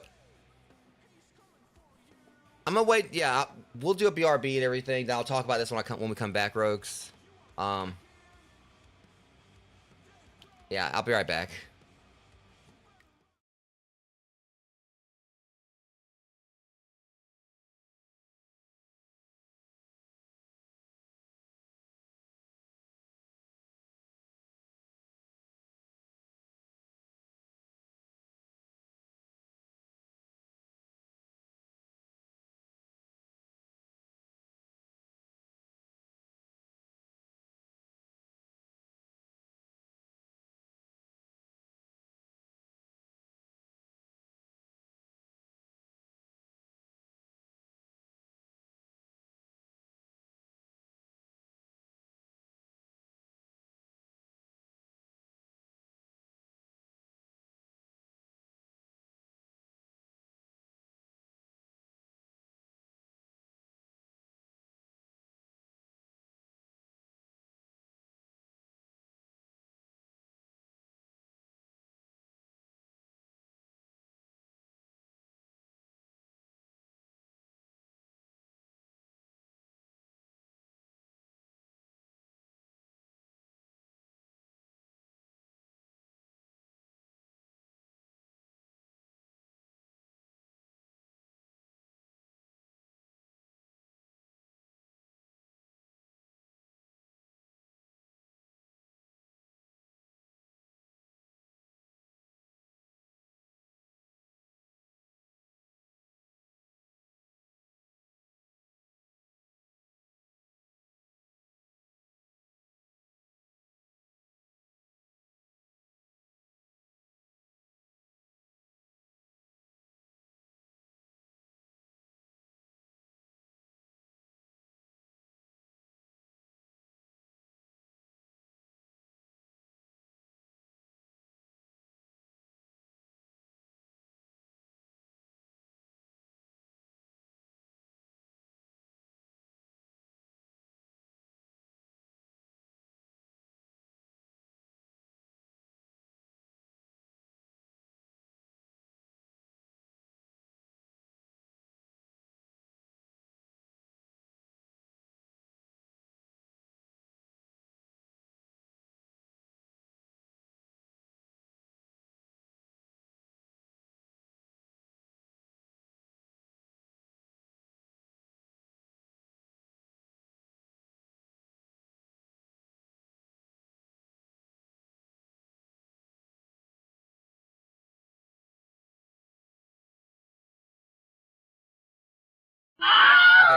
I'm gonna wait. Yeah, we'll do a BRB and everything. Then I'll talk about this when we come back, Rogues. Yeah, I'll be right back.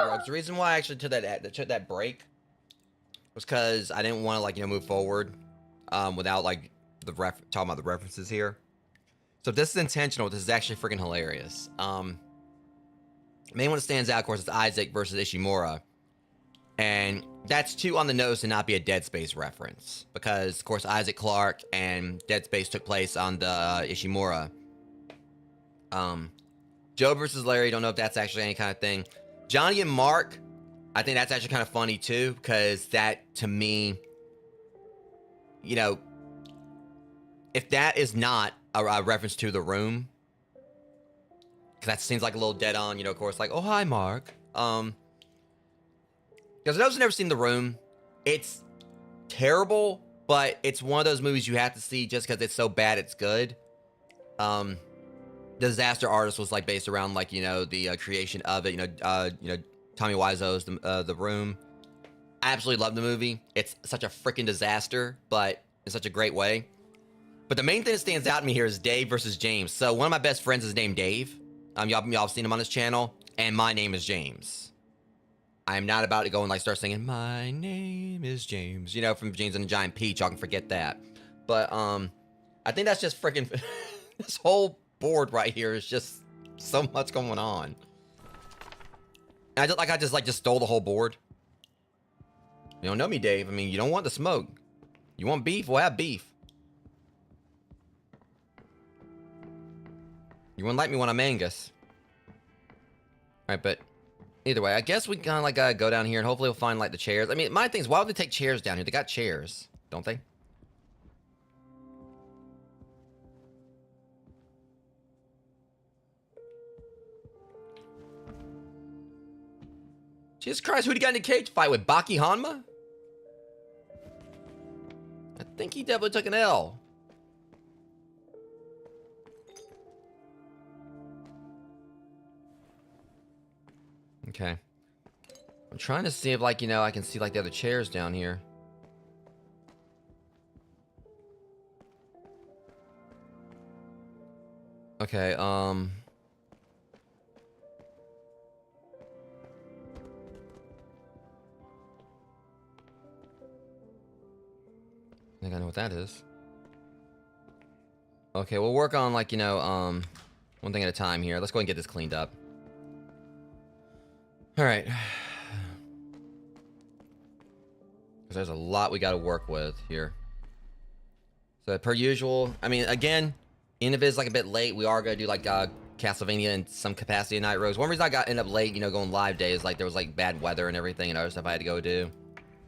Rogues. The reason why I actually took that break was because I didn't want to like move forward without like talking about the references here. So if this is intentional, this is actually freaking hilarious. The main one that stands out, of course, is Isaac versus Ishimura. And that's too on the nose to not be a Dead Space reference. Because, of course, Isaac Clarke and Dead Space took place on the Ishimura. Joe versus Larry, don't know if that's actually any kind of thing. Johnny and Mark, I think that's actually kind of funny too. Because that, to me, you know, if that is not a reference to The Room, because that seems like a little dead on, of course, like, oh, hi, Mark. Because those who've never seen The Room, it's terrible, but it's one of those movies you have to see just because it's so bad it's good. Disaster Artist was like based around like the creation of it. Tommy Wiseau's The Room. I absolutely love the movie. It's such a freaking disaster, but in such a great way. But the main thing that stands out to me here is Dave versus James. So one of my best friends is named Dave. Y'all have seen him on his channel, and my name is James. I am not about to go and like start singing "My name is James," from James and the Giant Peach. Y'all can forget that. But I think that's just freaking this whole board right here is just so much going on. And I just stole the whole board. You don't know me, Dave. I mean, you don't want the smoke. You want beef? We'll have beef. You wouldn't like me when I'm Angus. Alright, but either way, I guess we kind of like gotta go down here and hopefully we'll find like the chairs. I mean, my thing is, why would they take chairs down here? They got chairs, don't they? Jesus Christ, who'd he got in a cage fight with? Baki Hanma? I think he definitely took an L. Okay. I'm trying to see if, like, I can see, like, the other chairs down here. Okay, I think I know what that is. Okay, we'll work on, like, one thing at a time here. Let's go and get this cleaned up. Alright. Because there's a lot we got to work with here. So, per usual, I mean, again, even if it's like a bit late, we are going to do like Castlevania in some capacity of Night Rogues. One reason I end up late, going live day is like there was like bad weather and everything and other stuff I had to go do.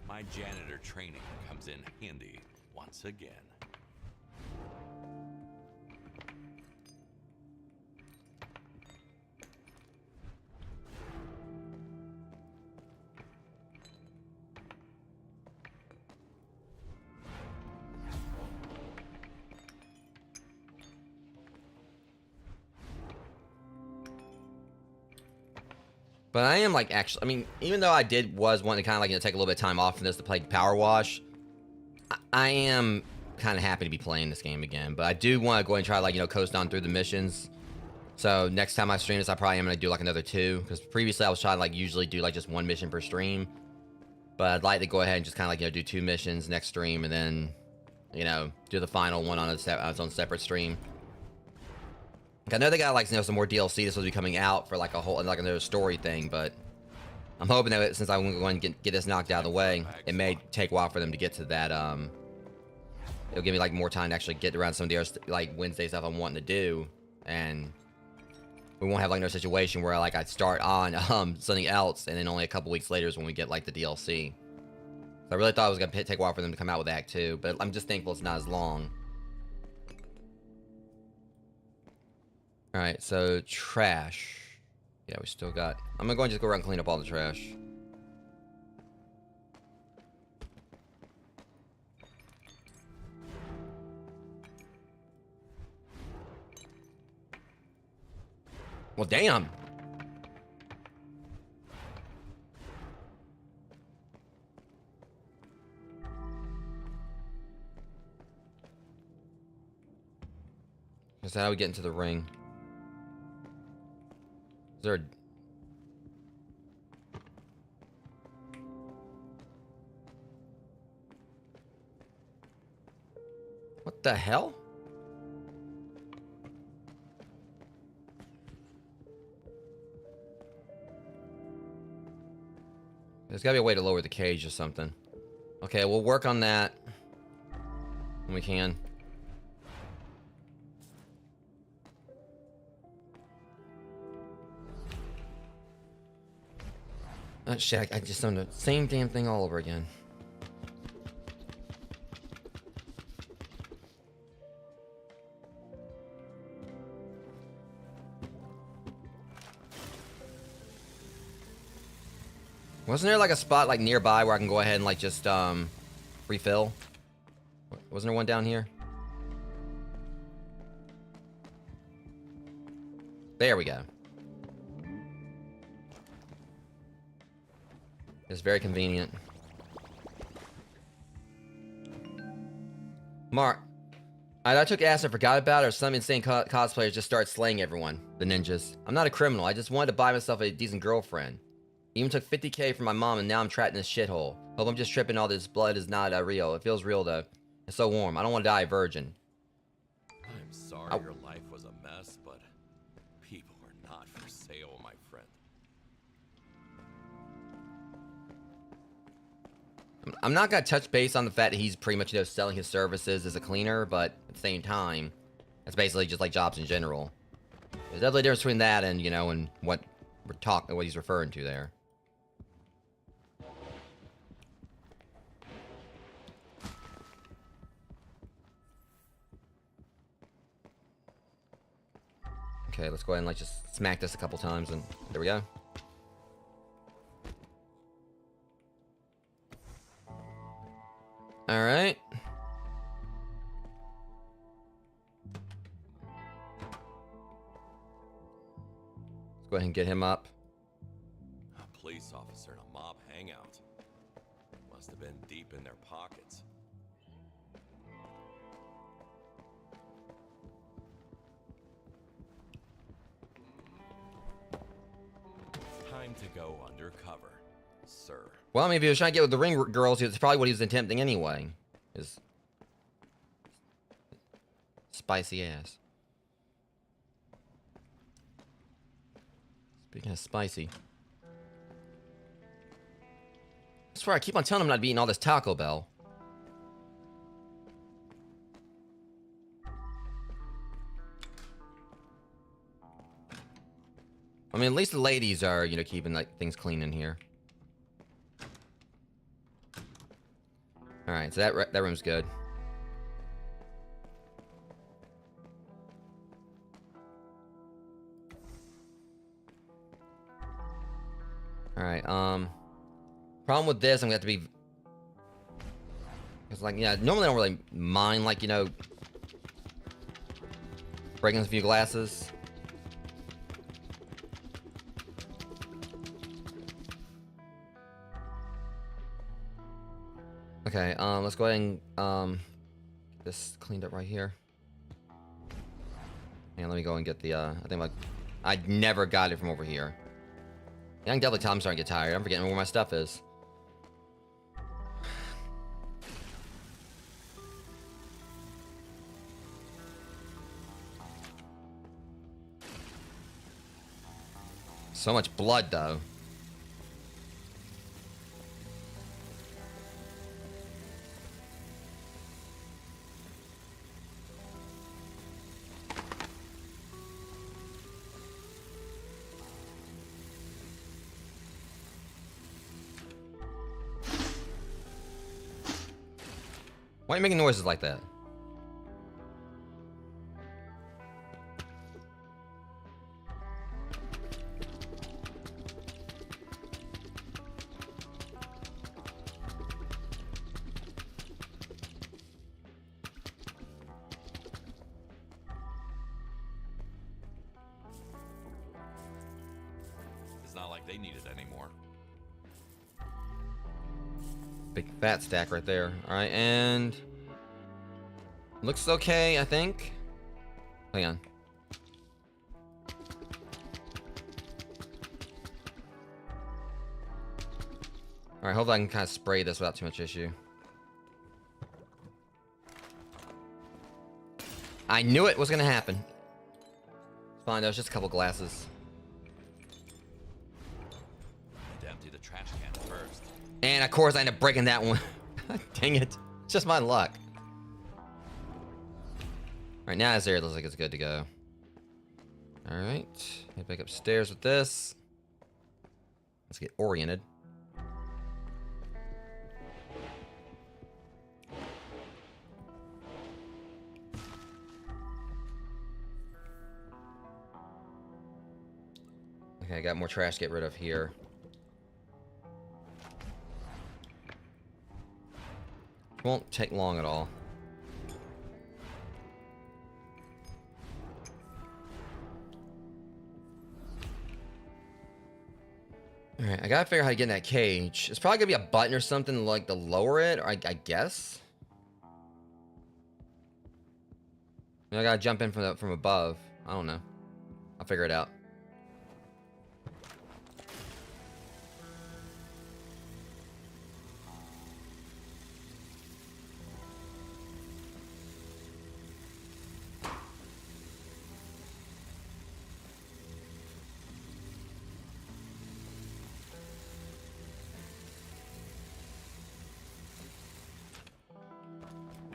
My janitor training comes in handy once again. But I am like actually, I mean, even though I was wanting to kind of like take a little bit of time off from this to play Power Wash, I am kind of happy to be playing this game again. But I do want to go and try like coast on through the missions. So next time I stream this, I probably am gonna do like another 2, because previously I was trying to like usually do like just 1 mission per stream. But I'd like to go ahead and just kind of like do 2 missions next stream and then do the final one on its own separate stream. I know they got like some more DLC that's supposed to be coming out for like a whole like another story thing, but I'm hoping that since I'm going to get this knocked out of the way, it may take a while for them to get to that. It'll give me like more time to actually get around some of the other like Wednesday stuff I'm wanting to do, and we won't have like no situation where like I start on something else and then only a couple weeks later is when we get like the DLC. So I really thought it was gonna take a while for them to come out with Act 2, but I'm just thankful it's not as long. Alright, so trash. Yeah, we still got... I'm gonna go and just go around and clean up all the trash. Well, damn! Is that how we get into the ring? Is there a... the hell? There's gotta be a way to lower the cage or something. Okay, we'll work on that when we can. Oh shit, I just done the same damn thing all over again. Wasn't there like a spot like nearby where I can go ahead and like just refill? Wasn't there one down here? There we go. It's very convenient. Mark, I took acid, forgot about it, or some insane cosplayers just start slaying everyone. The ninjas. I'm not a criminal. I just wanted to buy myself a decent girlfriend. Even took 50K from my mom, and now I'm trapped in this shithole. Hope I'm just tripping. All this blood is not real. It feels real though. It's so warm. I don't want to die a virgin. I'm sorry your life was a mess, but people are not for sale, my friend. I'm not gonna touch base on the fact that he's pretty much, you know, selling his services as a cleaner, but at the same time, it's basically just like jobs in general. There's definitely a difference between that and, you know, and what what he's referring to there. Okay, let's go ahead and like just smack this a couple times, and there we go. All right. Let's go ahead and get him up. A police officer in a mob hangout. Must have been deep in their pockets. Time to go undercover, sir. Well, I mean, if he was trying to get with the ring girls, it's probably what he was attempting anyway. His spicy ass. Speaking of spicy. I swear, I keep on telling him not to be eating all this Taco Bell. I mean, at least the ladies are, you know, keeping like things clean in here. All right, so that room's good. All right. Problem with this, I'm gonna have to be. It's like, yeah, normally I don't really mind, like, you know, breaking a few glasses. Okay, let's go ahead and get this cleaned up right here. And let me go and get the I think I never got it from over here. Yeah, I can definitely tell I'm starting to get tired. I'm forgetting where my stuff is. So much blood though. Why are you making noises like that? It's not like they need it anymore. Big fat stack right there. All right, and looks okay, I think. Hang on. All right, hopefully I can kind of spray this without too much issue. I knew it was gonna happen. It's fine, there was just a couple glasses. Need to empty the trash can first. And of course I end up breaking that one. Dang it. It's just my luck. Alright, now this area looks like it's good to go. Alright. Head back upstairs with this. Let's get oriented. Okay, I got more trash to get rid of here. Won't take long at all. Alright, I gotta figure out how to get in that cage. It's probably gonna be a button or something like to lower it, or I guess. I gotta jump in from above. I don't know. I'll figure it out.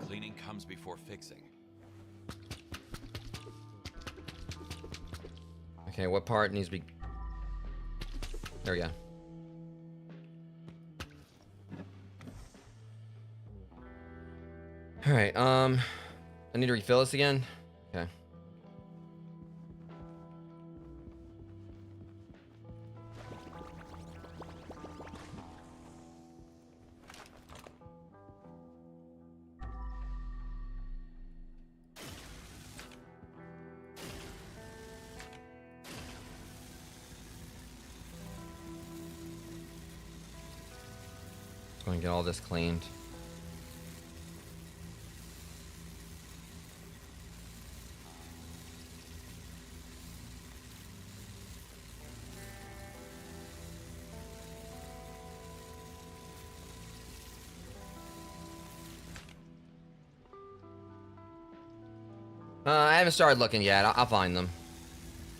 Cleaning comes before fixing. Okay, what part needs to be... There we go. Alright, I need to refill this again? Okay. Going to get all this cleaned. I haven't started looking yet. I'll find them.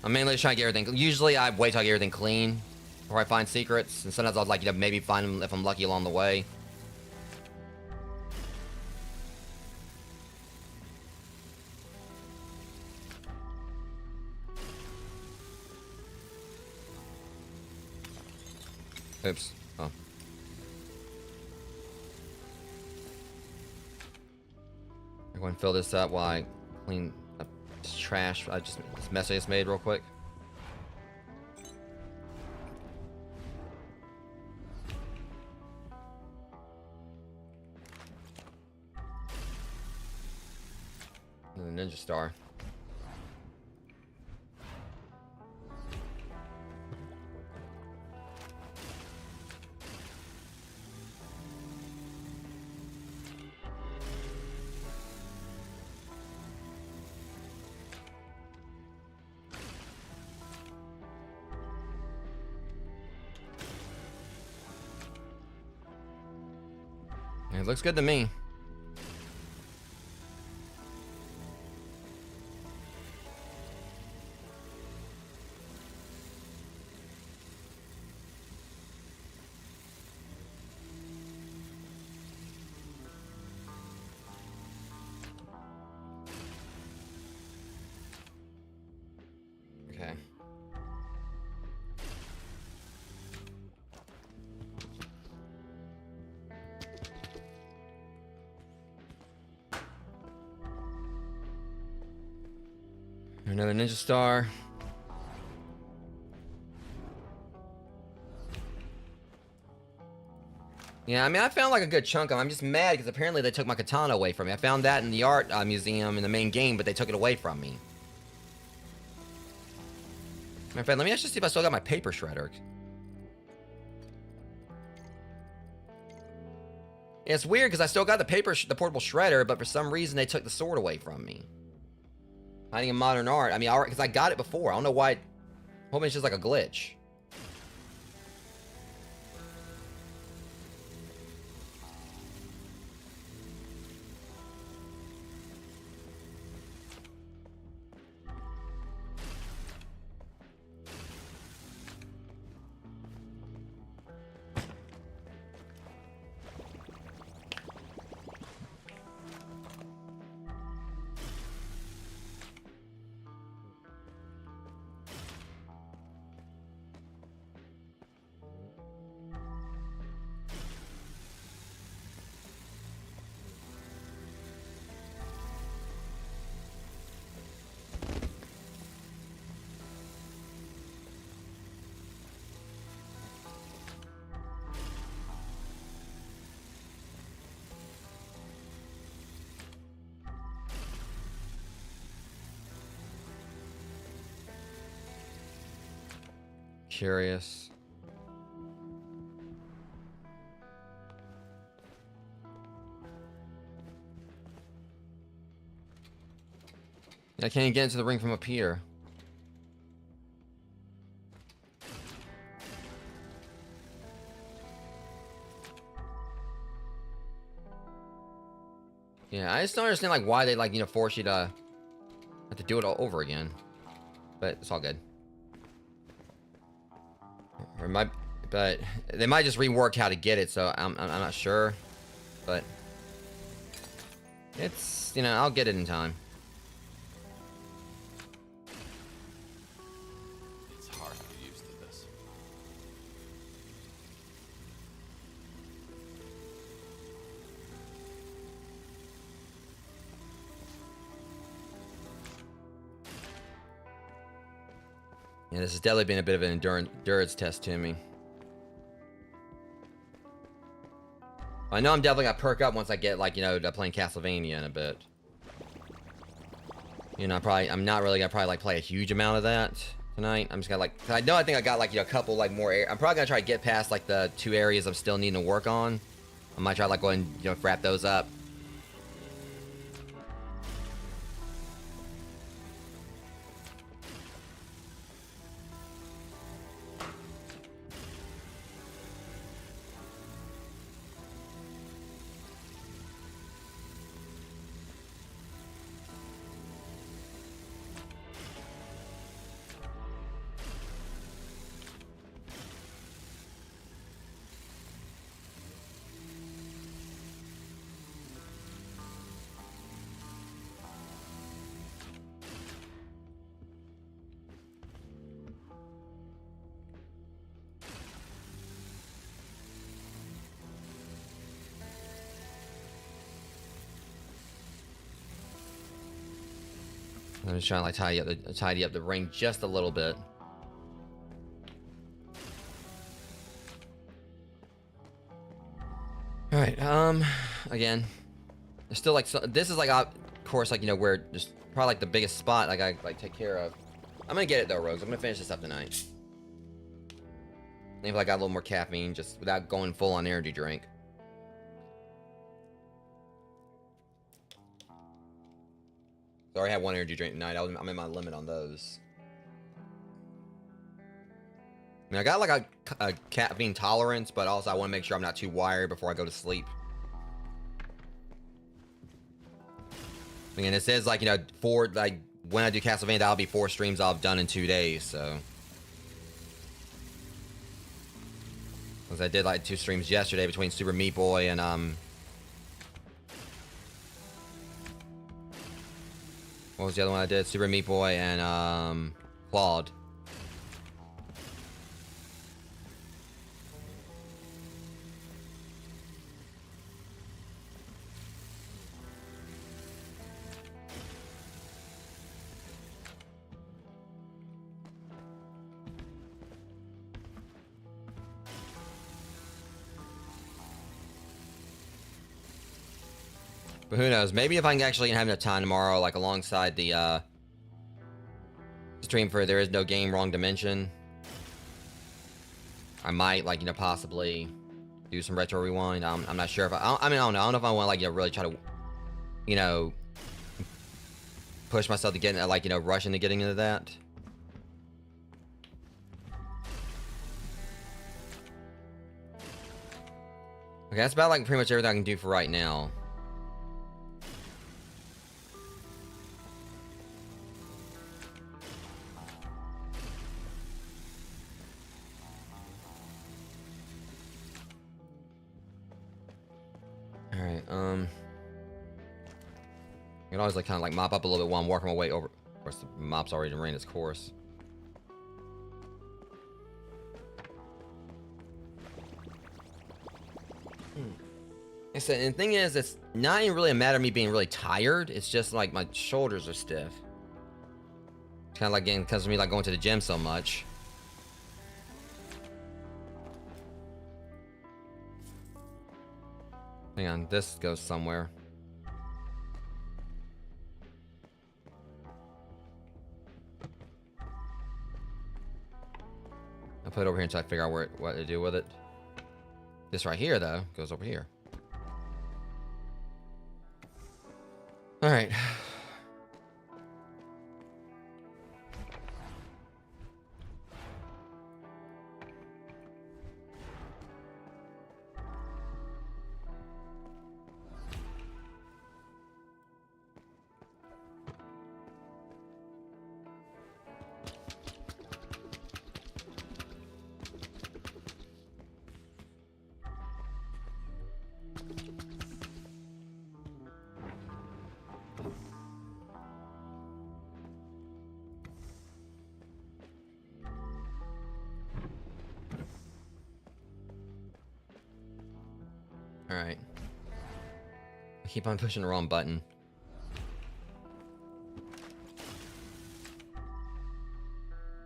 I'm mainly just trying to get everything. Usually I wait till I get everything clean before I find secrets, and sometimes I'll like, you know, maybe find them if I'm lucky along the way. Oops. Oh. I'm going to fill this up while I clean up this trash. This mess I just made real quick. And the ninja star. It looks good to me. Okay. Another ninja star. Yeah, I mean, I found like a good chunk of them. I'm just mad because apparently they took my katana away from me. I found that in the art museum in the main game, but they took it away from me. Matter of fact, let me actually see if I still got my paper shredder. Yeah, it's weird because I still got the portable shredder, but for some reason they took the sword away from me. Hiding in modern art. I mean, because I got it before. I don't know why. Hoping it's just like a glitch. curious. I can't even get into the ring from up here. Yeah, I just don't understand like why they like, you know, force you to have to do it all over again. But it's all good. Or but they might just rework how to get it, so I'm not sure. But it's, you know, I'll get it in time. It's hard to get used to this. Yeah, this has definitely been a bit of an endurance test to me. I know I'm definitely gonna perk up once I get, like, you know, to playing Castlevania in a bit. You know, I'm not really gonna probably like play a huge amount of that tonight. I'm just gonna like, 'cause I think I got like, you know, a couple like more. I'm probably gonna try to get past like the 2 areas I'm still needing to work on. I might try to like go and, you know, wrap those up. I'm just trying to like tidy up the ring just a little bit. All right. Again, there's still like, so this is like, of course, like, you know, where just probably like the biggest spot like I like take care of. I'm gonna get it though, Rose. I'm gonna finish this up tonight. Maybe I got a little more caffeine just without going full on energy drink. So I already had 1 energy drink tonight. I'm in my limit on those. I mean, I got like a caffeine tolerance, but also I want to make sure I'm not too wired before I go to sleep. Again, it says like, you know, like when I do Castlevania, that'll be 4 streams I'll have done in 2 days. So, because I did like 2 streams yesterday between Super Meat Boy and what was the other one I did? Super Meat Boy and Claude. But who knows? Maybe if I can actually have enough time tomorrow, like alongside the stream for There Is No Game Wrong Dimension, I might, like, you know, possibly do some retro rewind. I'm not sure if I mean, I don't know. I don't know if I want to, like, you know, really try to, you know, push myself to get into, like, you know, rush into getting into that. Okay, that's about like pretty much everything I can do for right now. Alright, I can always like kind of like mop up a little bit while I'm working my way over. Of course, the mop's already ran its course. And the thing is, it's not even really a matter of me being really tired. It's just like my shoulders are stiff. It's kind of like getting, because of me like going to the gym so much. Hang on, this goes somewhere. I'll put it over here until I figure out what to do with it. This right here, though, goes over here. All right. Alright. I keep on pushing the wrong button.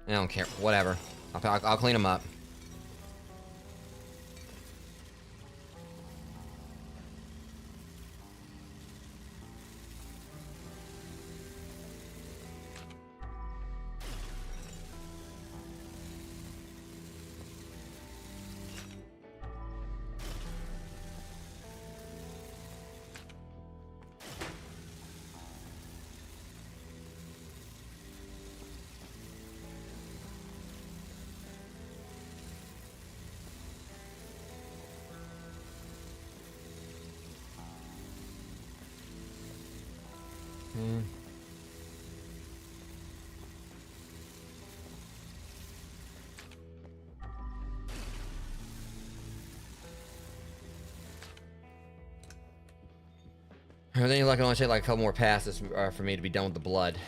I don't care. Whatever. I'll clean them up. I think like it only take like a couple more passes for me to be done with the blood.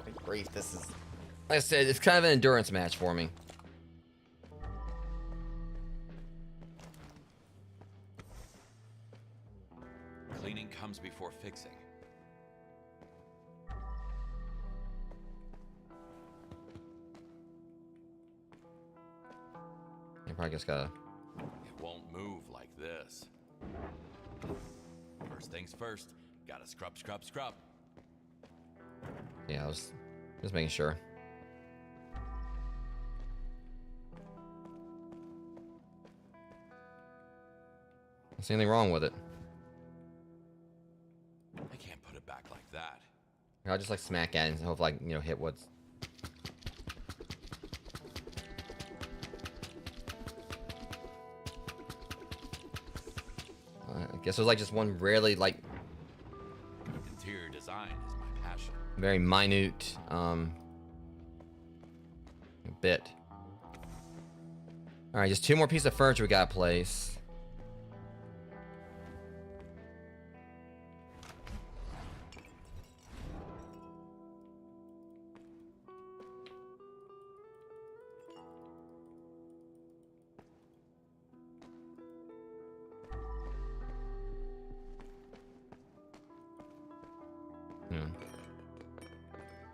Good grief, this is, like I said, it's kind of an endurance match for me. Cleaning comes before fixing. You probably just gotta. It won't move like this. First things first, gotta scrub, scrub, scrub. Yeah, I was just making sure. Don't see anything wrong with it. I can't put it back like that. I'll just like smack at it and hopefully like, you know, hit what's. I guess there's like just one rarely like Interior design is my passion. very minute bit. All right, just two more pieces of furniture we gotta place.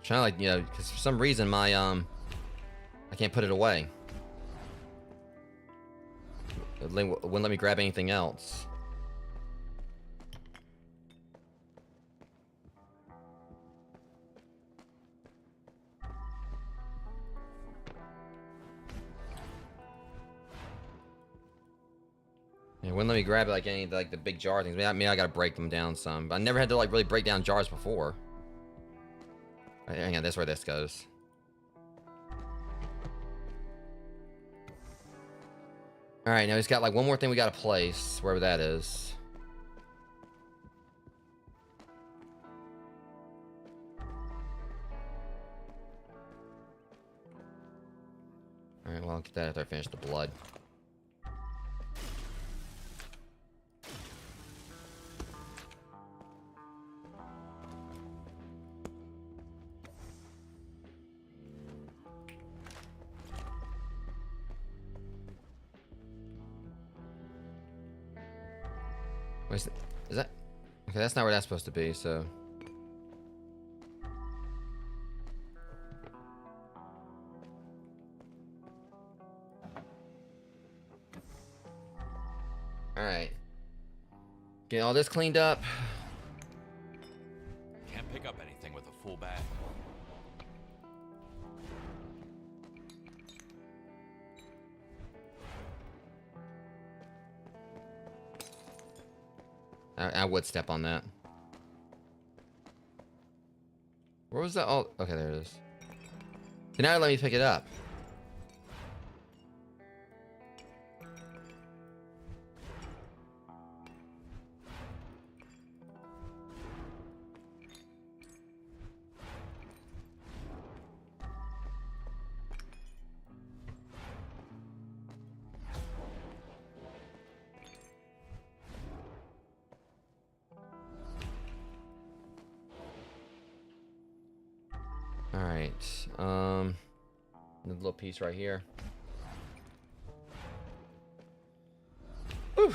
Trying to like, you know, because for some reason my I can't put it away. It wouldn't let me grab anything else. It wouldn't let me grab it like any like the big jar things. Maybe I gotta break them down some. But I never had to like really break down jars before. Right, hang on, that's where this goes. Alright, now he's got like one more thing we gotta place, wherever that is. Alright, well, I'll get that after I finish the blood. Wait, is that? Okay, that's not where that's supposed to be, so. Alright. Get all this cleaned up. Can't pick up anything with a full bag. I would step on that. Where was that? Oh, okay, there it is. So now let me pick it up. All right. The little piece right here. Whew.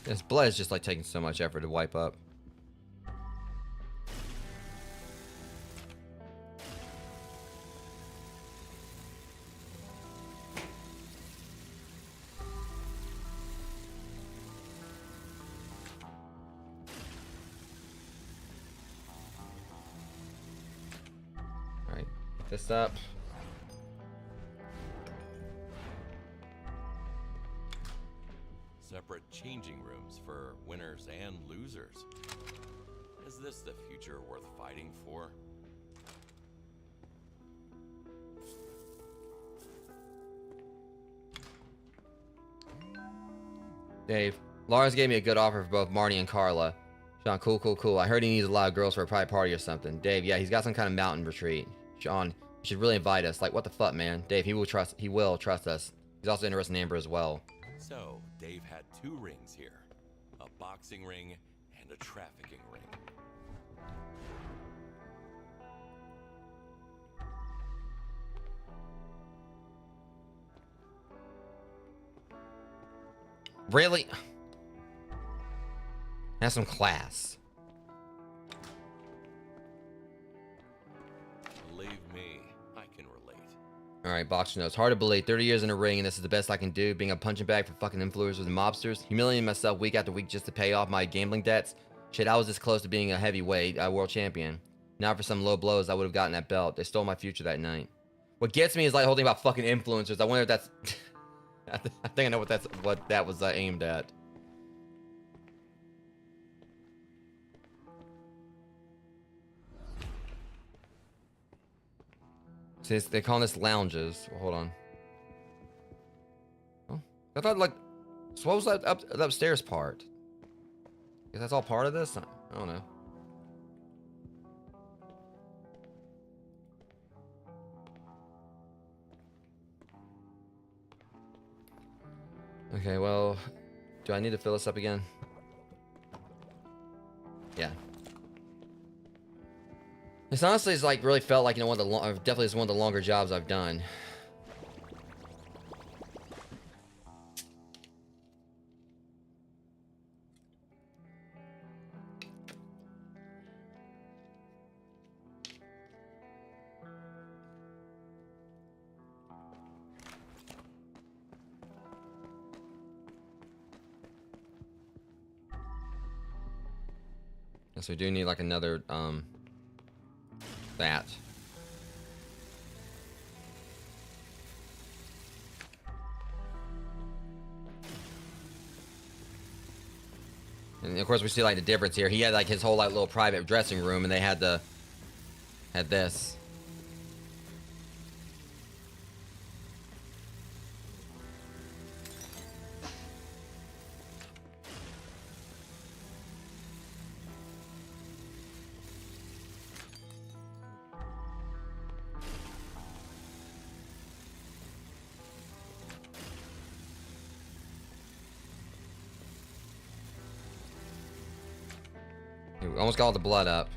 This blood is just like taking so much effort to wipe up. All right, pick this up. Separate changing rooms for winners and losers. Is this the future worth fighting for? Dave, Lars gave me a good offer for both Marty and Carla. Sean, cool. I heard he needs a lot of girls for a private party or something. Dave, yeah, he's got some kind of mountain retreat. Sean, you should really invite us. Like, what the fuck, man? Dave, he will trust us. He's also interested in Amber as well. So, Dave had 2 rings here. A boxing ring and a trafficking ring. Really? Have some class. Believe me, I can relate. Alright, boxer notes. Hard to believe. 30 years in a ring and this is the best I can do. Being a punching bag for fucking influencers and mobsters. Humiliating myself week after week just to pay off my gambling debts. Shit, I was this close to being a heavyweight world champion. Now for some low blows, I would have gotten that belt. They stole my future that night. What gets me is like holding about fucking influencers. I wonder if that's... I think I know what that was aimed at. See, they're calling this lounges. Well, hold on. Oh, I thought like, so what was that the upstairs part? Is that's all part of this? I don't know. Okay, well, do I need to fill this up again? Yeah. This honestly is like really felt like, you know, definitely is one of the longer jobs I've done. So we do need like another that. And of course we see like the difference here. He had like his whole like little private dressing room and they had this. We almost got all the blood up.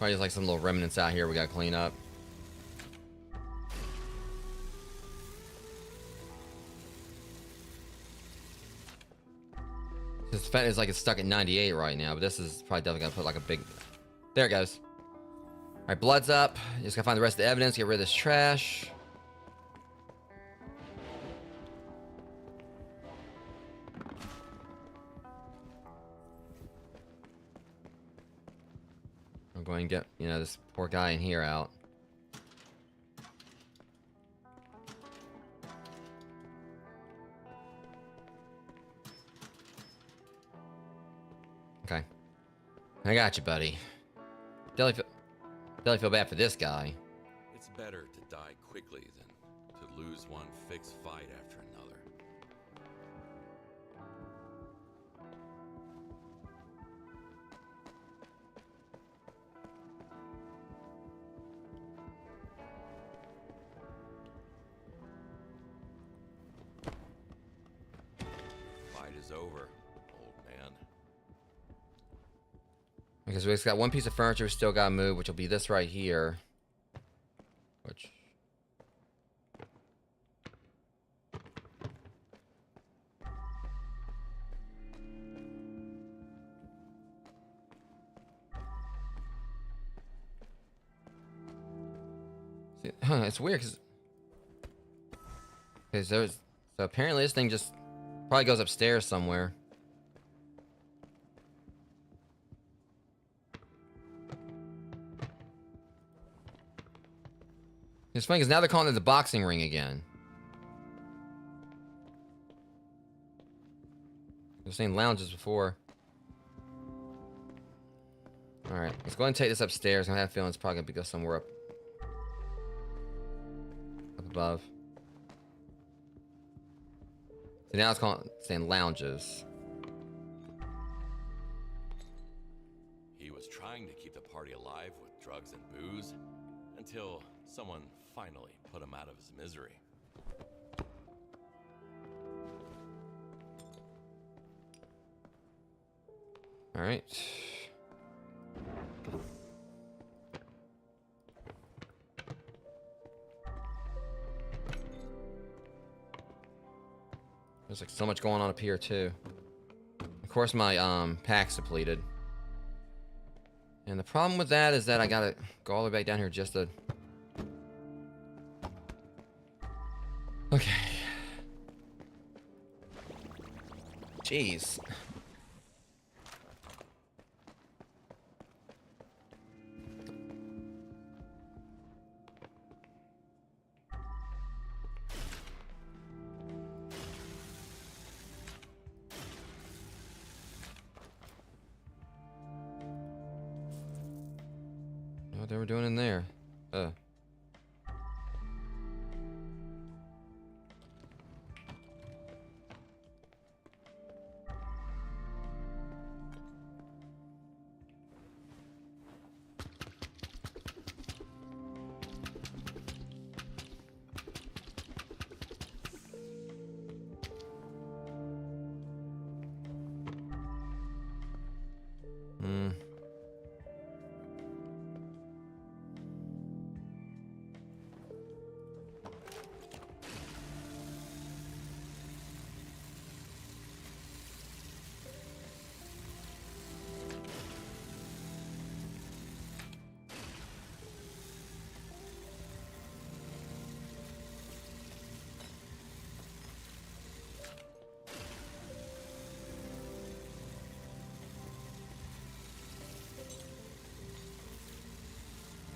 Probably just like some little remnants out here we gotta clean up. This fence is like it's stuck at 98 right now, but this is probably definitely gonna put like a big. There it goes. All right, blood's up. Just gotta find the rest of the evidence. Get rid of this trash. I'm going to get, you know, this poor guy in here out. Okay. I got you, buddy. Definitely feel bad for this guy. It's better to die quickly than to lose one fixed fight after another. Fight is over, old man. Because we just got one piece of furniture we still gotta move, which will be this right here. Which... See, it's weird because there's... So apparently this thing just probably goes upstairs somewhere. It's funny because now they're calling it the boxing ring again. I was saying lounges before. Alright, let's go ahead and take this upstairs. I have a feeling it's probably going to go somewhere up above. So now it's saying lounges. He was trying to keep the party alive with drugs and booze until someone finally put him out of his misery. All right. There's like so much going on up here too. Of course my pack's depleted. And the problem with that is that I gotta go all the way back down here just to... Okay. Jeez. What they were doing in there?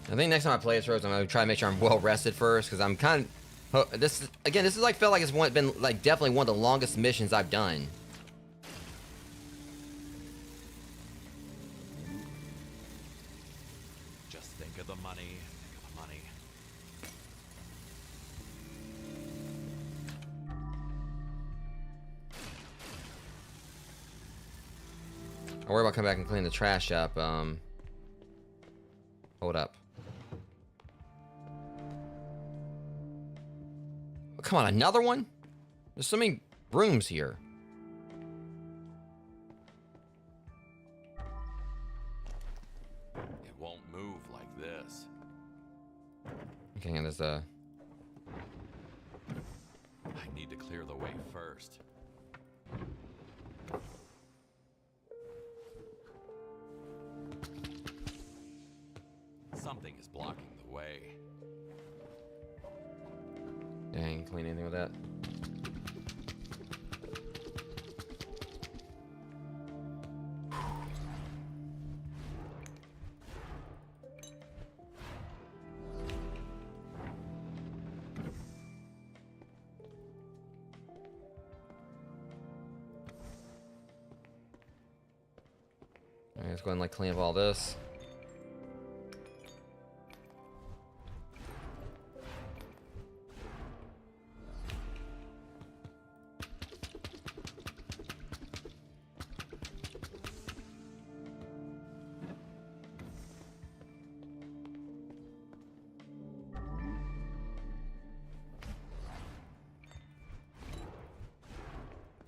I think next time I play this Rose, I'm gonna try to make sure I'm well rested first, because I'm kind of this is like felt like it's been like definitely one of the longest missions I've done. Just think of the money. Think of the money. I worry about coming back and cleaning the trash up. Hold up. Come on, another one? There's so many rooms here. It won't move. there's a... I need to clear the way first. Something is blocking the way. Dang, clean anything with that? Alright, let's go ahead and like clean up all this.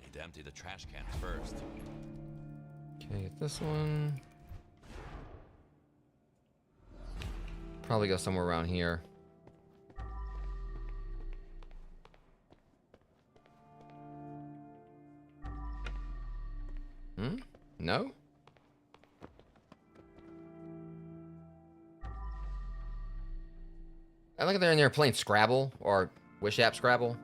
Need to empty the trash can first. Okay, get this one. Probably go somewhere around here. No? I look like they're in there playing Scrabble or Wish App Scrabble.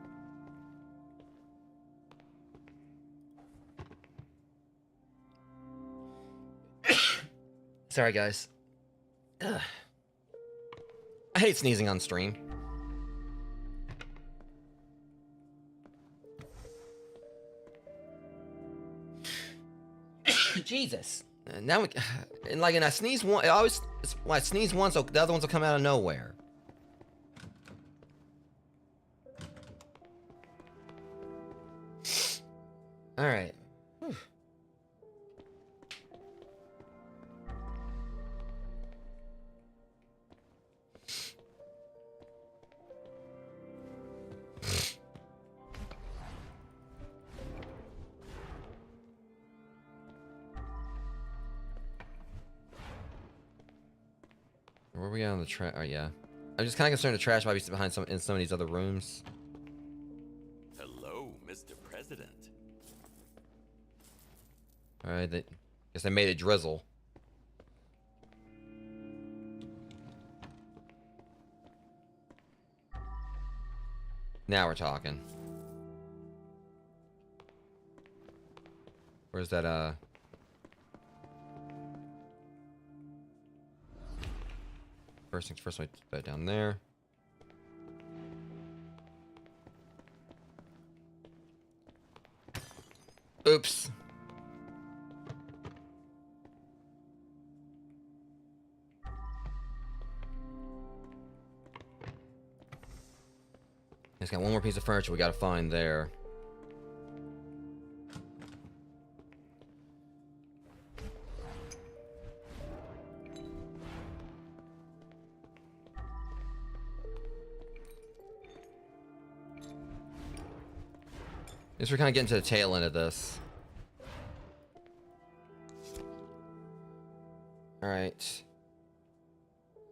Sorry, guys. Ugh. I hate sneezing on stream. Jesus. Now we, and like, and I sneeze one. When I sneeze once, so the other ones will come out of nowhere. All right. Whew. Where are we at on the trash? Oh yeah, I'm just kind of concerned the trash might be behind in some of these other rooms. Hello, Mr. President. All right, guess they made it drizzle. Now we're talking. Where's that? First things first, I put that down there. Oops. It's got one more piece of furniture we gotta find there. Guess we're kind of getting to the tail end of this. All right.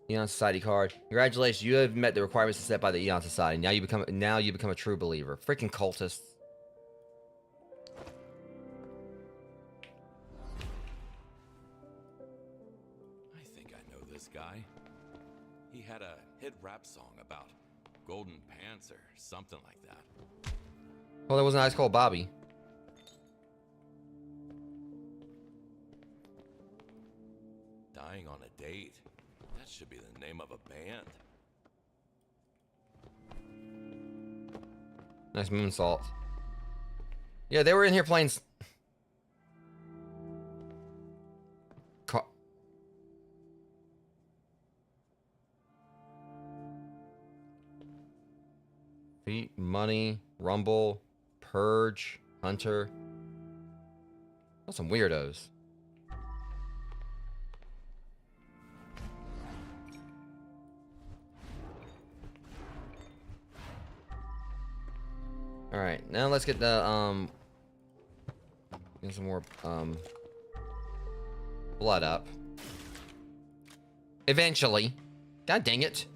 Eon Society card. Congratulations, you have met the requirements set by the Eon Society. Now you become a true believer. Freaking cultists. I think I know this guy. He had a hit rap song about golden pants or something like that. Well, that wasn't Ice Cold Bobby. Dying on a date. That should be the name of a band. Nice moonsault. Yeah, they were in here playing. Feet, money, rumble, purge, hunter. Those some weirdos. All right, now let's get the get some more blood up. Eventually. God dang it.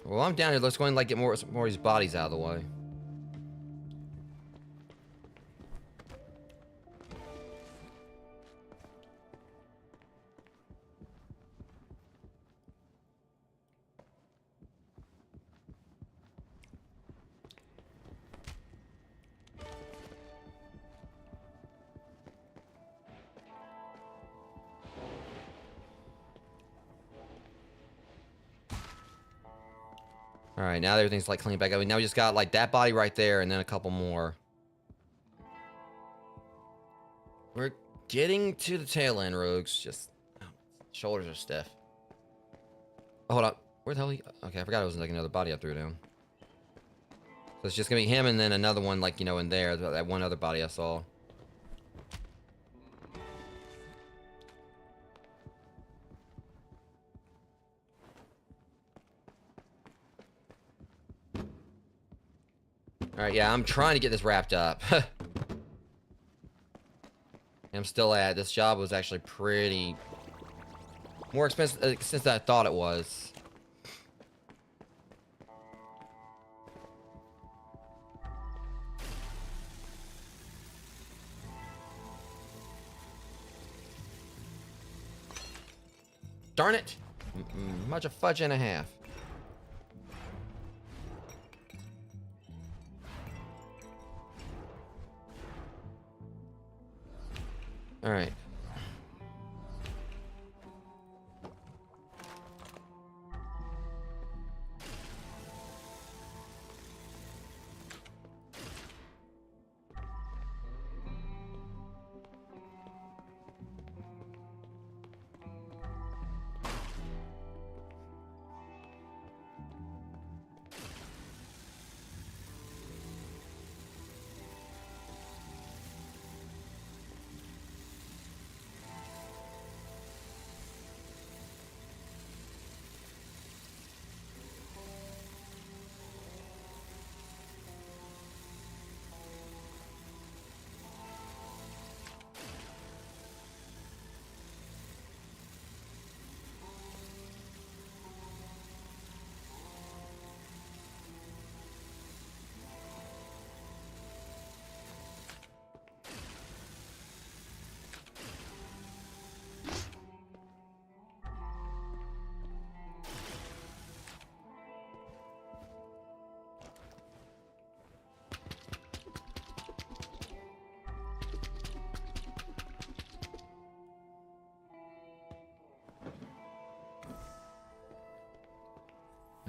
Well, I'm down here. Let's go and like get more of these bodies out of the way. All right, now everything's like clean back up. Now we just got like that body right there, and then a couple more. We're getting to the tail end, Rogues. Just shoulders are stiff. Oh, hold up. Where the hell? Okay, I forgot it was like another body I threw down. So it's just gonna be him, and then another one, like, you know, in there. That one other body I saw. Alright, yeah, I'm trying to get this wrapped up. I'm still at. This job was actually pretty... more expensive since I thought it was. Darn it! Much a fudge and a half. All right.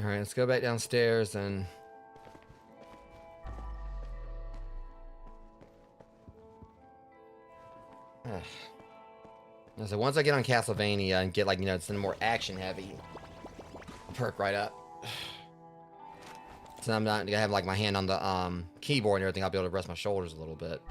All right, let's go back downstairs and... So once I get on Castlevania and get, like, you know, some more action heavy, I'll perk right up. So I'm not gonna have like my hand on the keyboard and everything. I'll be able to rest my shoulders a little bit.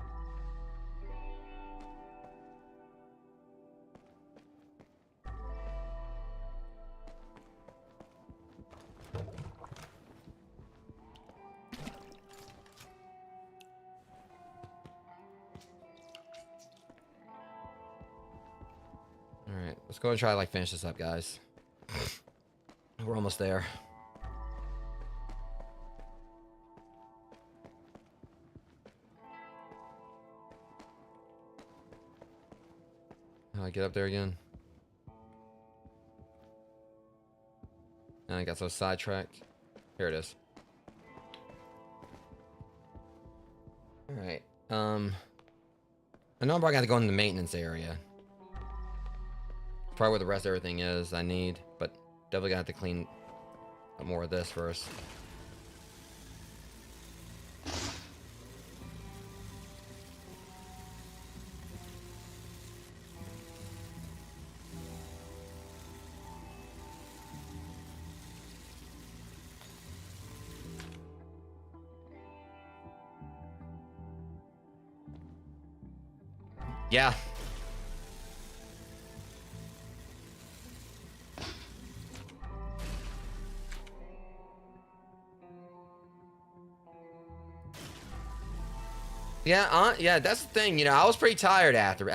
Alright, let's go and try to like finish this up, guys. We're almost there. How do I get up there again? And I got so sidetracked. Here it is. Alright. I know I'm probably gonna go in the maintenance area. Probably where the rest of everything is I need, but definitely gonna have to clean up more of this first. Yeah. Yeah, that's the thing. You know, I was pretty tired after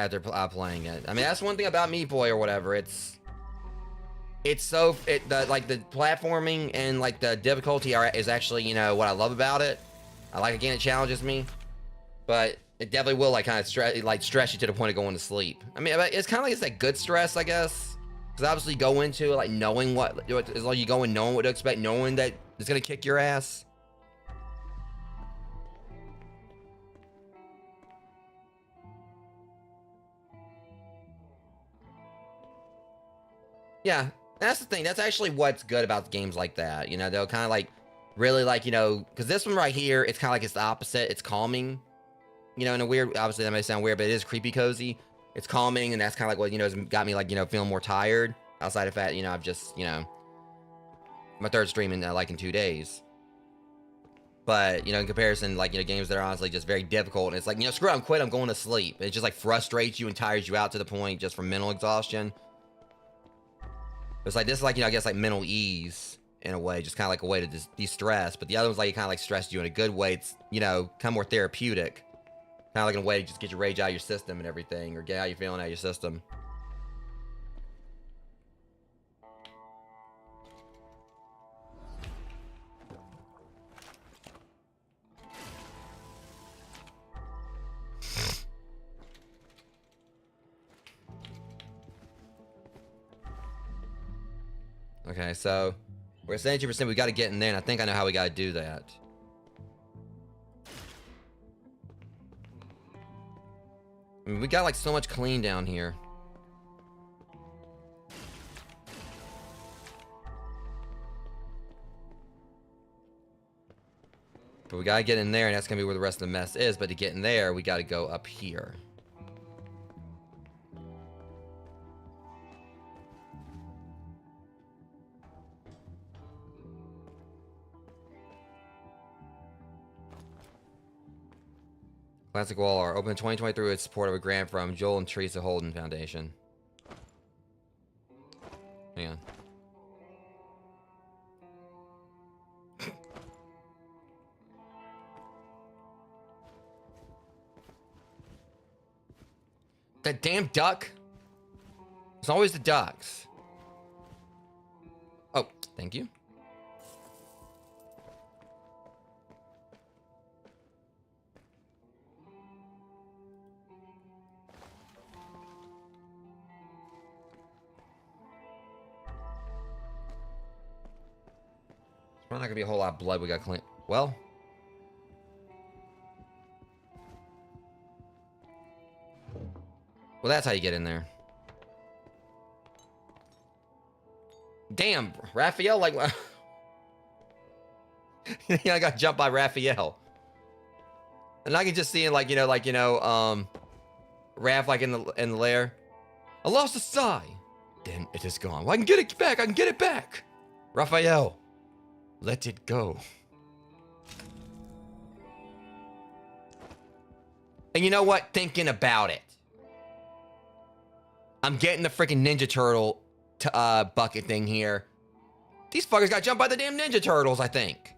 playing it. I mean, that's one thing about Meat Boy or whatever. It's it's so like the platforming and like the difficulty is actually, you know, what I love about it. I like, again, it challenges me, but it definitely will like kind of stress you to the point of going to sleep. I mean, it's kind of like it's that good stress, I guess, because obviously you go into it like knowing what as long as you go in knowing what to expect, knowing that it's gonna kick your ass. Yeah, that's the thing. That's actually what's good about games like that. You know, they'll kind of like really like, you know, because this one right here, it's kind of like it's the opposite. It's calming, you know, in a weird, obviously that may sound weird, but it is creepy cozy. It's calming, and that's kind of like what, you know, has got me like, you know, feeling more tired outside of that, you know, I've just, you know, my third stream in like in 2 days. But, you know, in comparison, like, you know, games that are honestly just very difficult, and it's like, you know, screw it, I'm quit, I'm going to sleep. It just like frustrates you and tires you out to the point just from mental exhaustion. It's like this, like, you know, I guess like mental ease in a way, just kind of like a way to just de-stress. But the other one's like it kind of like stressed you in a good way. It's, you know, kind of more therapeutic, kind of like in a way to just get your rage out of your system and everything, or get how you're feeling out of your system. Okay, so we're at 72%. We got to get in there, and I think I know how we got to do that. I mean, we got like so much clean down here. But we got to get in there, and that's going to be where the rest of the mess is. But to get in there, we got to go up here. Classic Wall Art. Open in 2023 with support of a grant from Joel and Teresa Holden Foundation. Hang on. That damn duck. It's always the ducks. Oh, thank you. There's probably not gonna be a whole lot of blood we got clean. Well. Well, that's how you get in there. Damn, Raphael, like, yeah, I got jumped by Raphael. And I can just see it, like, Raph, like, in the lair. I lost a sigh. Then it is gone. Well, I can get it back. I can get it back. Raphael, let it go. And you know what? Thinking about it, I'm getting the freaking Ninja Turtle bucket thing here. These fuckers got jumped by the damn Ninja Turtles, I think.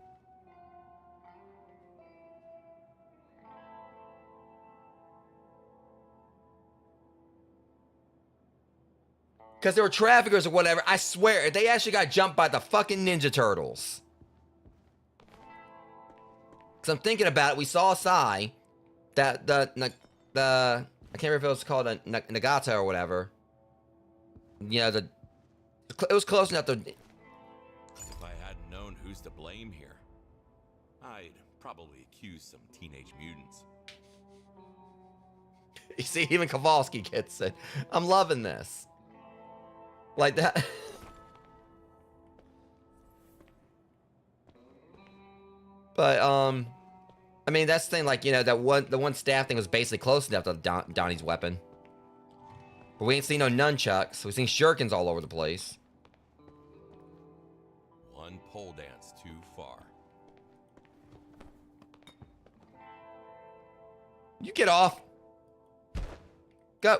Because they were traffickers or whatever. I swear, they actually got jumped by the fucking Ninja Turtles. Because I'm thinking about it. We saw a Sai. That the I can't remember if it was called a Nagata or whatever. You know, it was close enough to... If I hadn't known who's to blame here, I'd probably accuse some teenage mutants. You see, even Kowalski gets it. I'm loving this. Like that. But, I mean, that's the thing, like, you know, the one staff thing was basically close enough to Donnie's weapon. But we ain't seen no nunchucks. We've seen shurikens all over the place. One pole dance too far. You get off. Go.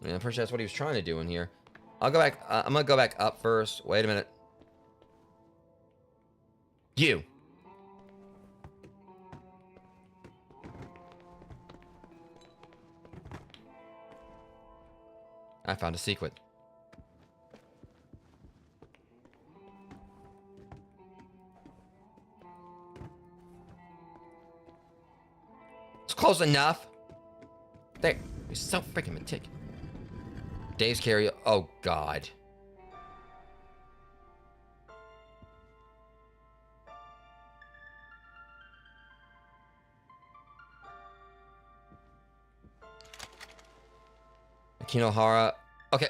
Yeah, I'm pretty sure that's what he was trying to do in here. I'll go back. I'm gonna go back up first. Wait a minute. You. I found a secret. It's close enough. There. You're so freaking meticulous. Dave's carry. Oh, God. Kinohara. Okay.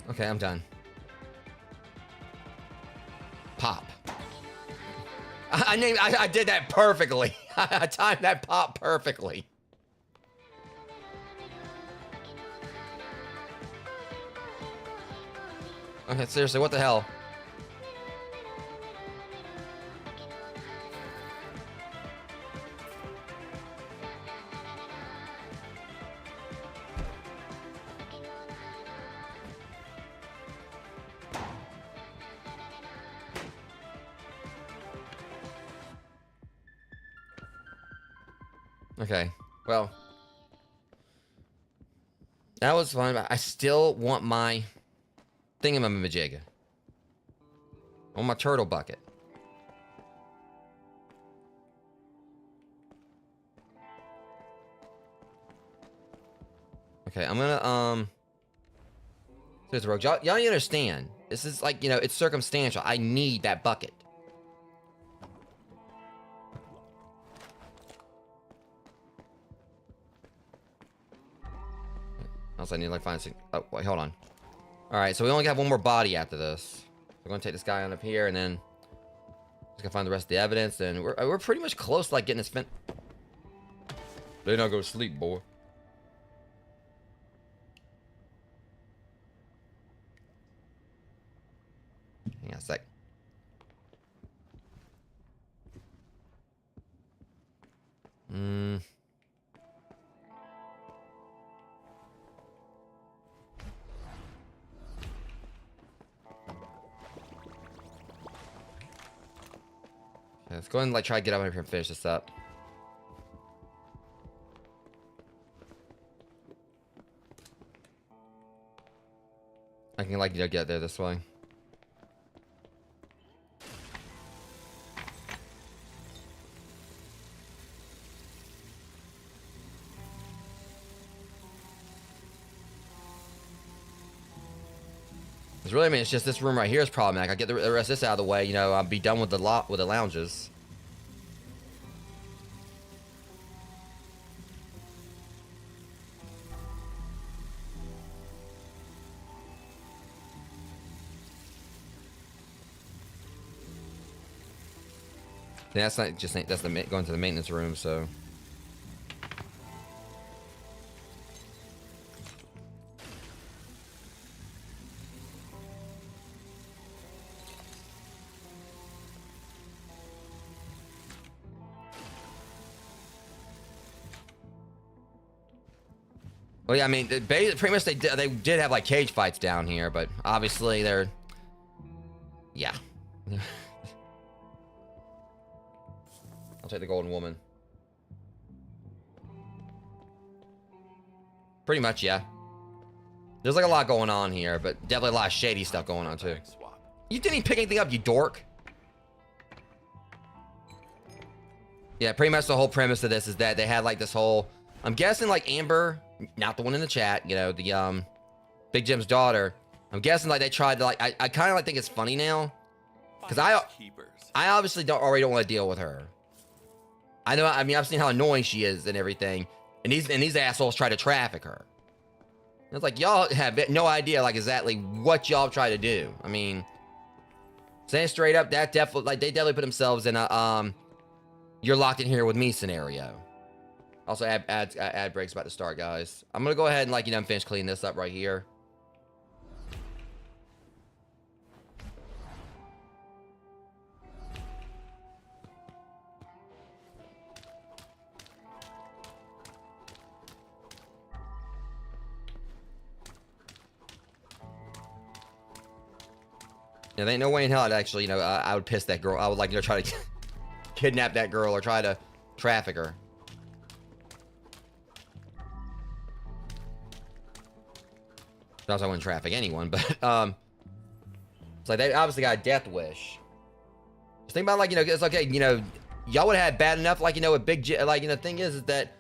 Okay, I'm done. Pop. I did that perfectly. I timed that pop perfectly. Okay, seriously, what the hell? Okay, well, that was fun, but I still want my thingamajigga. I want my turtle bucket. Okay, I'm gonna, here's the rogue. Y'all need to understand. This is like, you know, it's circumstantial. I need that bucket. Also, I need to like find some. Oh, wait, hold on. All right, so we only got one more body after this. We're gonna take this guy on up here, and then just gonna find the rest of the evidence. And we're pretty much close to like getting this fin. Better not go to sleep, boy. Hang on a sec. Okay, let's go ahead and like try to get up here and finish this up. I can like, you know, get there this way. It's really, I mean, it's just this room right here is problematic. I get the rest of this out of the way, you know, I'll be done with the lounges. Yeah, that's not just that's the going to the maintenance room, so. Well, yeah, I mean, pretty much they did have like cage fights down here, but obviously they're, yeah. I'll take the golden woman. Pretty much, yeah. There's like a lot going on here, but definitely a lot of shady stuff going on too. You didn't even pick anything up, you dork. Yeah, pretty much the whole premise of this is that they had like this whole, I'm guessing like Amber, not the one in the chat, you know, the Big Jim's daughter. I'm guessing like they tried to like, I kind of like think it's funny now, because I obviously already don't want to deal with her. I know, I mean, I've seen how annoying she is and everything, and these assholes try to traffic her. It's like, y'all have no idea, like, exactly what y'all try to do. I mean, saying straight up, that definitely, like, they definitely put themselves in a, you're locked in here with me scenario. Also, ad breaks about to start, guys. I'm gonna go ahead and, like, finish cleaning this up right here. Yeah, there ain't no way in hell I'd actually, I would piss that girl. I would, like, try to kidnap that girl or try to traffic her. Not I wouldn't traffic anyone, but, it's like, they obviously got a death wish. Just think about, like, it's okay, y'all would have had bad enough, like, with Big Jim, like, the thing is that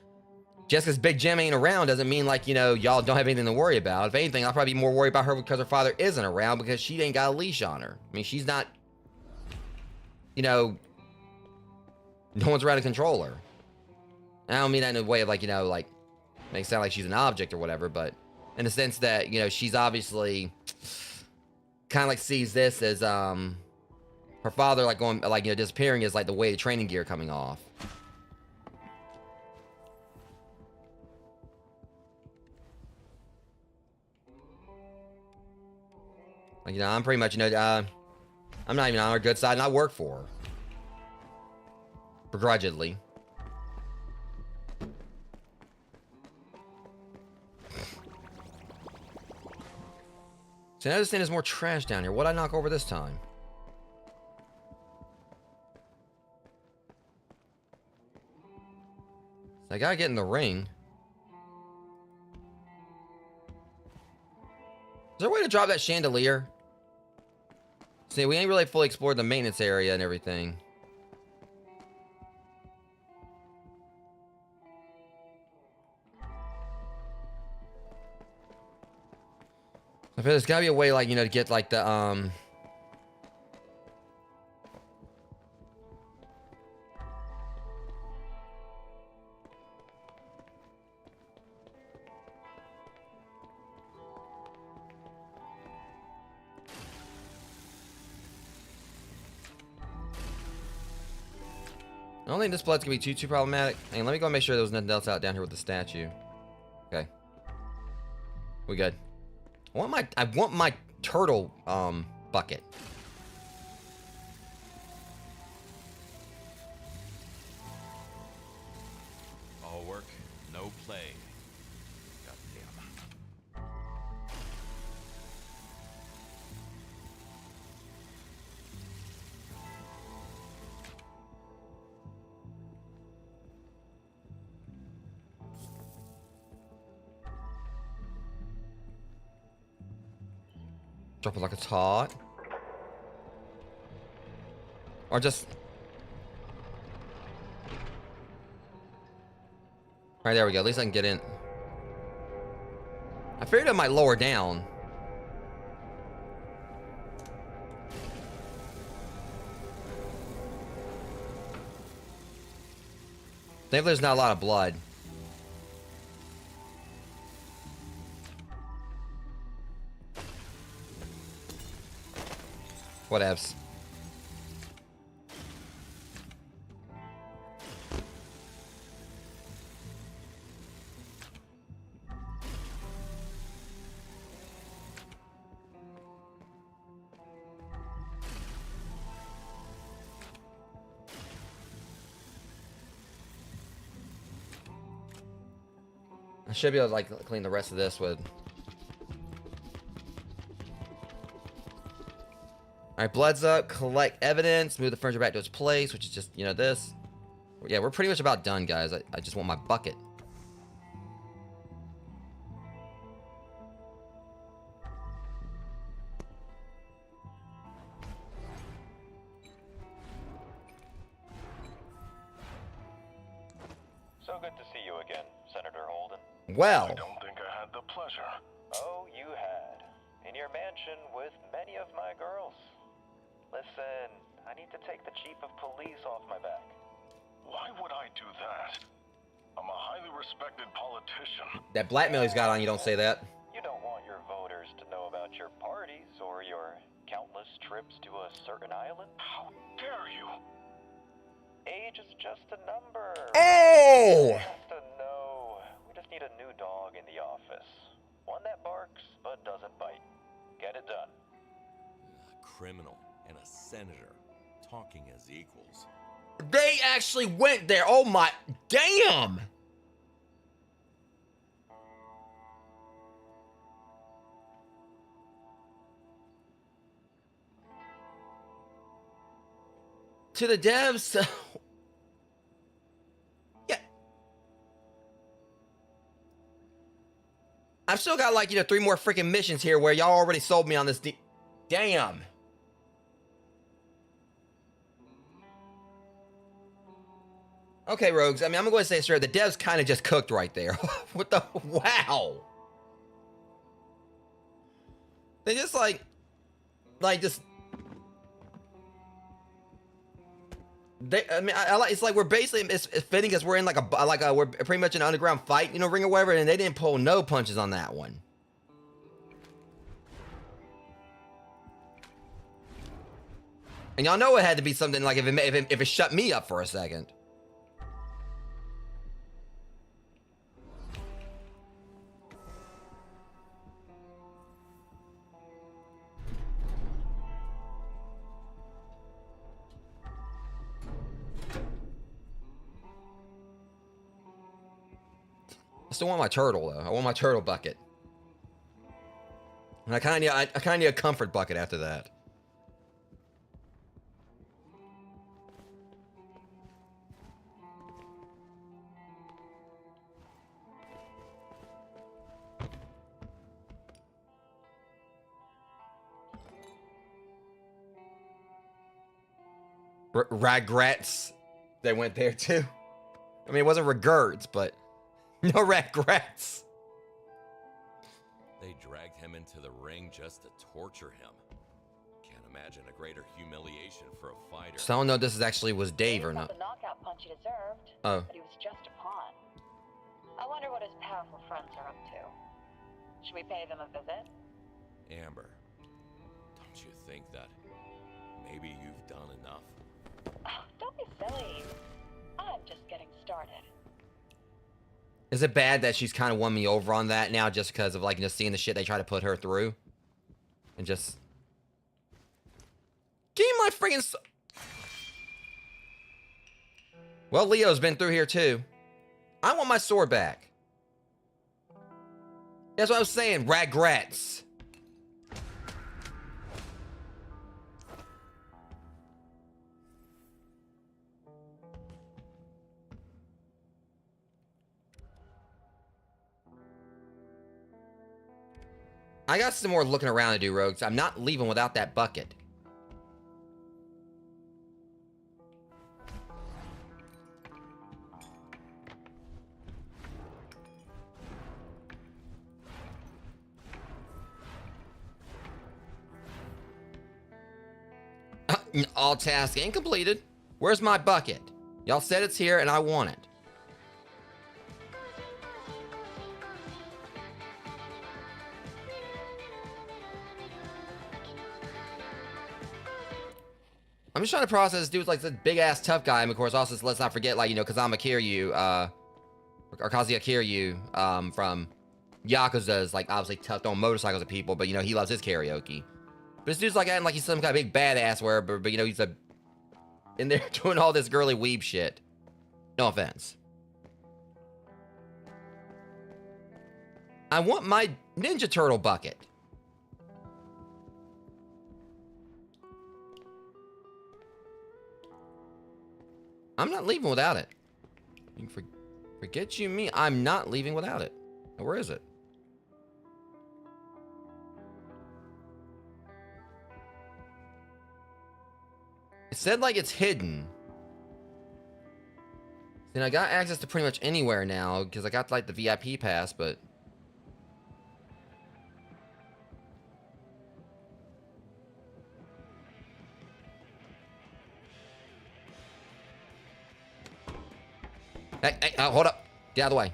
just because Big Jim ain't around doesn't mean, like, y'all don't have anything to worry about. If anything, I'll probably be more worried about her because her father isn't around because she ain't got a leash on her. I mean, she's not, no one's around to control her. And I don't mean that in a way of, like, like, make it sound like she's an object or whatever, but in the sense that, she's obviously kind of, like, sees this as, her father, like, going, like, disappearing is, like, the weight of training gear coming off. Like, I'm pretty much, I'm not even on her good side, and I work for her. Begrudgingly. So now this thing is more trash down here. What'd I knock over this time? So I gotta get in the ring. Is there a way to drop that chandelier? See, we ain't really fully explored the maintenance area and everything. I feel there's gotta be a way, like, to get, like, the, I don't think this blood's gonna be too problematic. Hang on, let me go make sure there was nothing else out down here with the statue. Okay. We good. I want my turtle, bucket. All work, no play. Goddamn. Drop it like it's hot. Or just... Alright, there we go. At least I can get in. I figured I might lower down. Thankfully, there's not a lot of blood. Whatevs. I should be able to, like, clean the rest of this with... Alright, blood's up. Collect evidence. Move the furniture back to its place, which is just, this. Yeah, we're pretty much about done, guys. I just want my bucket. So good to see you again, Senator Holden. Well. I don't think I had the pleasure. Oh, you had. In your mansion with many of my girls. Listen, I need to take the chief of police off my back. Why would I do that? I'm a highly respected politician. That blackmail he's got on you, don't say that. You don't want your voters to know about your parties or your countless trips to a certain island? How dare you? Age is just a number. Oh! No. We just need a new dog in the office. One that barks but doesn't bite. Get it done. A criminal and a senator talking as equals. They actually went there. Oh my, damn. To the devs. Yeah. I've still got like, 3 more freaking missions here where y'all already sold me on this. Damn. Okay, Rogues. I mean, I'm gonna go ahead and say straight. The devs kind of just cooked right there. What the? Wow. They just like just. I mean, I like. It's like we're basically. It's fitting because we're in like a we're pretty much an underground fight, ring or whatever, and they didn't pull no punches on that one. And y'all know it had to be something like if it shut me up for a second. I still want my turtle though. I want my turtle bucket. And I kind of need a comfort bucket after that. Regrets. They went there too. I mean, it wasn't regrets, but no regrets. They dragged him into the ring just to torture him. Can't imagine a greater humiliation for a fighter. So I don't know if this was Dave or not. The knockout punch he deserved, Oh. but he was just a pawn. I wonder what his powerful friends are up to. Should we pay them a visit? Amber, don't you think that maybe you've done enough? Oh, don't be silly. I'm just getting started. Is it bad that she's kind of won me over on that now just because of like just seeing the shit they try to put her through? And just give me my friggin' Well, Leo's been through here too. I want my sword back. That's what I was saying. Regrets. I got some more looking around to do, Rogues. I'm not leaving without that bucket. All tasks incompleted. Where's my bucket? Y'all said it's here and I want it. I'm just trying to process this dude's like this big ass tough guy, and of course also let's not forget like Kazama Kiryu, or Kazuya Kiryu, from Yakuza's like obviously tough on motorcycles at people, but he loves his karaoke. But this dude's like acting like he's some kind of big badass where, but he's in there doing all this girly weeb shit. No offense. I want my Ninja Turtle bucket. I'm not leaving without it. You can forget you me. I'm not leaving without it. Where is it? It said like it's hidden. Then I got access to pretty much anywhere now because I got like the VIP pass, but hey, hold up. Get out of the way.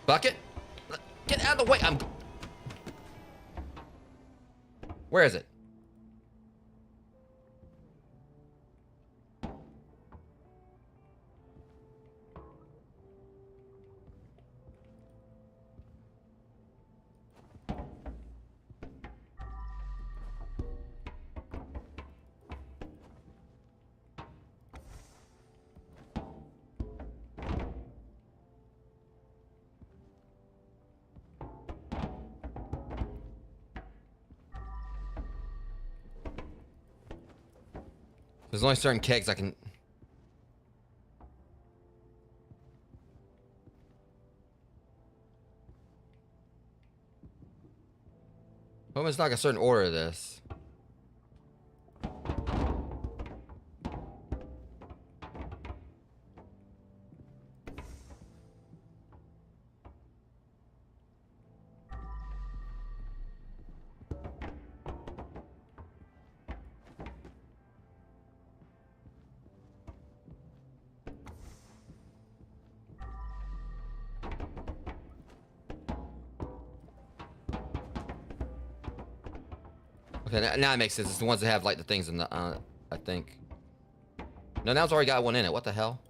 Bucket? Get out of the way. Where is it? There's only certain kegs I can... Hope it's not like a certain order of this. Okay, now it makes sense. It's the ones that have like the things in the, I think. No, now it's already got one in it. What the hell?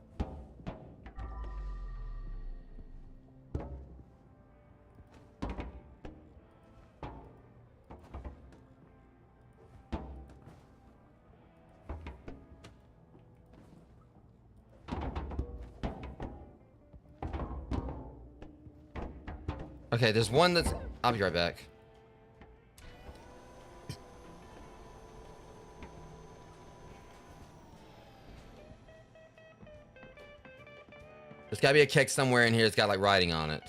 Okay, there's one that's... I'll be right back. There's gotta be a keg somewhere in here that's got like writing on it.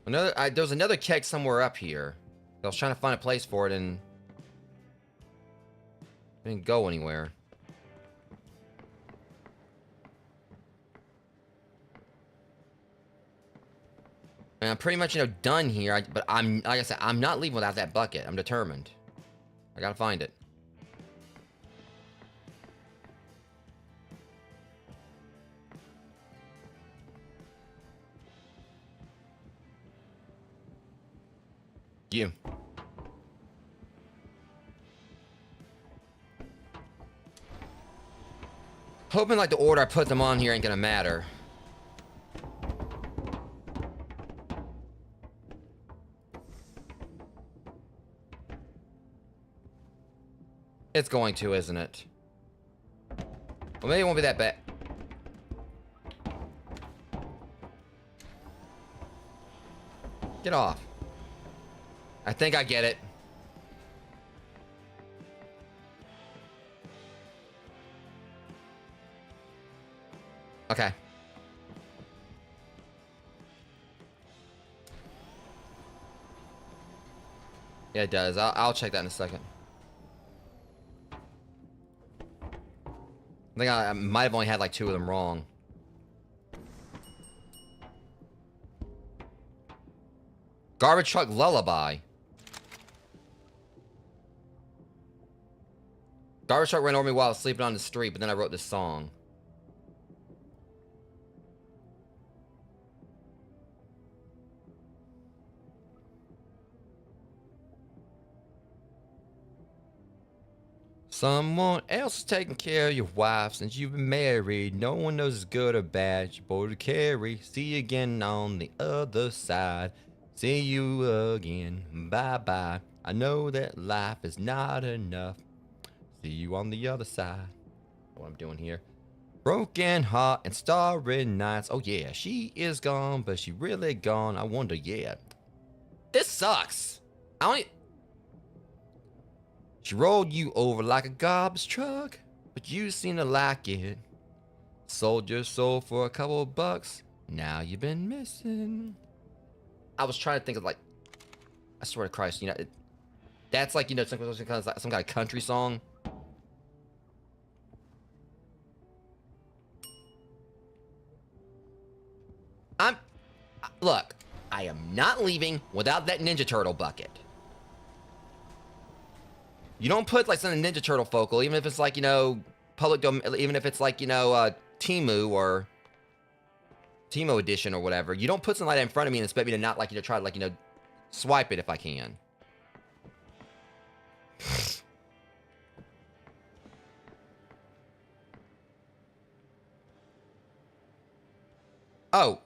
There was another keg somewhere up here. I was trying to find a place for it and it didn't go anywhere. And I'm pretty much, done here. But like I said, I'm not leaving without that bucket. I'm determined. I gotta find it. You. Hoping like the order I put them on here ain't gonna matter. It's going to, isn't it? Well, maybe it won't be that bad. Get off. I think I get it. Okay. Yeah, it does. I'll check that in a second. I think I might have only had like 2 of them wrong. Garbage truck lullaby. Garbage truck ran over me while I was sleeping on the street, but then I wrote this song. Someone else is taking care of your wife since you've been married. No one knows it's good or bad. You're bored to carry. See you again on the other side. See you again. Bye bye. I know that life is not enough. See you on the other side. What I'm doing here. Broken heart and starry nights. Oh yeah, she is gone, but she really gone. I wonder, yeah. This sucks. She rolled you over like a garbage truck, but you seem to like it. Sold your soul for a couple of bucks. Now you've been missing. I was trying to think of like, I swear to Christ, that's like, some kind of country song. Look, I am not leaving without that Ninja Turtle bucket. You don't put like some Ninja Turtle focal, even if it's like, public domain, even if it's like, Temu or Temu edition or whatever. You don't put something like that in front of me and expect me to not like, try to like, swipe it if I can. Oh.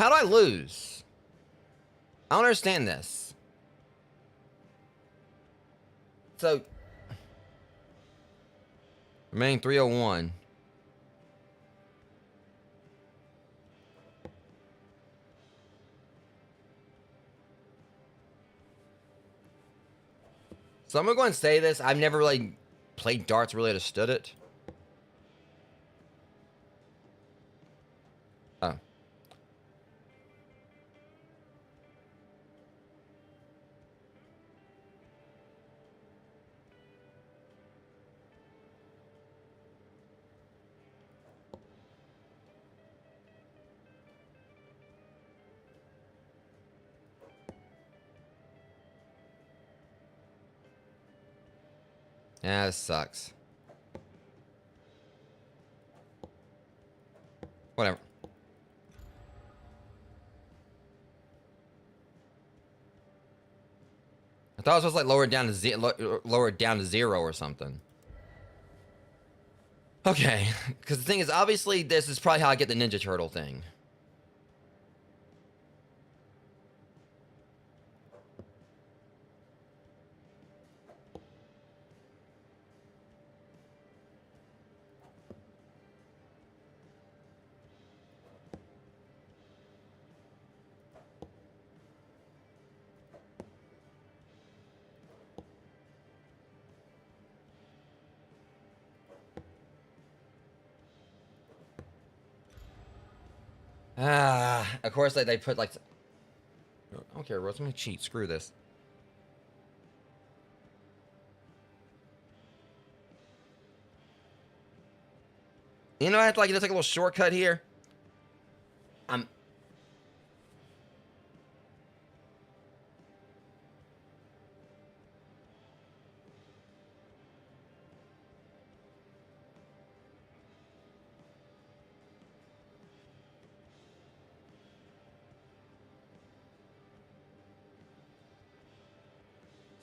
How do I lose? I don't understand this. So, remaining 301. So I'm gonna go and say this. I've never really played darts, really understood it. Oh. Yeah, this sucks. Whatever. I thought it was supposed to like lower it down to 0 or something. Okay, because the thing is, obviously, this is probably how I get the Ninja Turtle thing. Of course, they put like. I don't care, Rose. I'm gonna cheat. Screw this. You know, I have to like just take a little shortcut here.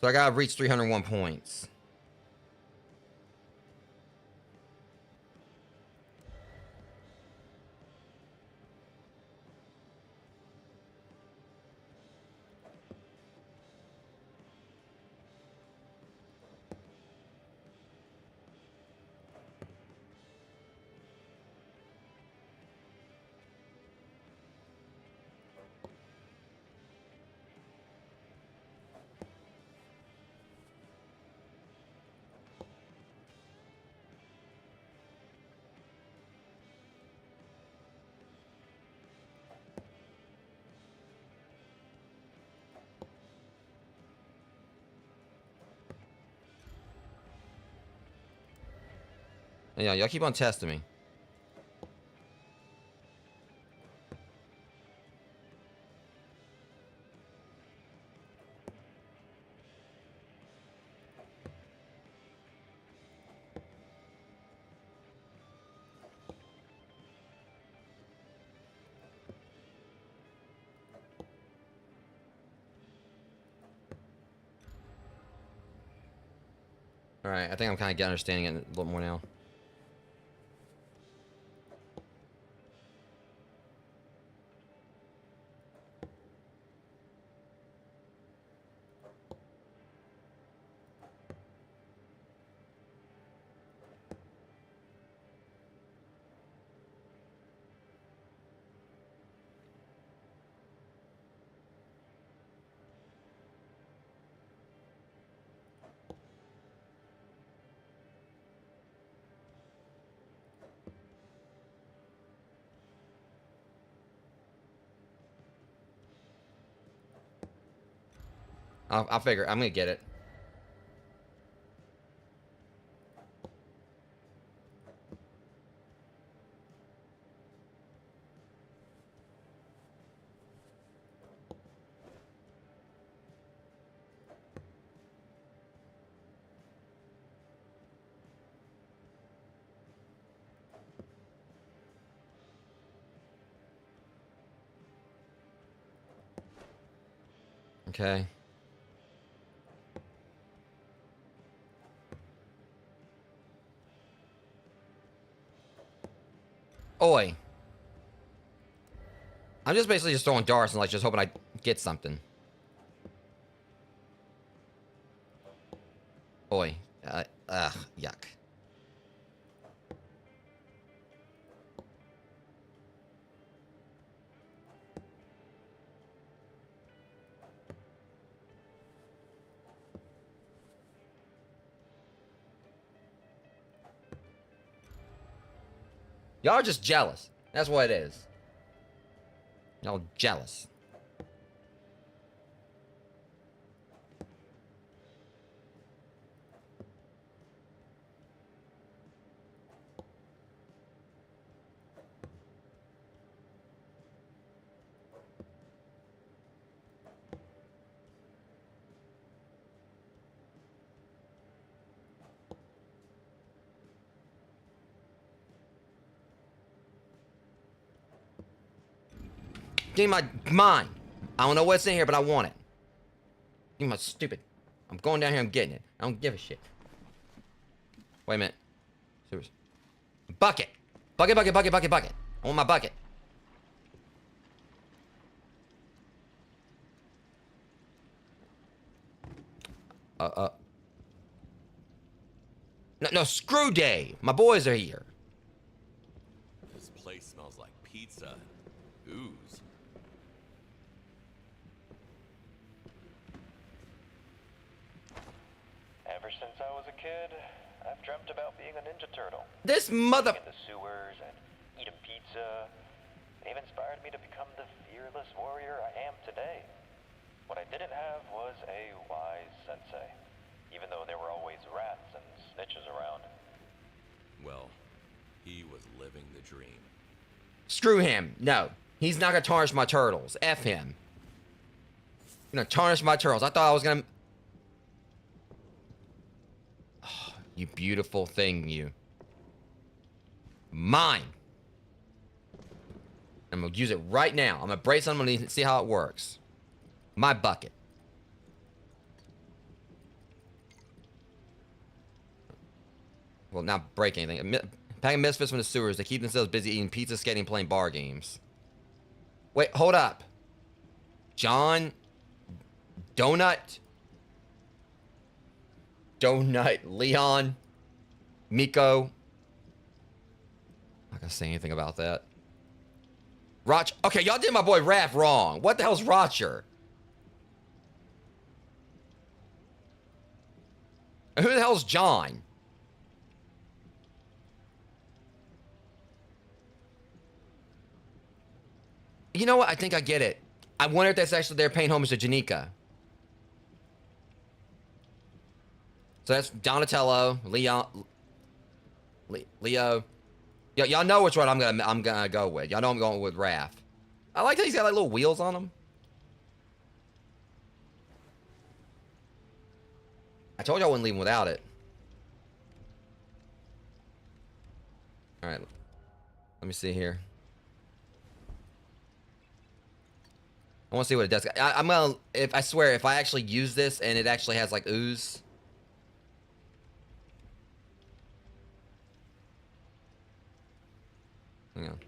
So I gotta reach 301 points. Yeah, y'all keep on testing me. All right, I think I'm kind of understanding it a little more now. I'll figure. I'm gonna get it. Okay. Oi. I'm just basically just throwing darts and like just hoping I get something. Boy. Yuck. Y'all are just jealous. That's what it is. Y'all jealous. Give me mine. I don't know what's in here, but I want it. Give me my stupid. I'm going down here. I'm getting it. I don't give a shit. Wait a minute. Sewers. Bucket. Bucket, bucket, bucket, bucket, bucket. I want my bucket. No, screw day. My boys are here. This place smells like pizza. Ooze. Ever since I was a kid, I've dreamt about being a Ninja Turtle. This mother... In the sewers and eating pizza. They've inspired me to become the fearless warrior I am today. What I didn't have was a wise sensei, even though there were always rats and snitches around. Well, he was living the dream. Screw him. No. He's not gonna tarnish my turtles. F him. You're gonna tarnish my turtles. I thought I was gonna... Oh, you beautiful thing, you. Mine. I'm gonna use it right now. I'm gonna brace on. I'm gonna see how it works. My bucket. Well, not break anything. Packing misfits from the sewers. They keep themselves busy eating pizza, skating, and playing bar games. Wait, hold up. John... Donut... Leon... Miko... I'm not gonna say anything about that. Roch... Okay, y'all did my boy Raph wrong. What the hell's Rocher? And who the hell's John? You know what? I think I get it. I wonder if that's actually they're paying homage to Janika. So that's Donatello, Leo. Y'all know which one I'm gonna go with. Y'all know I'm going with Raph. I like how he's got like little wheels on him. I told you I wouldn't leave him without it. All right. Let me see here. I want to see what it does. I'm gonna, I swear, if I actually use this and it actually has like ooze. Hang on.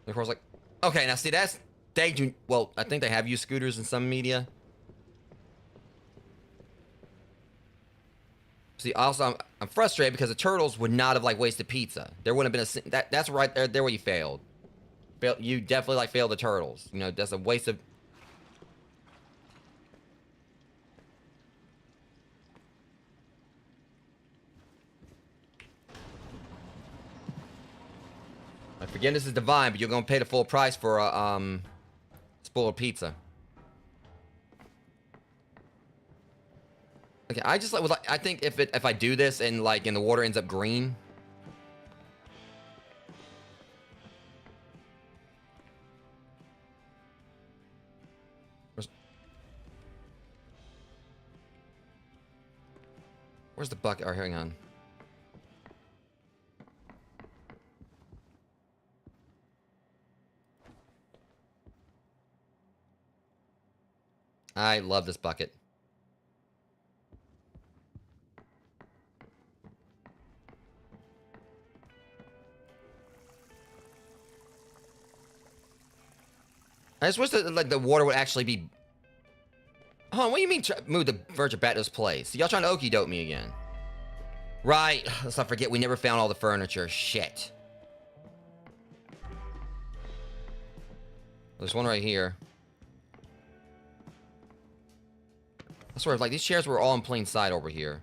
Of course, like, okay, now see, that's, they do, well, I think they have used scooters in some media. See, also, I'm frustrated because the turtles would not have, like, wasted pizza. There wouldn't have been a, that's right there where you failed. You definitely, like, failed the turtles. You know, that's a waste of... Forgiveness is divine, but you're gonna pay the full price for a, spoiled pizza. Okay, I just like, I think if I do this and, like, and the water ends up green... Where's the bucket? Oh, hang on. I love this bucket. I just wish that like the water would actually be. Hold on, what do you mean move the furniture back to its place? Y'all trying to okie doke me again? Right. Let's not forget we never found all the furniture. Shit. There's one right here. I swear, like these chairs were all in plain sight over here.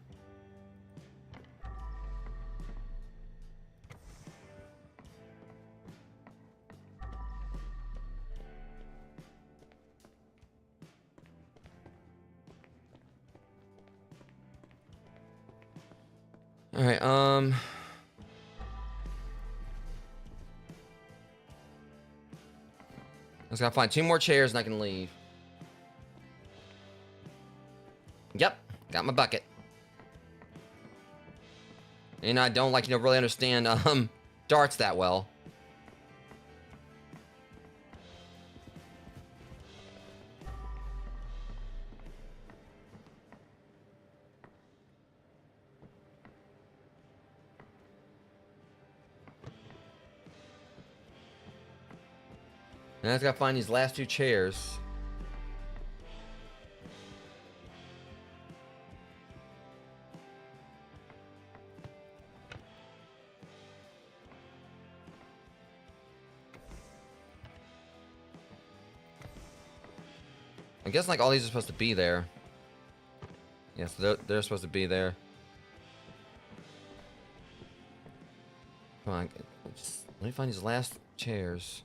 All right, I just gotta find 2 more chairs and I can leave. Yep, got my bucket. And I don't like, really understand, darts that well. And I just gotta find these last 2 chairs. I guess like all these are supposed to be there. Yes, they're supposed to be there. Come on, let me find these last chairs.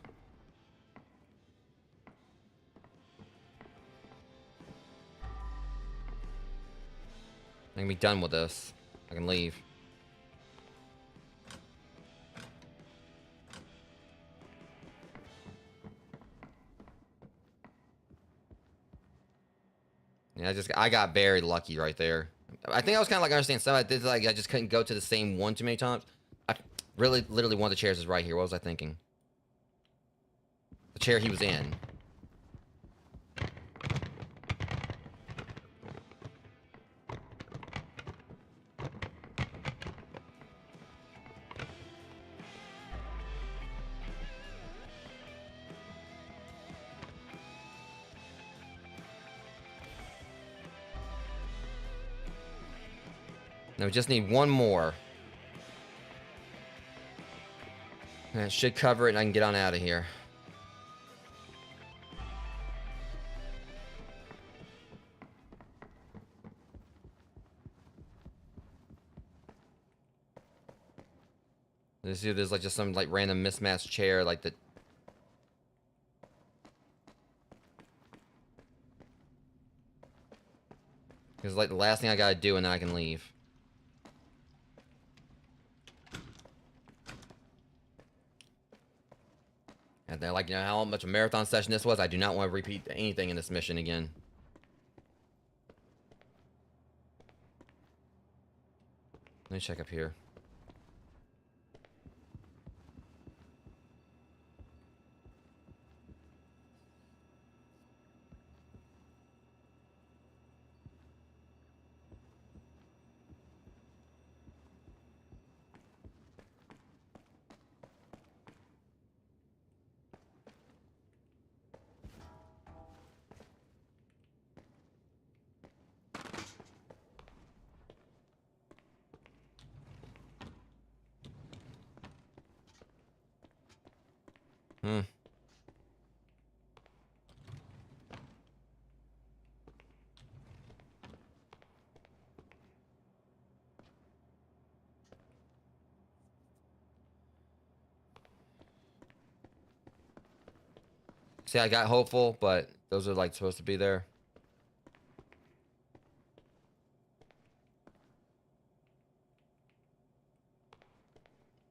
I can be done with this. I can leave. Yeah, I got very lucky right there. I think I was kind of like understanding some. I did like I just couldn't go to the same one too many times. I really, literally, one of the chairs is right here. What was I thinking? The chair he was in. Now we just need one more. And it should cover it and I can get on out of here. Let's see if there's like just some like random mismatched chair like that. Because like the last thing I gotta do and then I can leave. And then like, how much a marathon session this was, I do not want to repeat anything in this mission again. Let me check up here. See, I got hopeful, but those are like supposed to be there.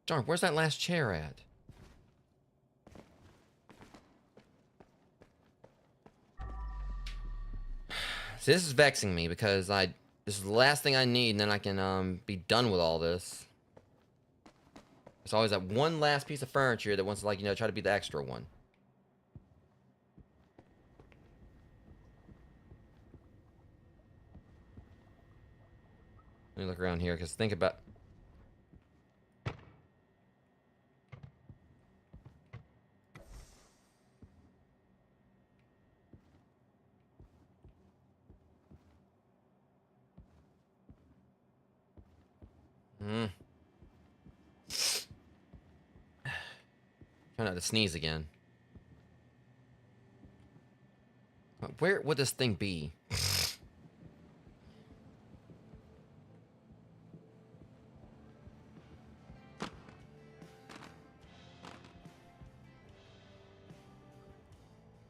Darn, where's that last chair at? See, this is vexing me because this is the last thing I need, and then I can be done with all this. There's always that one last piece of furniture that wants to, like, try to be the extra one. Let me look around here, because think about... Hmm. Try not to sneeze again. Where would this thing be?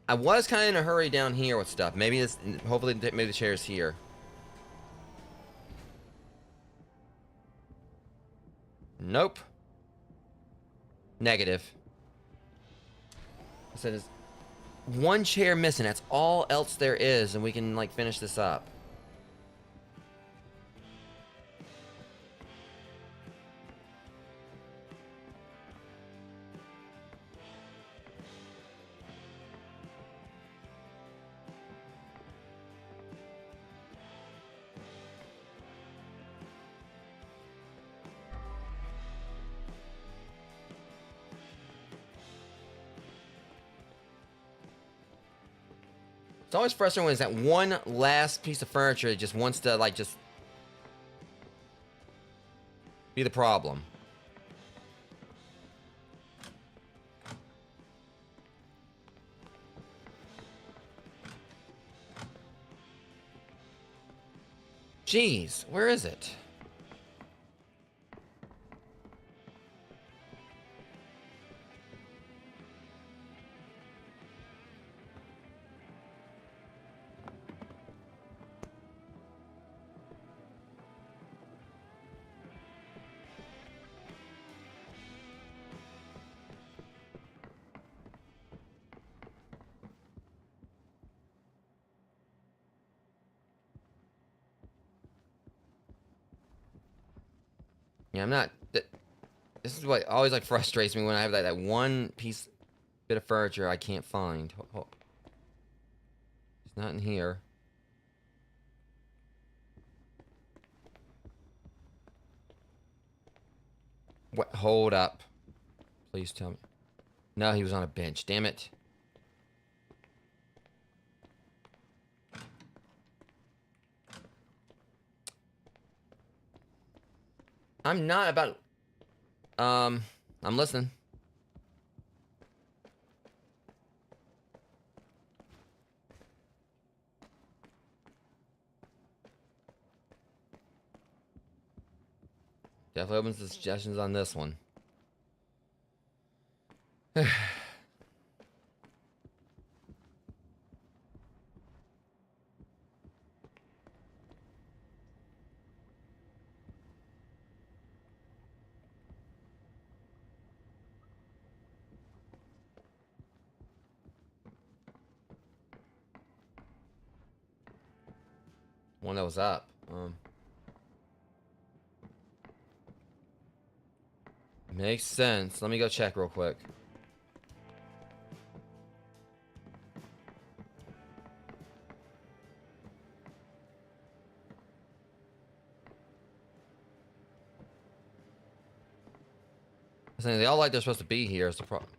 I was kind of in a hurry down here with stuff. Maybe this, hopefully, maybe the chair's here. Nope. Negative. I said there's one chair missing. That's all else there is, and we can like finish this up. It's always frustrating when it's that one last piece of furniture that just wants to, like, just be the problem. Jeez, where is it? Yeah, I'm not. This is what always like frustrates me when I have that one bit of furniture I can't find. It's not in here. What? Hold up. Please tell me. No, he was on a bench. Damn it. I'm not about. I'm listening. Definitely opens the suggestions on this one. One that was up. Makes sense. Let me go check real quick. I think they all like they're supposed to be here. Is the problem?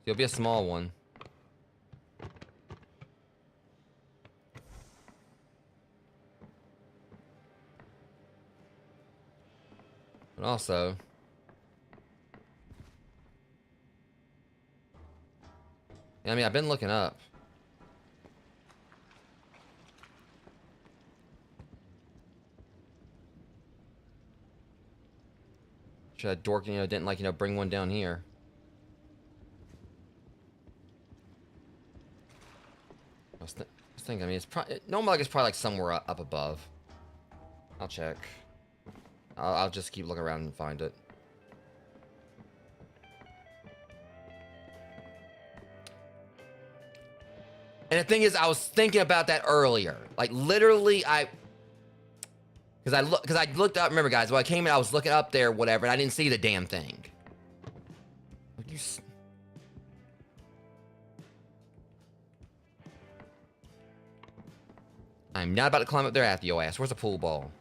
It'll be a small one. But also, yeah, I mean, I've been looking up. Should have dork, didn't like, bring one down here. I was thinking, I mean, it's probably, normally like it's probably like somewhere up above. I'll check. I'll just keep looking around and find it. And the thing is, I was thinking about that earlier. Like, literally, because I looked up, remember, guys, when I came in, I was looking up there, whatever, and I didn't see the damn thing. I'm not about to climb up there after your ass. Where's the pool ball?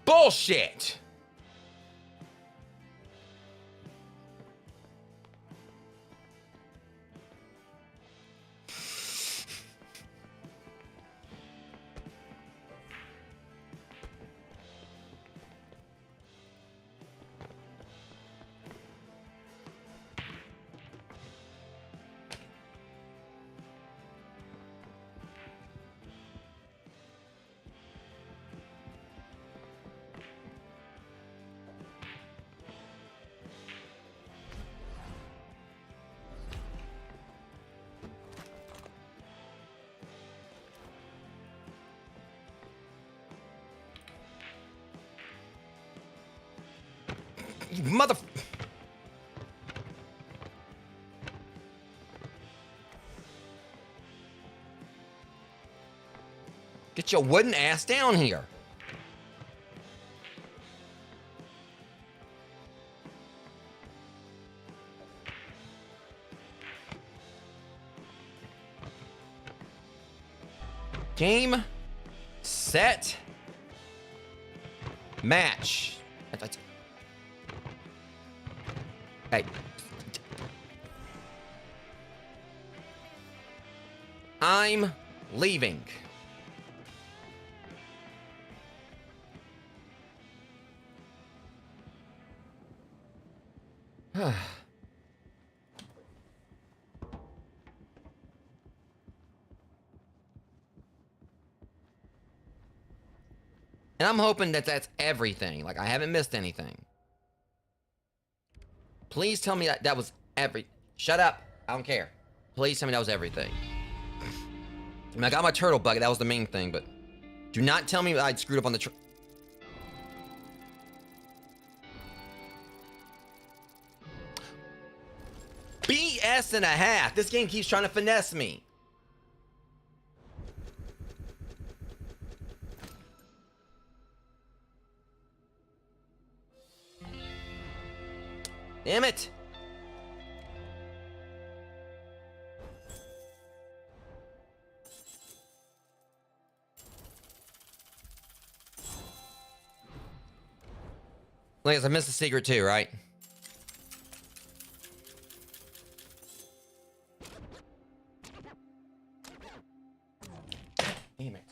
Bullshit! You mother. Get your wooden ass down here. Game, set, match. Hey. I'm leaving. And I'm hoping that that's everything. Like, I haven't missed anything. Please tell me that that was every... Shut up. I don't care. Please tell me that was everything. I mean, I got my turtle bucket. That was the main thing, but... Do not tell me that I'd screwed up on the... BS and a half. This game keeps trying to finesse me. Damn it! Like, I missed a secret too, right? Damn it.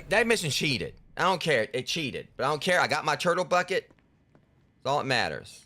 That mission cheated. I don't care. It cheated. But I don't care. I got my turtle bucket. That's all that matters.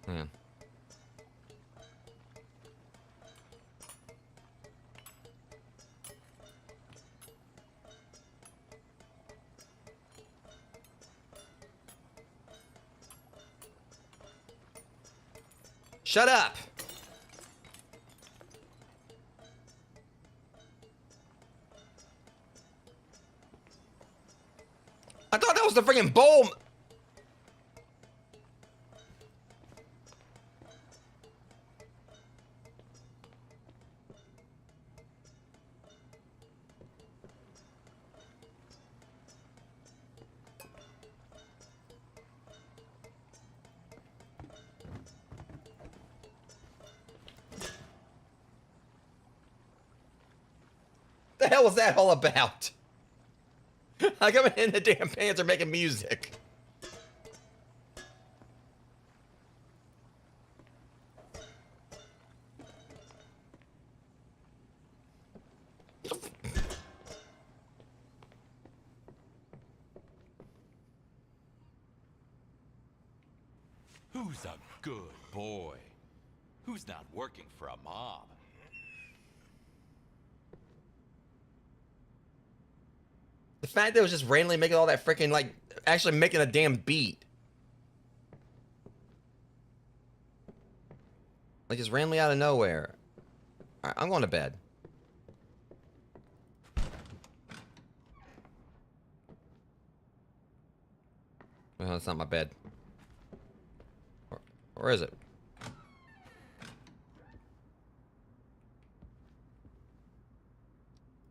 Man. Shut up! I thought that was the freaking bowl. The hell was that all about? I come in the damn pants are making music. Who's a good boy? Who's not working for a mob? The fact that it was just randomly making all that freaking, like, actually making a damn beat. Like, just randomly out of nowhere. Alright, I'm going to bed. Well, that's not my bed. Or is it?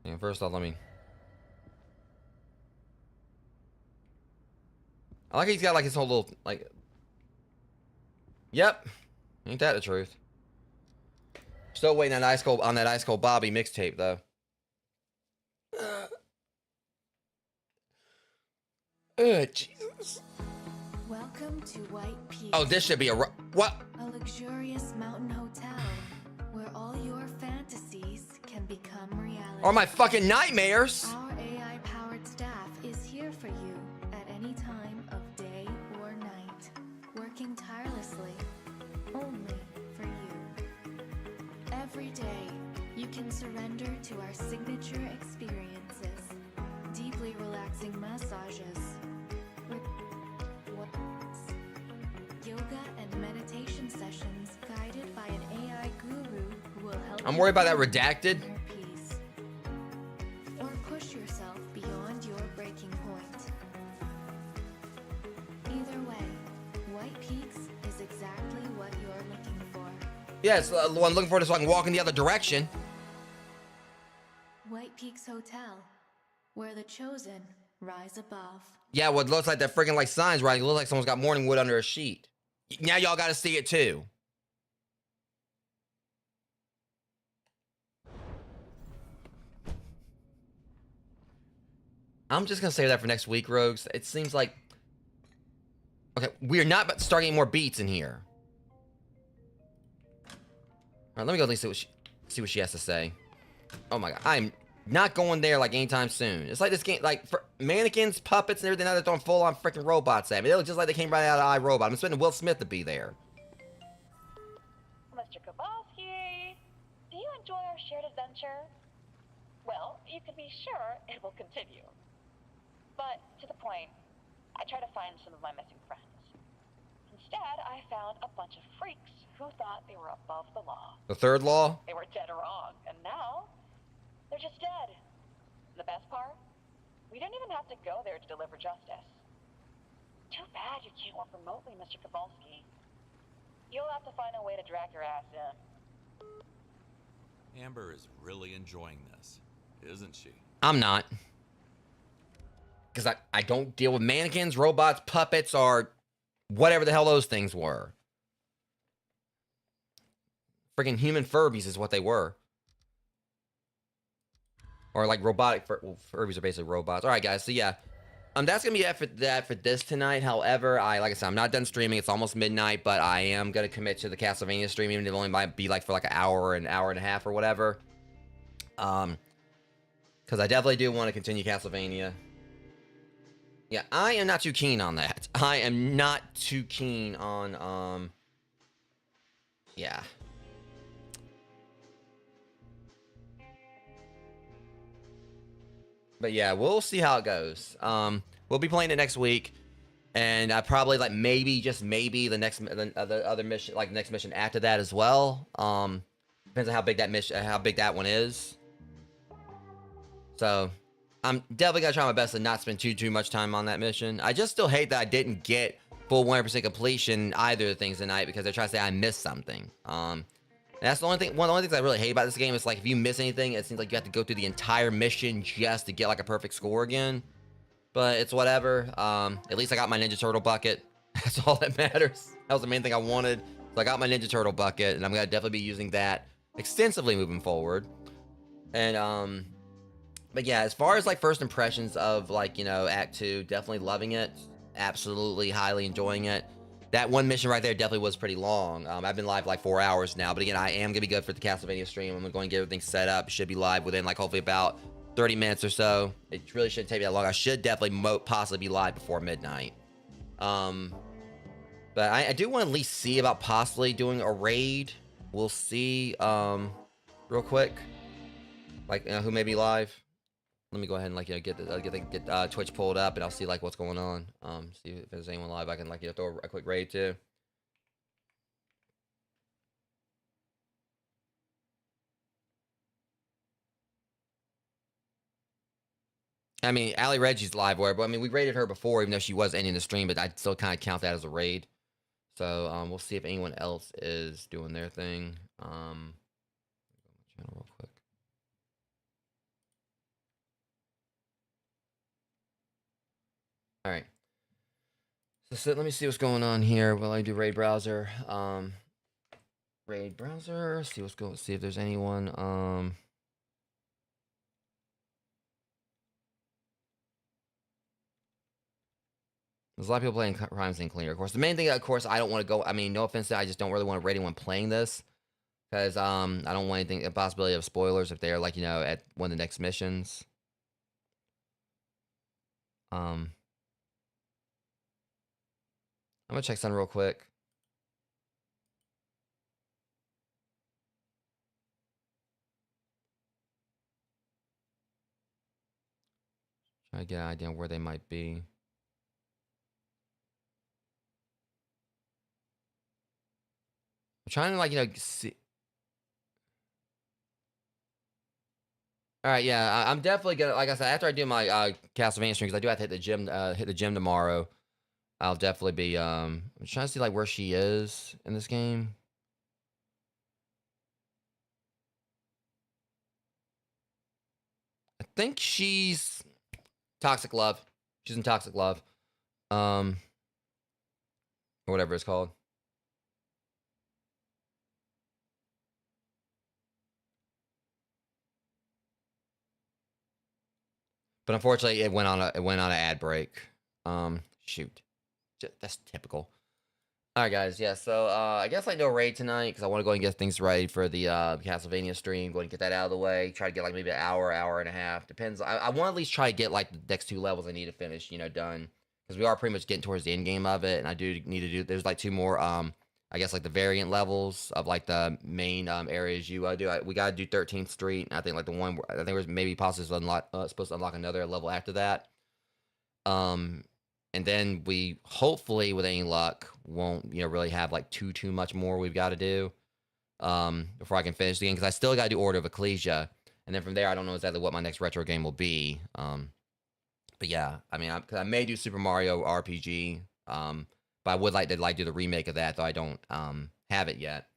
Yeah, first off, let me... I like he's got like his whole little, like... Yep. Ain't that the truth? Still waiting on that Ice Cold Bobby mixtape, though. Jesus. Well, Welcome to White Peaks. Oh, this should be a what? A luxurious mountain hotel where all your fantasies can become reality. Or my fucking nightmares. Our AI-powered staff is here for you at any time of day or night, working tirelessly only for you. Every day, you can surrender to our signature experiences, deeply relaxing massages, yoga and meditation sessions guided by an AI guru who will help I'm you worried about that find redacted. inner peace. Or push yourself beyond your breaking point. Either way, White Peaks is exactly what you're looking for. Yeah, it's the one I'm looking for, so I can walk in the other direction. White Peaks Hotel, where the chosen rise above. Yeah, well, it looks like that freaking like signs, right? It looks like someone's got morning wood under a sheet. Now y'all got to see it too. I'm just gonna save that for next week, Rogues. It seems like okay, we're not about to start getting more beats in here. All right, let me go at least see what she has to say. Oh my god, I'm not going there like anytime soon. It's like this game, like for mannequins, puppets, and everything. Now they're throwing full-on freaking robots at me. They look just like they came right out of iRobot. I'm expecting Will Smith to be there. Mr. Kowalski, do you enjoy our shared adventure? Well, you can be sure it will continue. But to the point, I try to find some of my missing friends. Instead, I found a bunch of freaks who thought they were above the law. The third law? They were dead wrong, and now they're just dead. And the best part? We didn't even have to go there to deliver justice. Too bad you can't work remotely, Mr. Kowalski. You'll have to find a way to drag your ass in. Amber is really enjoying this, isn't she? I'm not. Because I don't deal with mannequins, robots, puppets, or whatever the hell those things were. Freaking human Furbies is what they were. Or like robotic, well, Furbies are basically robots. All right, guys, so yeah. That's going to be that for this tonight. However, like I said, I'm not done streaming. It's almost midnight, but I am going to commit to the Castlevania stream, even if it only might be like for like an hour and a half or whatever. Because I definitely do want to continue Castlevania. Yeah, I am not too keen on that. I am not too keen on, yeah. But yeah, we'll see how it goes. We'll be playing it next week, and I probably like maybe just maybe the other mission, like next mission after that as well. Depends on how big that mission, how big that one is. So I'm definitely gonna try my best to not spend too much time on that mission. I just still hate that I didn't get full 100% completion either of the things tonight because they're trying to say I missed something. And that's the only thing. One of the only things I really hate about this game is like if you miss anything, it seems like you have to go through the entire mission just to get like a perfect score again. But it's whatever. At least I got my Ninja Turtle bucket. That's all that matters. That was the main thing I wanted. So I got my Ninja Turtle bucket, and I'm gonna definitely be using that extensively moving forward. And but yeah, as far as like first impressions of like, you know, Act 2, definitely loving it. Absolutely highly enjoying it. That one mission right there definitely was pretty long. I've been live for like 4 hours now, but again, I am gonna be good for the Castlevania stream. I'm going to get everything set up. Should be live within like hopefully about 30 minutes or so. It really shouldn't take me that long. I should definitely possibly be live before midnight. But I do want to at least see about possibly doing a raid. We'll see real quick, like who may be live. Let me go ahead and like get Twitch pulled up, and I'll see like what's going on. See if there's anyone live. I can like throw a quick raid too. I mean, Ali Reggie's live, where, but I mean, we raided her before, even though she was ending the stream, but I still kind of count that as a raid. So we'll see if anyone else is doing their thing. Channel real quick. All right. So let me see what's going on here. While I do raid browser. Raid browser. See what's going. See if there's anyone. There's a lot of people playing crime scene cleaner. Of course, the main thing, of course, I don't want to go. I mean, no offense, I just don't really want to rate anyone playing this because I don't want anything, a possibility of spoilers if they're like at one of the next missions. I'm gonna check something real quick. Try to get an idea of where they might be. I'm trying to like see. All right, yeah, I'm definitely gonna, like I said, after I do my Castlevania stream, because I do have to hit the gym tomorrow. I'll definitely be I'm trying to see like where she is in this game. I think she's Toxic Love. She's in Toxic Love. Or whatever it's called. But unfortunately, it went on an ad break. Shoot, that's typical. All right, guys. Yeah, so I guess I no raid tonight because I want to go and get things ready for the Castlevania stream. Go and get that out of the way. Try to get like maybe an hour and a half. Depends. I want to at least try to get like the next 2 levels I need to finish, done because we are pretty much getting towards the end game of it, and I do need to do. There's like 2 more. I guess like the variant levels of like the main areas you do. We gotta do 13th Street. And I think like the one I think there's maybe possibly supposed to unlock another level after that. And then we hopefully, with any luck, won't really have like too much more we've got to do before I can finish the game because I still got to do Order of Ecclesia, and then from there I don't know exactly what my next retro game will be. But yeah, I mean, I may do Super Mario RPG. But I would like to do the remake of that, though I don't have it yet.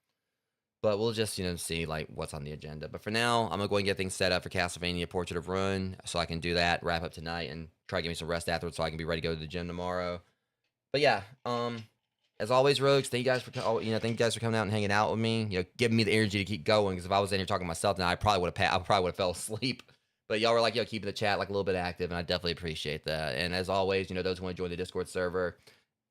But we'll just see like what's on the agenda. But for now, I'm gonna go and get things set up for Castlevania Portrait of Ruin, so I can do that, wrap up tonight, and try to give me some rest afterwards, so I can be ready to go to the gym tomorrow. But yeah, as always, Rogues, thank you guys for thank you guys for coming out and hanging out with me. Giving me the energy to keep going. Because if I was in here talking to myself, now I probably would have fell asleep. But y'all were like keeping the chat like a little bit active, and I definitely appreciate that. And as always, those who want to join the Discord server,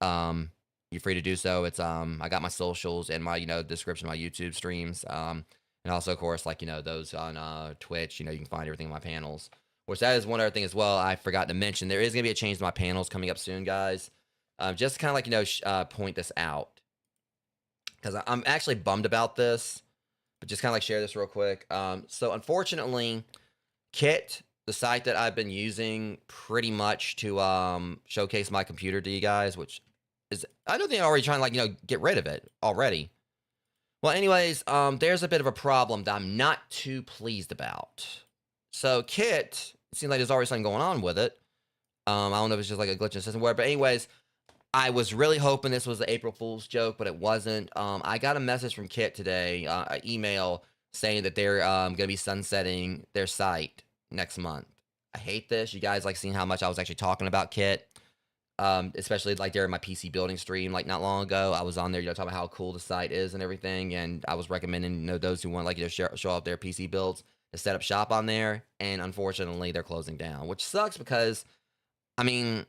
you're free to do so. It's I got my socials and my description of my YouTube streams, and also of course like those on Twitch. You can find everything in my panels. Which that is one other thing as well I forgot to mention. There is gonna be a change to my panels coming up soon, guys. Just kind of like point this out because I'm actually bummed about this, but just kind of like share this real quick. So unfortunately, Kit, the site that I've been using pretty much to showcase my computer to you guys, which is I don't think I'm already trying to like get rid of it already. Well, anyways, there's a bit of a problem that I'm not too pleased about. So Kit, it seems like there's already something going on with it. I don't know if it's just like a glitch in the system, but anyways, I was really hoping this was an April Fool's joke, but it wasn't. I got a message from Kit today, an email saying that they're gonna be sunsetting their site next month. I hate this. You guys like seeing how much I was actually talking about Kit. Especially like during my PC building stream, like not long ago, I was on there, talking about how cool the site is and everything, and I was recommending, those who want like show off their PC builds to set up shop on there, and unfortunately, they're closing down, which sucks because, I mean,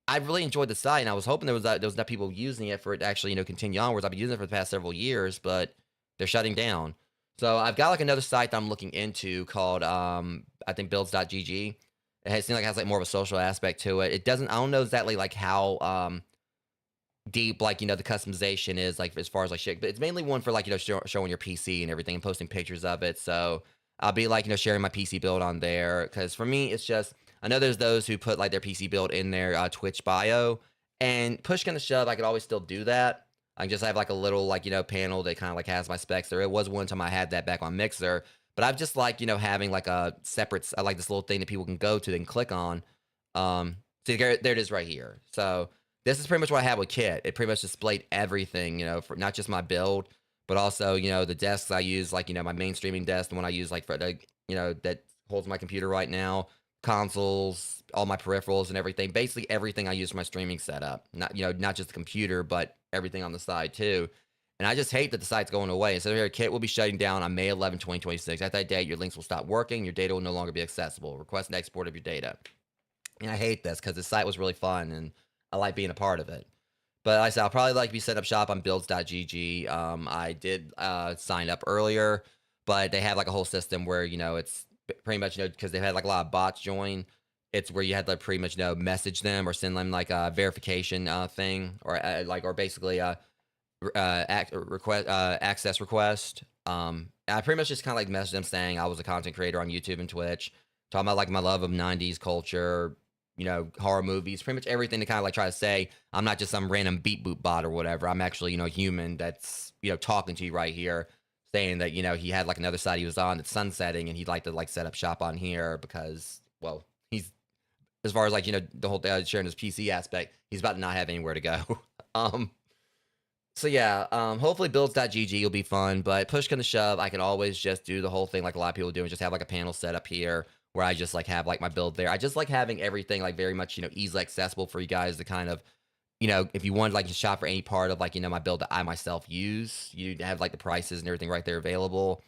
I really enjoyed the site, and I was hoping there was enough people using it for it to actually, continue onwards. I've been using it for the past several years, but they're shutting down. So I've got like another site that I'm looking into called I think builds.gg. It seems like it has like more of a social aspect to it. It doesn't. I don't know exactly like how deep like the customization is like as far as like shit. But it's mainly one for like showing your PC and everything and posting pictures of it. So I'll be like sharing my PC build on there because for me it's just I know there's those who put like their PC build in their Twitch bio, and push kind of shove I could always still do that. I can just have like a little like panel that kind of like has my specs there. It was one time I had that back on Mixer. But I've just like, having like a separate, I like this little thing that people can go to and click on. So there it is right here. So this is pretty much what I have with Kit. It pretty much displayed everything, for not just my build, but also, the desks I use, like, my main streaming desk, the one I use like for the, that holds my computer right now, consoles, all my peripherals and everything. Basically everything I use for my streaming setup. Not, not just the computer, but everything on the side too. And I just hate that the site's going away. And so here, Kit will be shutting down on May 11, 2026. At that date, your links will stop working. Your data will no longer be accessible. Request an export of your data. And I hate this because the site was really fun. And I like being a part of it. But like I said, I'll probably like be set up shop on builds.gg. I did sign up earlier, but they have like a whole system where, you know, it's pretty much, you know, because they've had like a lot of bots join. It's where you had to pretty much, you know, message them or send them like a verification thing or basically access request. I pretty much just kind of like messaged them saying I was a content creator on YouTube and Twitch, talking about like my love of 90s culture, you know, horror movies, pretty much everything to kind of like try to say I'm not just some random beat boop bot or whatever. I'm actually, you know, human that's, you know, talking to you right here, saying that, you know, he had like another site he was on that's sunsetting and he'd like to like set up shop on here because, well, he's, as far as like, you know, the whole sharing his PC aspect, he's about to not have anywhere to go. So yeah, hopefully builds.gg will be fun, but push come to shove, I can always just do the whole thing like a lot of people do and just have like a panel set up here where I just like have like my build there. I just like having everything like very much, you know, easily accessible for you guys to kind of, you know, if you wanted like to shop for any part of like, you know, my build that I myself use, you have like the prices and everything right there available.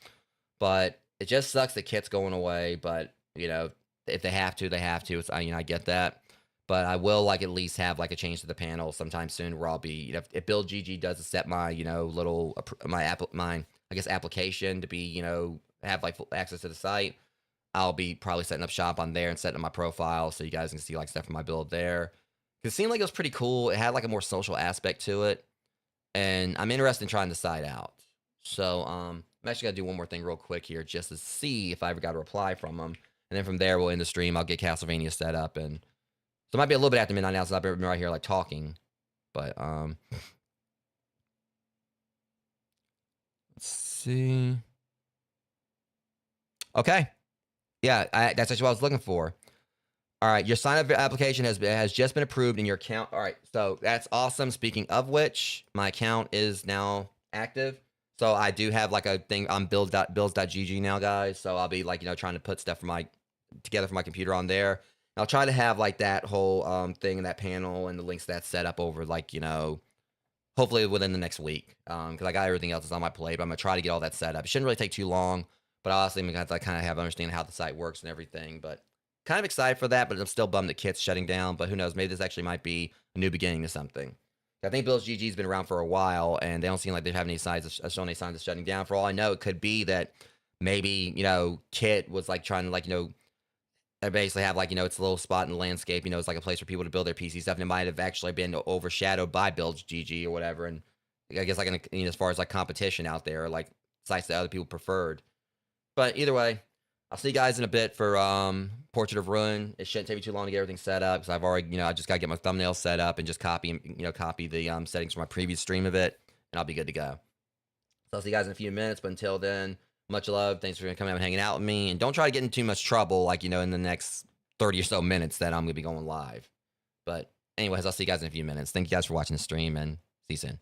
But it just sucks that kit's going away, but you know, if they have to, they have to. It's, you know, I get that. But I will like at least have like a change to the panel sometime soon where I'll be, you know, if Build GG does accept my, you know, little my I guess application to be, you know, have like full access to the site, I'll be probably setting up shop on there and setting up my profile so you guys can see like stuff from my build there. It seemed like it was pretty cool. It had like a more social aspect to it, and I'm interested in trying the site out. So I'm actually gonna do one more thing real quick here just to see if I ever got a reply from them, and then from there we'll end the stream. I'll get Castlevania set up and. So it might be a little bit after midnight now, so I've been right here like talking. But let's see. Okay. Yeah, that's actually what I was looking for. All right, your sign up application has just been approved in your account. All right, so that's awesome. Speaking of which, my account is now active. So I do have like a thing on builds.gg now, guys. So I'll be like, you know, trying to put stuff together for my computer on there. I'll try to have like that whole thing in that panel and the links that's set up over like, you know, hopefully within the next week. Because I got everything else that's on my plate, but I'm gonna try to get all that set up. It shouldn't really take too long, but honestly, I'm gonna have to kind of have understanding how the site works and everything. But kind of excited for that, but I'm still bummed that kit's shutting down. But who knows? Maybe this actually might be a new beginning to something. I think Builds GG's been around for a while, and they don't seem like they have any signs of showing any signs of shutting down. For all I know, it could be that maybe, you know, Kit was like trying to like, you know, I basically have like, you know, it's a little spot in the landscape, you know, it's like a place for people to build their PC stuff, and it might have actually been overshadowed by Builds GG or whatever. And I guess like you know, as far as like competition out there, like sites that other people preferred. But either way, I'll see you guys in a bit for Portrait of Ruin. It shouldn't take me too long to get everything set up because I've already, you know, I just gotta get my thumbnail set up and just copy the settings from my previous stream of it, and I'll be good to go. So I'll see you guys in a few minutes, but until then, much love. Thanks for coming out and hanging out with me. And don't try to get in too much trouble, like, you know, in the next 30 or so minutes that I'm going to be going live. But anyways, I'll see you guys in a few minutes. Thank you guys for watching the stream, and see you soon.